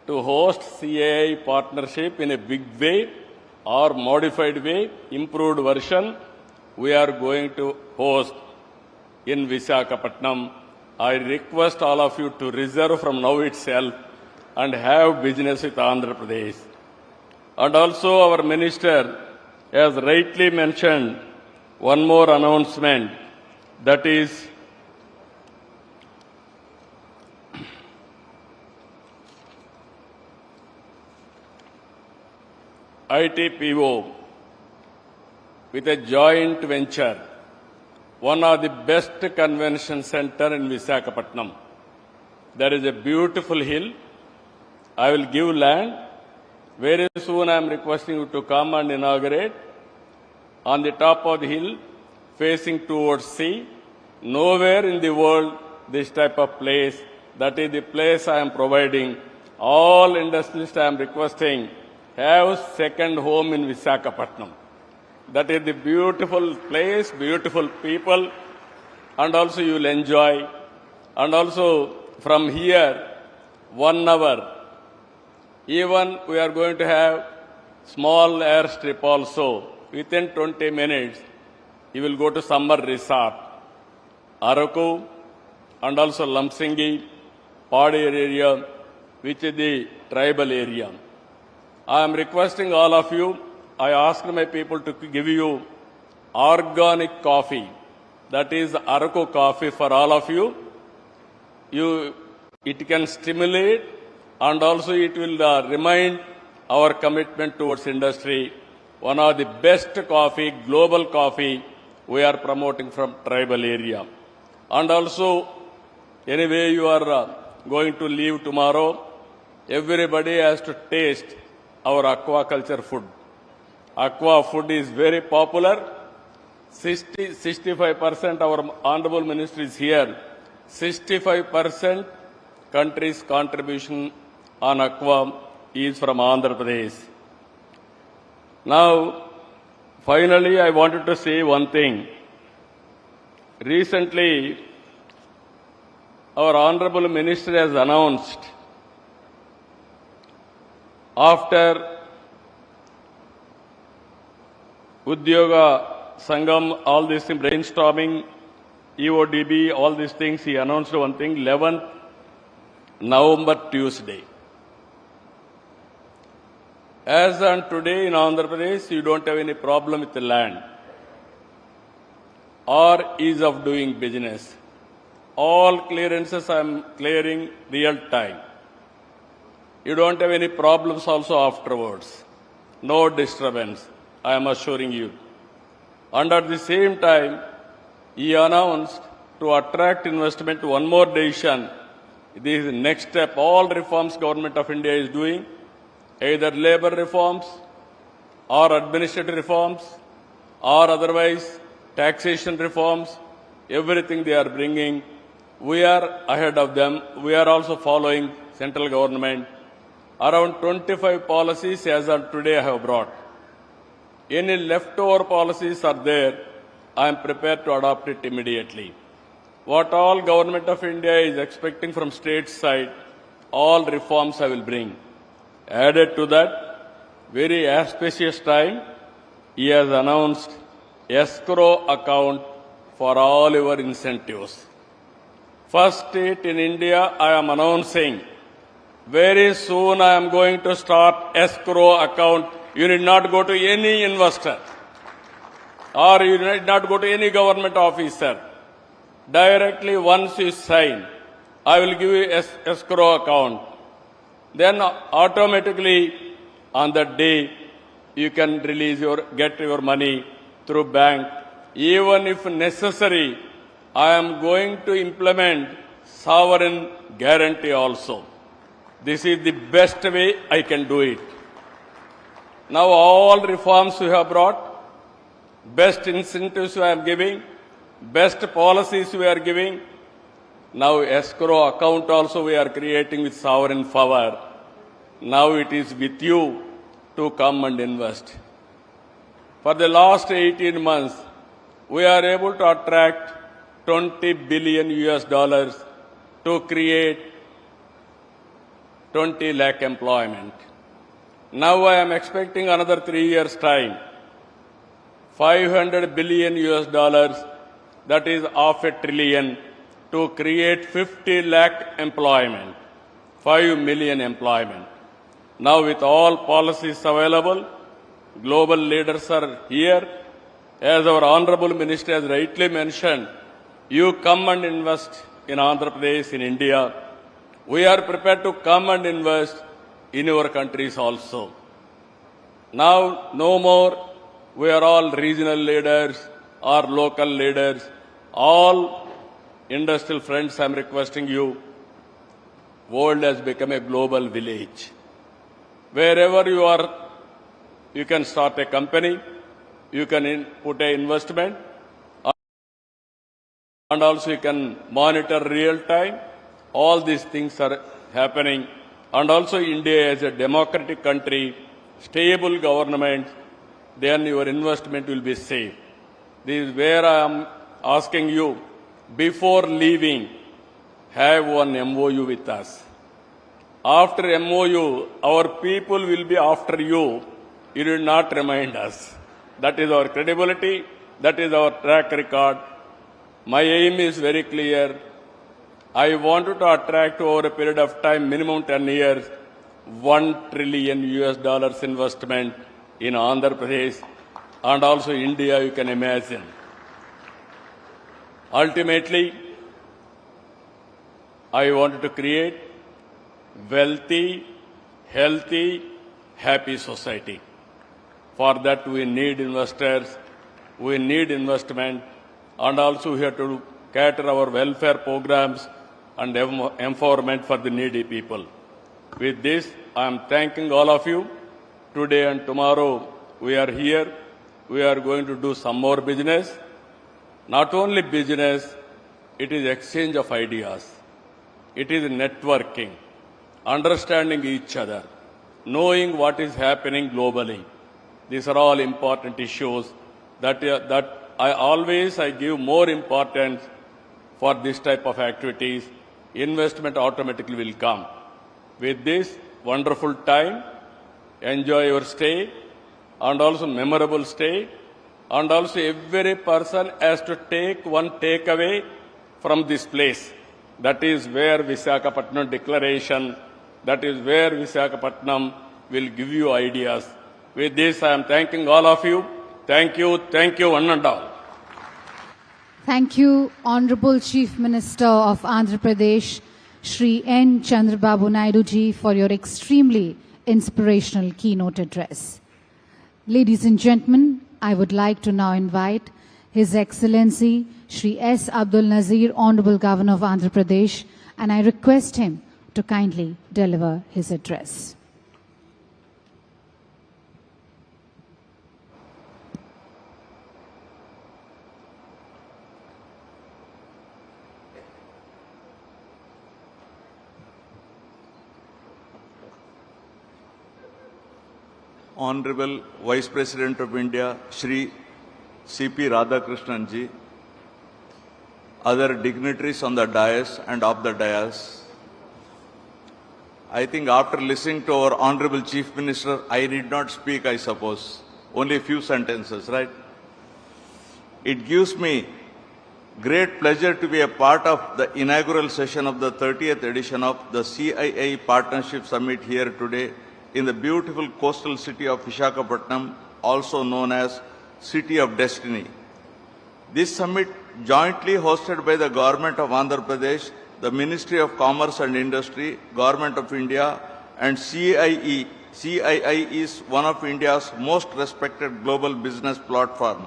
to host CII partnership in a big way or modified way, improved version. We are going to host in Visakhapatnam. I request all of you to reserve from now itself and have business with Andhra Pradesh. And also our minister has rightly mentioned one more announcement, that is ITPO with a joint venture, one of the best convention center in Visakhapatnam. There is a beautiful hill. I will give land. Very soon I am requesting you to come and inaugurate. On the top of the hill, facing towards sea. Nowhere in the world this type of place. That is the place I am providing. All industrialists I am requesting have second home in Visakhapatnam. That is the beautiful place, beautiful people, and also you will enjoy. And also from here, 1 hour, even we are going to have small airstrip also. Within 20 minutes, you will go to summer resort, Araku, and also Lamsingi, Padi area, which is the tribal area. I am requesting all of you, I asked my people to give you organic coffee. That is Araku coffee for all of you. It can stimulate and also it will remind our commitment towards industry. One of the best coffee, global coffee, we are promoting from tribal area. And also, anyway, you are going to leave tomorrow. Everybody has to taste our aquaculture food. Aqua food is very popular. 65% our Honorable Minister is here. 65% country's contribution on aqua is from Andhra Pradesh. Now, finally, I wanted to say one thing. Recently, our Honorable Minister has announced, after Udyoga Sangam, all these things, brainstorming, EODB, all these things, he announced one thing, 11th November, Tuesday. As on today in Andhra Pradesh, you don't have any problem with the land or ease of doing business. All clearances I am clearing real time. You don't have any problems also afterwards. No disturbance, I am assuring you. And at the same time, he announced to attract investment, one more decision. This is the next step. All reforms Government of India is doing, either labor reforms or administrative reforms or otherwise taxation reforms, everything they are bringing. We are ahead of them. We are also following central government. Around 25 policies as of today I have brought. Any leftover policies are there, I am prepared to adopt it immediately. What all Government of India is expecting from state side, all reforms I will bring. Added to that, very auspicious time, he has announced escrow account for all your incentives. First state in India, I am announcing, very soon I am going to start escrow account. You need not go to any investor or you need not go to any government officer. Directly once you sign, I will give you escrow account. Then automatically on that day, you can get your money through bank. Even if necessary, I am going to implement sovereign guarantee also. This is the best way I can do it. Now all reforms we have brought, best incentives we are giving, best policies we are giving. Now escrow account also we are creating with sovereign power. Now it is with you to come and invest. For the last 18 months, we are able to attract $20 billion to create 20 lakh employment. Now I am expecting another 3 years' time, $500 billion, that is $500 billion, to create 50 lakh employment, 5 million employment. Now with all policies available, global leaders are here. As our Honorable Minister has rightly mentioned, you come and invest in Andhra Pradesh, in India. We are prepared to come and invest in your countries also. Now, no more, we are all regional leaders or local leaders. All industrial friends, I am requesting you, world has become a global village. Wherever you are, you can start a company, you can put an investment, and also you can monitor real time. All these things are happening. And also India is a democratic country, stable government, then your investment will be safe. This is where I am asking you, before leaving, have one MOU with us. After MOU, our people will be after you. You will not remind us. That is our credibility. That is our track record. My aim is very clear. I wanted to attract over a period of time, minimum 10 years, $1 trillion investment in Andhra Pradesh and also India, you can imagine. Ultimately, I wanted to create wealthy, healthy, happy society. For that, we need investors, we need investment, and also we have to cater our welfare programs and empowerment for the needy people. With this, I am thanking all of you. Today and tomorrow, we are here. We are going to do some more business. Not only business, it is exchange of ideas. It is networking, understanding each other, knowing what is happening globally. These are all important issues that I give more importance for this type of activities. Investment automatically will come. With this wonderful time, enjoy your stay and also memorable stay, and also every person has to take one takeaway from this place. That is where Visakhapatnam declaration, that is where Visakhapatnam will give you ideas. With this, I am thanking all of you. Thank you, one and all. Thank you, Honorable Chief Minister of Andhra Pradesh, Shri N. Chandrababu Naidu ji, for your extremely inspirational keynote address. Ladies and gentlemen, I would like to now invite His Excellency Shri S. Abdul Nazir, Honorable Governor of Andhra Pradesh, and I request him to kindly deliver his address. Honorable Vice President of India, Shri C.P. Radhakrishnan ji, other dignitaries on the dais and off the dais. I think after listening to our Honorable Chief Minister, I need not speak, I suppose. Only a few sentences, right? It gives me great pleasure to be a part of the inaugural session of the 30th edition of the CII Partnership Summit here today in the beautiful coastal city of Visakhapatnam, also known as City of Destiny. This summit, jointly hosted by the Government of Andhra Pradesh, the Ministry of Commerce and Industry, Government of India, and CII. CII is one of India's most respected global business platform.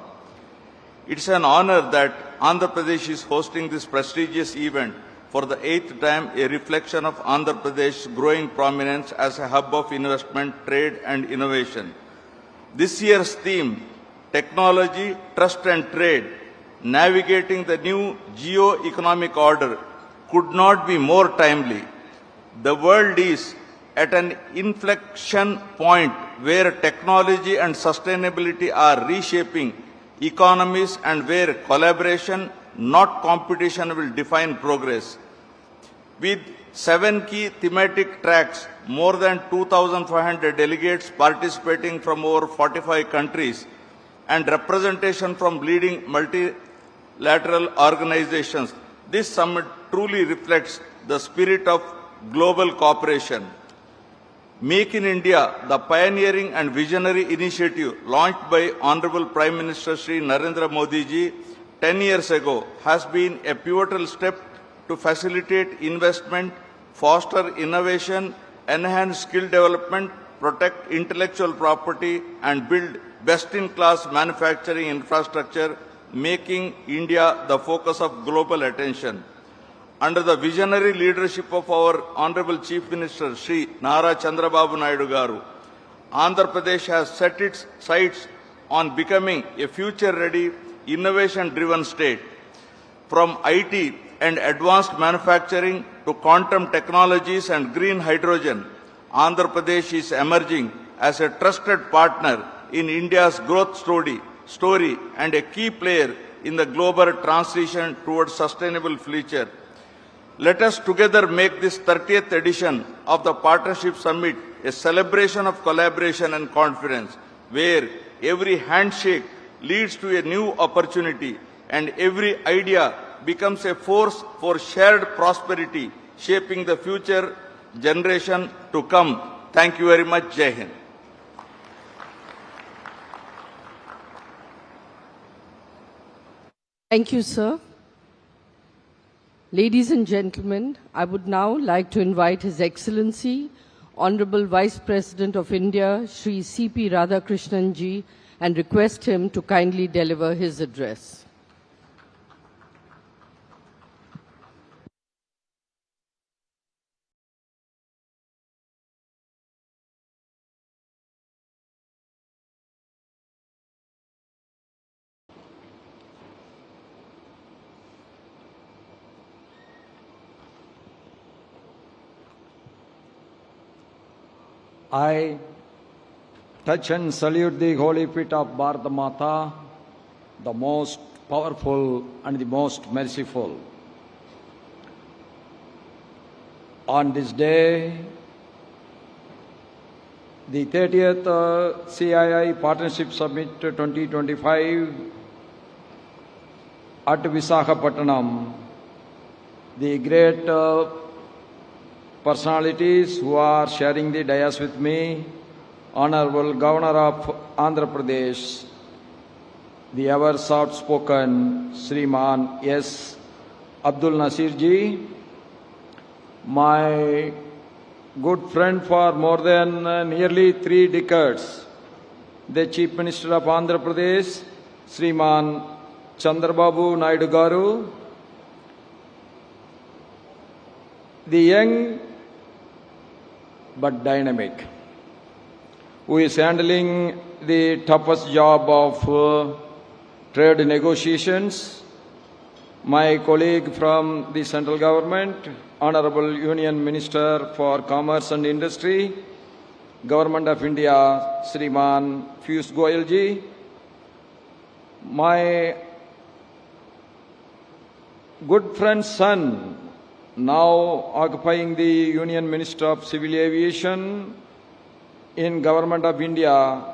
It's an honor that Andhra Pradesh is hosting this prestigious event for the 8th time, a reflection of Andhra Pradesh's growing prominence as a hub of investment, trade and innovation. This year's theme, Technology, Trust and Trade, Navigating the New Geo-Economic Order, could not be more timely. The world is at an inflection point where technology and sustainability are reshaping economies and where collaboration, not competition, will define progress. With 7 key thematic tracks, more than 2,500 delegates participating from over 45 countries, and representation from leading multilateral organizations, this summit truly reflects the spirit of global cooperation. Make in India, the pioneering and visionary initiative launched by Honorable Prime Minister Shri Narendra Modi ji 10 years ago, has been a pivotal step to facilitate investment, foster innovation, enhance skill development, protect intellectual property, and build best-in-class manufacturing infrastructure, making India the focus of global attention. Under the visionary leadership of our Honorable Chief Minister, Shri Nara Chandrababu Naidu Garu, Andhra Pradesh has set its sights on becoming a future-ready, innovation-driven state. From IT and advanced manufacturing to quantum technologies and green hydrogen, Andhra Pradesh is emerging as a trusted partner in India's growth story and a key player in the global transition towards sustainable future. Let us together make this 30th edition of the Partnership Summit a celebration of collaboration and confidence, where every handshake leads to a new opportunity and every idea becomes a force for shared prosperity, shaping the future generation to come. Thank you very much. Jai Hind. Thank you, sir. Ladies and gentlemen, I would now like to invite His Excellency, Honorable Vice President of India, Shri C.P. Radhakrishnan ji, and request him to kindly deliver his address. I touch and salute the holy feet of Bharata Mata, the most powerful and the most merciful. On this day, the 30th CII Partnership Summit 2025 at Visakhapatnam, the great personalities who are sharing the dais with me, Honorable Governor of Andhra Pradesh, the ever soft-spoken Sriman S. Abdul Nasir ji, my good friend for more than nearly 3 decades, the Chief Minister of Andhra Pradesh, Sriman Chandrababu Naidu Garu, the young but dynamic, who is handling the toughest job of trade negotiations, my colleague from the central government, Honorable Union Minister for Commerce and Industry, Government of India, Sriman Piyush Goyal ji, my good friend's son, now occupying the Union Minister of Civil Aviation in Government of India,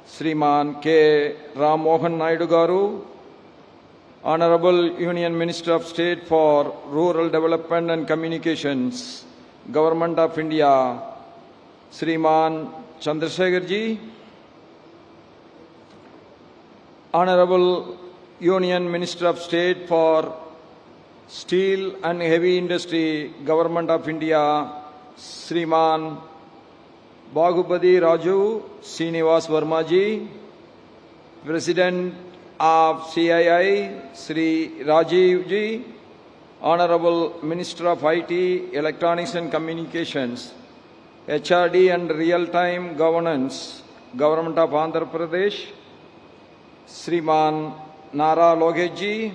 Sriman K. Ram Mohan Naidu Garu, Honorable Union Minister of State for Rural Development and Communications, Government of India, Sriman Chandrasekhar ji, Honorable Union Minister of State for Steel and Heavy Industry, Government of India, Sriman Baghupati Raju Srinivas Verma ji, President of CII, Sri Rajiv Ji, Honorable Minister of IT, Electronics and Communications, HRD and Real-Time Governance, Government of Andhra Pradesh, Sriman Nara Logesh Ji,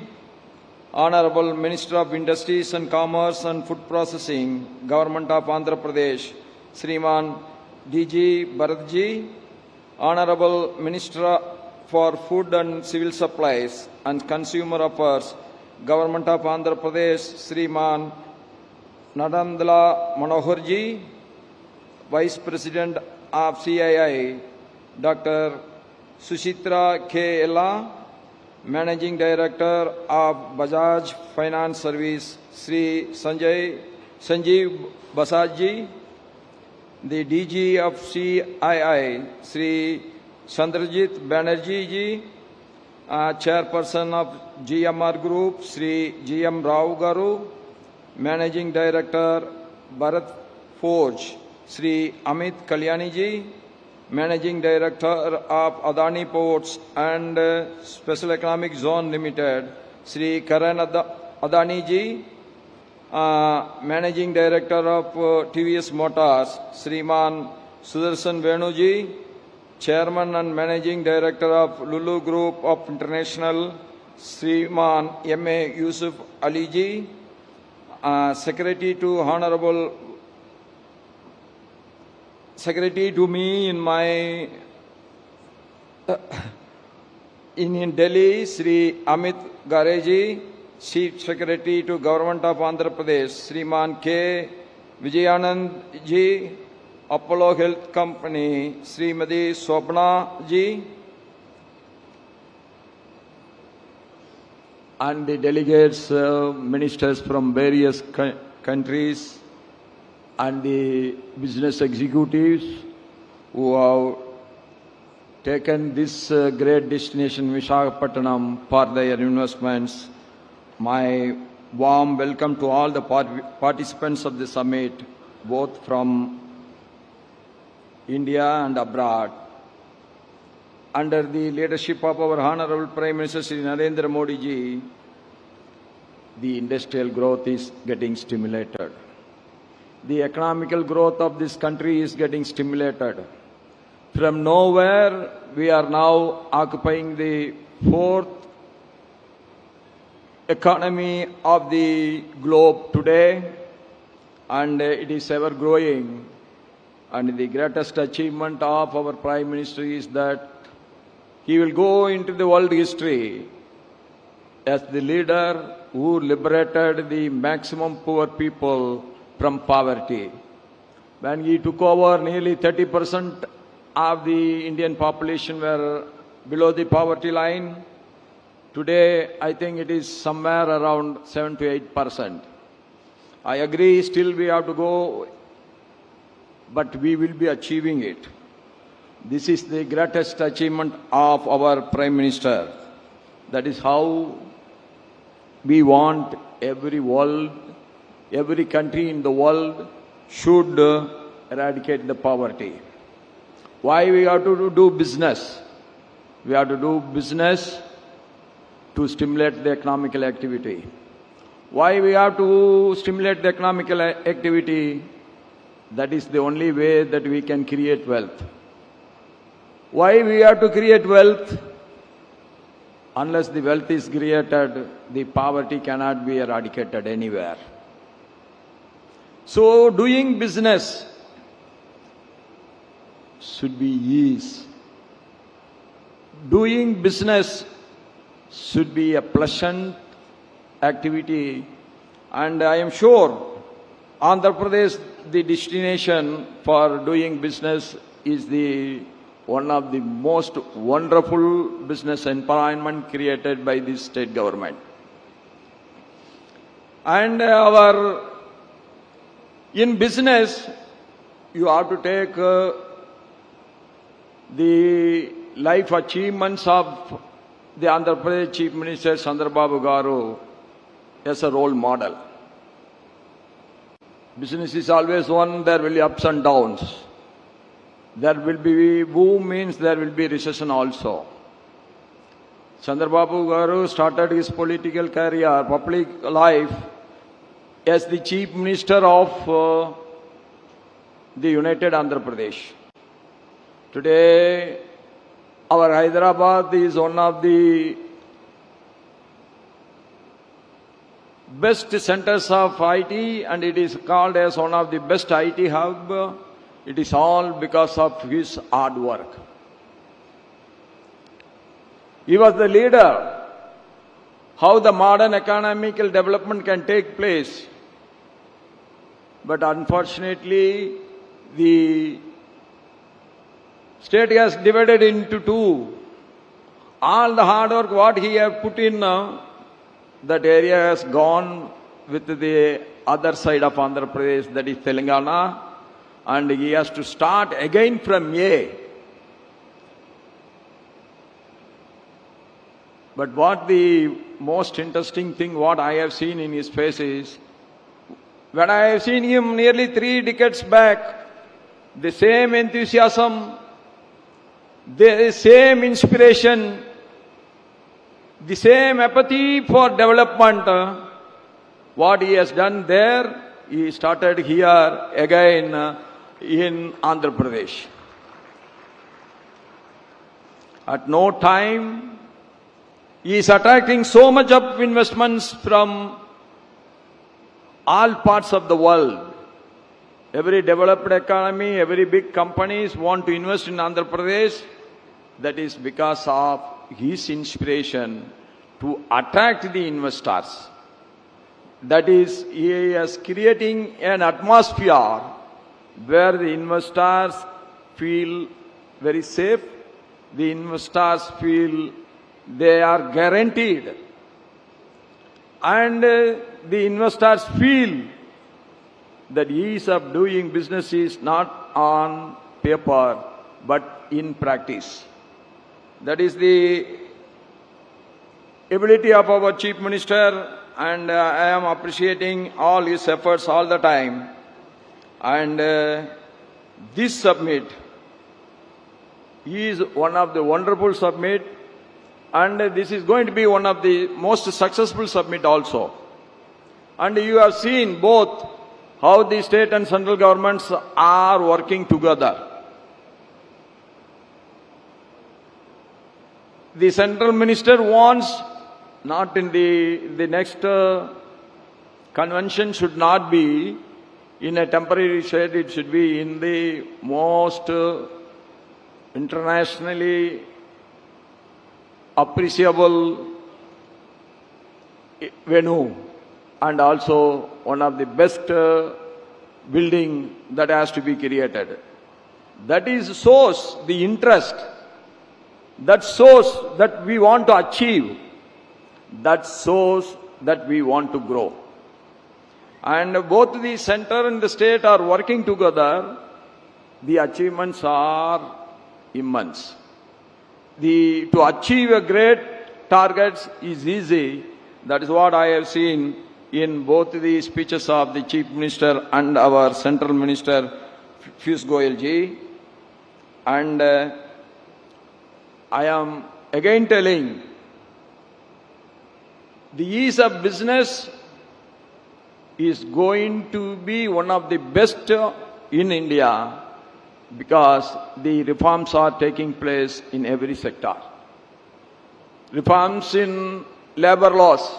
Honorable Minister of Industries and Commerce and Food Processing, Government of Andhra Pradesh, Sriman DG Bharat Ji, Honorable Minister for Food and Civil Supplies and Consumer Affairs, Government of Andhra Pradesh, Sriman Nadandla Manohar Ji, Vice President of CII, Dr. Suchitra K. Ella, Managing Director of Bajaj Finance Service, Sri Sanjeev Basaj Ji, the DG of CII, Sri Chandrajit Banerjee Ji, Chairperson of GMR Group, Sri GM Rao Garu, Managing Director Bharat Forge, Sri Amit Kalyani Ji, Managing Director of Adani Ports and Special Economic Zone Limited, Sri Karan Adani Ji, Managing Director of TVS Motors, Sriman Sudarshan Venu Ji, Chairman and Managing Director of Lulu Group of International, Sriman M.A. Yusuf Ali Ji, Secretary to me in my in Delhi, Sri Amit Gareji, Chief Secretary to Government of Andhra Pradesh, Sriman K. Vijayanand Ji, Apollo Health Company, Srimati Swapna Ji, and the delegates, ministers from various countries, and the business executives who have taken this great destination, Visakhapatnam, for their investments. My warm welcome to all the participants of the summit, both from India and abroad. Under the leadership of our Honorable Prime Minister Sri Narendra Modi Ji, the industrial growth is getting stimulated. The economical growth of this country is getting stimulated. From nowhere, we are now occupying the fourth economy of the globe today, and it is ever growing. And the greatest achievement of our Prime Minister is that he will go into the world history as the leader who liberated the maximum poor people from poverty. When he took over, nearly 30% of the Indian population were below the poverty line. Today, I think it is somewhere around 7 to 8%. I agree, still we have to go, but we will be achieving it. This is the greatest achievement of our Prime Minister. That is how we want every country in the world should eradicate the poverty. Why we have to do business? We have to do business to stimulate the economical activity. Why we have to stimulate the economical activity? That is the only way that we can create wealth. Why we have to create wealth? Unless the wealth is created, the poverty cannot be eradicated anywhere. So doing business should be ease. Doing business should be a pleasant activity, and I am sure Andhra Pradesh, the destination for doing business, is one of the most wonderful business environment created by this state government. And in business, you have to take the life achievements of the Andhra Pradesh Chief Minister Chandrababu Garu as a role model. Business is always one, there will be ups and downs. There will be boom, means there will be recession also. Chandrababu Garu started his political career, public life, as the Chief Minister of the United Andhra Pradesh. Today, our Hyderabad is one of the best centers of IT, and it is called as one of the best IT hub. It is all because of his hard work. He was the leader, how the modern economical development can take place. But unfortunately, the state has divided into two. All the hard work what he has put in, that area has gone with the other side of Andhra Pradesh, that is Telangana, and he has to start again from A. But what the most interesting thing what I have seen in his face is, when I have seen him nearly 3 decades back, the same enthusiasm, the same inspiration, the same apathy for development, what he has done there, he started here again in Andhra Pradesh. At no time, he is attracting so much of investments from all parts of the world. Every developed economy, every big companies want to invest in Andhra Pradesh. That is because of his inspiration to attract the investors. That is, he is creating an atmosphere where the investors feel very safe, the investors feel they are guaranteed, and the investors feel that ease of doing business is not on paper but in practice. That is the ability of our Chief Minister, and I am appreciating all his efforts all the time. And this summit is one of the wonderful summit, and this is going to be one of the most successful summit also. And you have seen both how the state and central governments are working together. The central minister wants, not in the next convention should not be in a temporary state, it should be in the most internationally appreciable venue, and also one of the best building that has to be created. That is shows the interest, that shows that we want to achieve, that shows that we want to grow. And both the center and the state are working together. The achievements are immense. To achieve a great targets is easy. That is what I have seen in both the speeches of the Chief Minister and our Central Minister, Piyush Goyal ji. And I am again telling, the ease of business is going to be one of the best in India, because the reforms are taking place in every sector. Reforms in labor laws,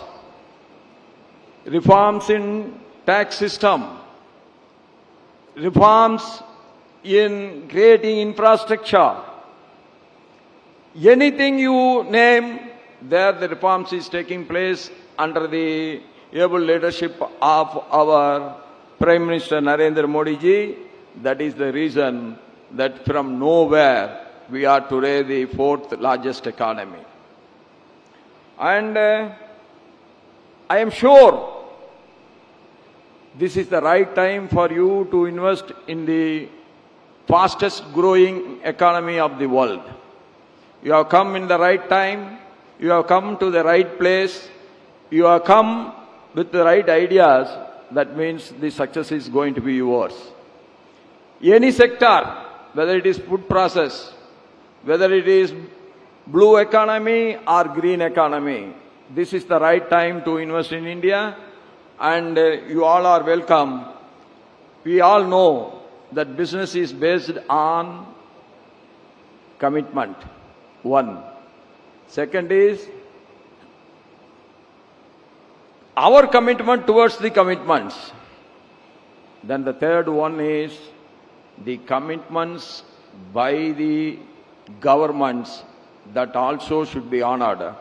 reforms in tax system, reforms in creating infrastructure. Anything you name, there the reforms is taking place under the able leadership of our Prime Minister Narendra Modi ji. That is the reason that from nowhere we are today the 4th largest economy. And I am sure this is the right time for you to invest in the fastest growing economy of the world. You have come in the right time, you have come to the right place, you have come with the right ideas. That means the success is going to be yours. Any sector, whether it is food process, whether it is blue economy or green economy. This is the right time to invest in India, and you all are welcome. We all know that business is based on commitment, one. Second is our commitment towards the commitments. Then the third one is the commitments by the governments that also should be honored.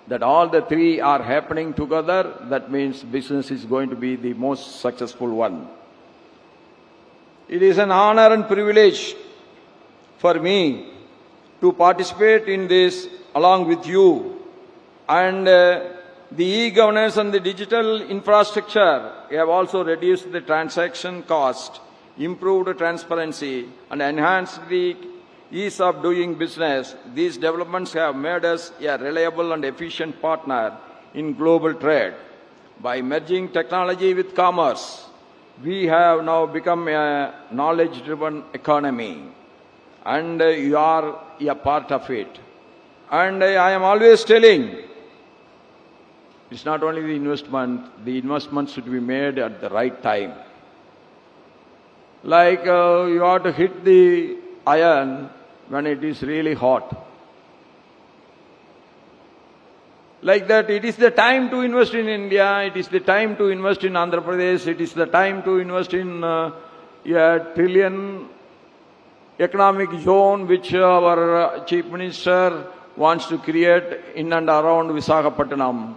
That all the three are happening together, that means business is going to be the most successful one. It is an honor and privilege for me to participate in this along with you, and the e-governance and the digital infrastructure have also reduced the transaction cost, improved transparency, and enhanced the ease of doing business. These developments have made us a reliable and efficient partner in global trade. By merging technology with commerce, we have now become a knowledge-driven economy, and you are a part of it. And I am always telling, it's not only the investment should be made at the right time. Like you have to hit the iron when it is really hot. Like that, it is the time to invest in India, it is the time to invest in Andhra Pradesh, it is the time to invest in a trillion economic zone which our Chief Minister wants to create in and around Visakhapatnam.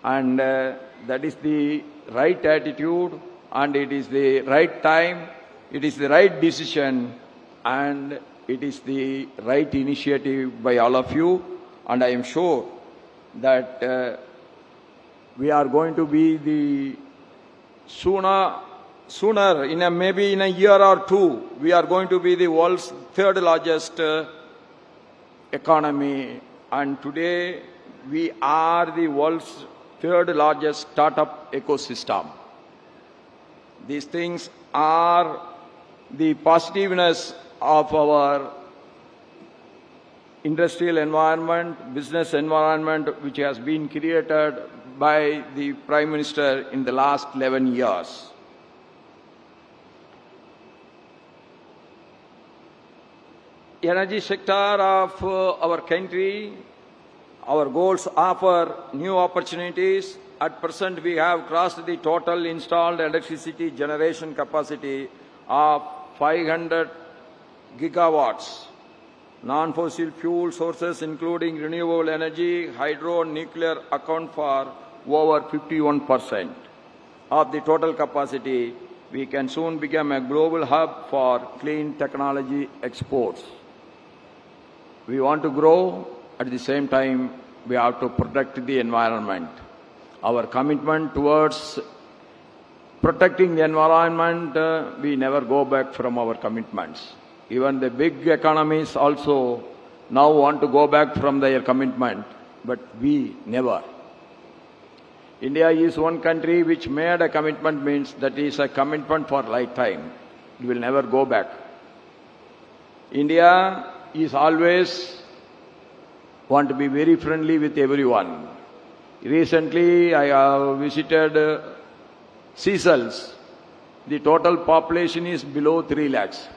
And that is the right attitude, and it is the right time, it is the right decision, and it is the right initiative by all of you. And I am sure that we are going to be the sooner, maybe in a year or two, we are going to be the world's third largest economy. And today, we are the world's third largest startup ecosystem. These things are the positiveness of our industrial environment, business environment, which has been created by the Prime Minister in the last 11 years. Energy sector of our country, our goals offer new opportunities. At present, we have crossed the total installed electricity generation capacity of 500 gigawatts. Non-fossil fuel sources, including renewable energy, hydro, and nuclear, account for over 51% of the total capacity. We can soon become a global hub for clean technology exports. We want to grow. At the same time, we have to protect the environment. Our commitment towards protecting the environment, we never go back from our commitments. Even the big economies also now want to go back from their commitment, but we never. India is one country which made a commitment, means that is a commitment for lifetime. It will never go back. India is always want to be very friendly with everyone. Recently, I have visited Seychelles. The total population is below 3 lakhs.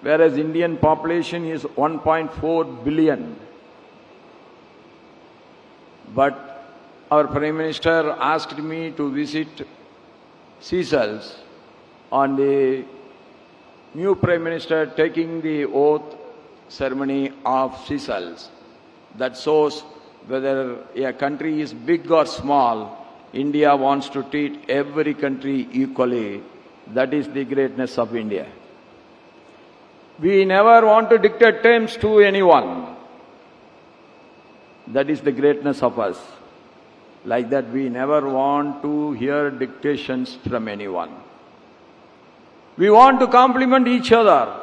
Whereas Indian population is 1.4 billion. But our Prime Minister asked me to visit Seychelles on the new Prime Minister taking the oath ceremony of Seychelles. That shows whether a country is big or small, India wants to treat every country equally. That is the greatness of India. We never want to dictate terms to anyone. That is the greatness of us. Like that, we never want to hear dictations from anyone. We want to complement each other.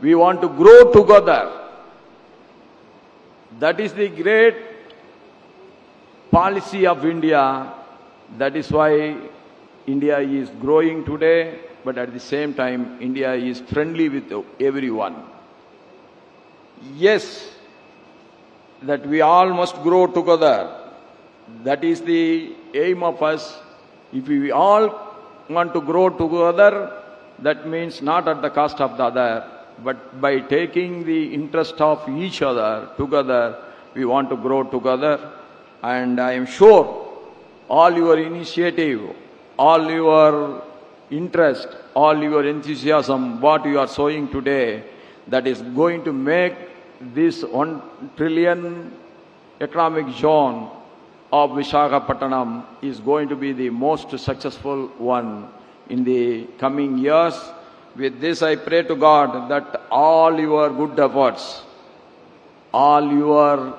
We want to grow together. That is the great policy of India. That is why India is growing today, but at the same time, India is friendly with everyone. Yes, that we all must grow together. That is the aim of us. If we all want to grow together, that means not at the cost of the other, but by taking the interest of each other together, we want to grow together. And I am sure all your initiative, all your interest, all your enthusiasm, what you are showing today, that is going to make this 1 trillion economic zone of Visakhapatnam is going to be the most successful one in the coming years. With this, I pray to God that all your good efforts, all your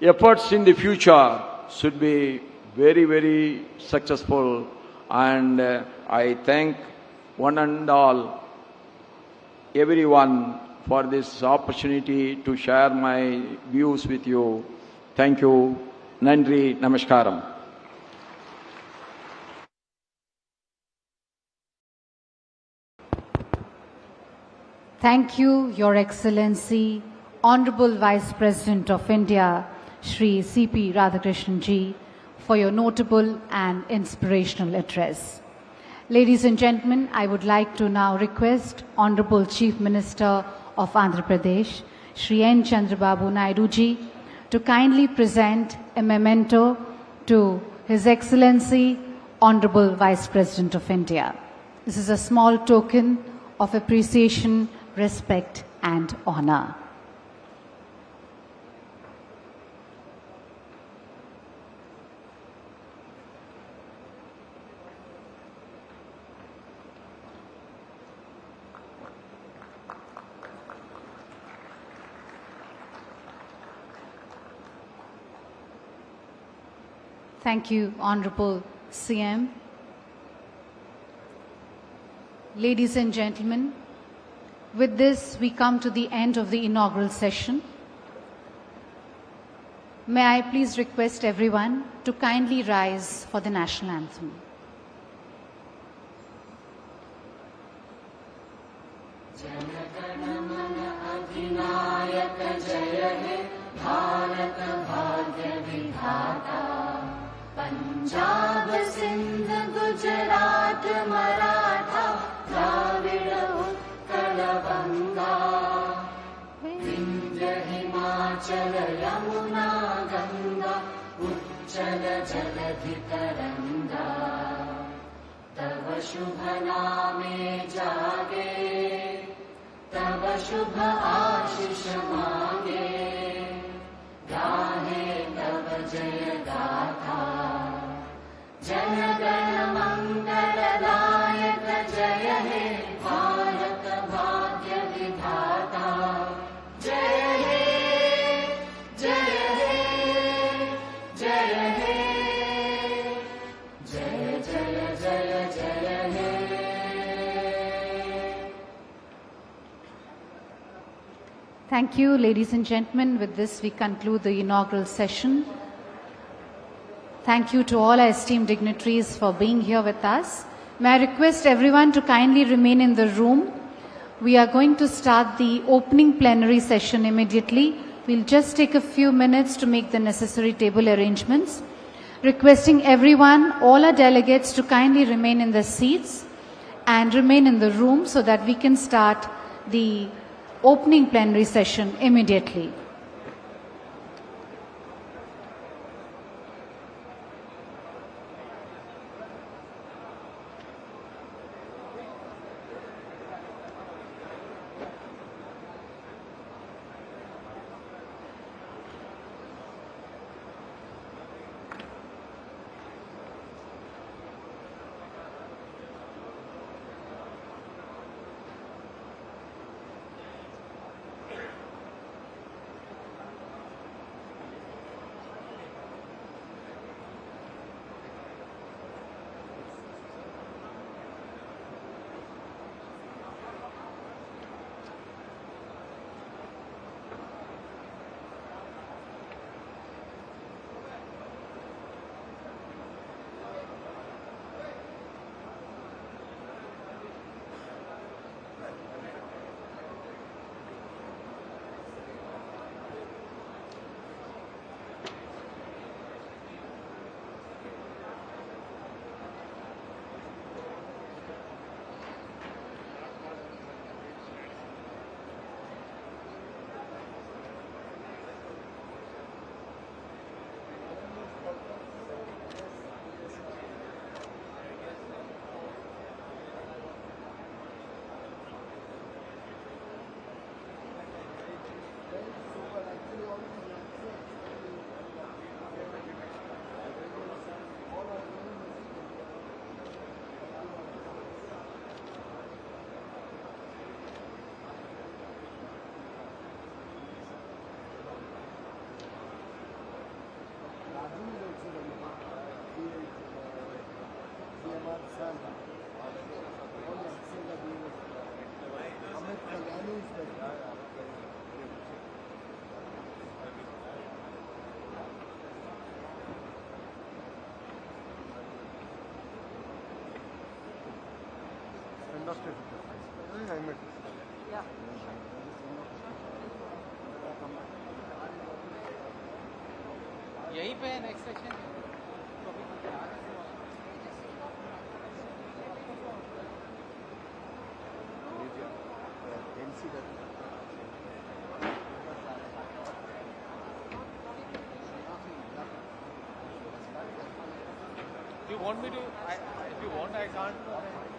efforts in the future should be very, very successful. And I thank one and all, everyone, for this opportunity to share my views with you. Thank you. Nandri, Namaskaram. Thank you, Your Excellency, Honorable Vice President of India, Shri C.P. Radhakrishnan ji, for your notable and inspirational address. Ladies and gentlemen, I would like to now request Honorable Chief Minister of Andhra Pradesh, Shri N. Chandrababu Naidu ji, to kindly present a memento to His Excellency, Honorable Vice President of India. This is a small token of appreciation, respect and honor. Thank you, Honorable CM. Ladies and gentlemen, with this we come to the end of the inaugural session. May I please request everyone to kindly rise for the national anthem. Punjab Sindh Gujarat Maratha Dravida Utkal बंगा विंध्य हिमाचल यमुना गंगा उच्चल जलधि तरंगा तव शुभ नामे जागे तव शुभ आशीष मांगे गाहे तव जय गाथा जन गण मंगलदायक जय हे भारत भाग्य विधाता जय हे जय हे जय हे जय जय जय जय हे. Thank you, ladies and gentlemen. With this, we conclude the inaugural session. Thank you to all our esteemed dignitaries for being here with us. May I request everyone to kindly remain in the room. We are going to start the opening plenary session immediately. We'll just take a few minutes to make the necessary table arrangements. Requesting everyone, all our delegates, to kindly remain in their seats and remain in the room so that we can start the opening plenary session immediately. यहीं पे next section Do you want me to? If you want, I can't.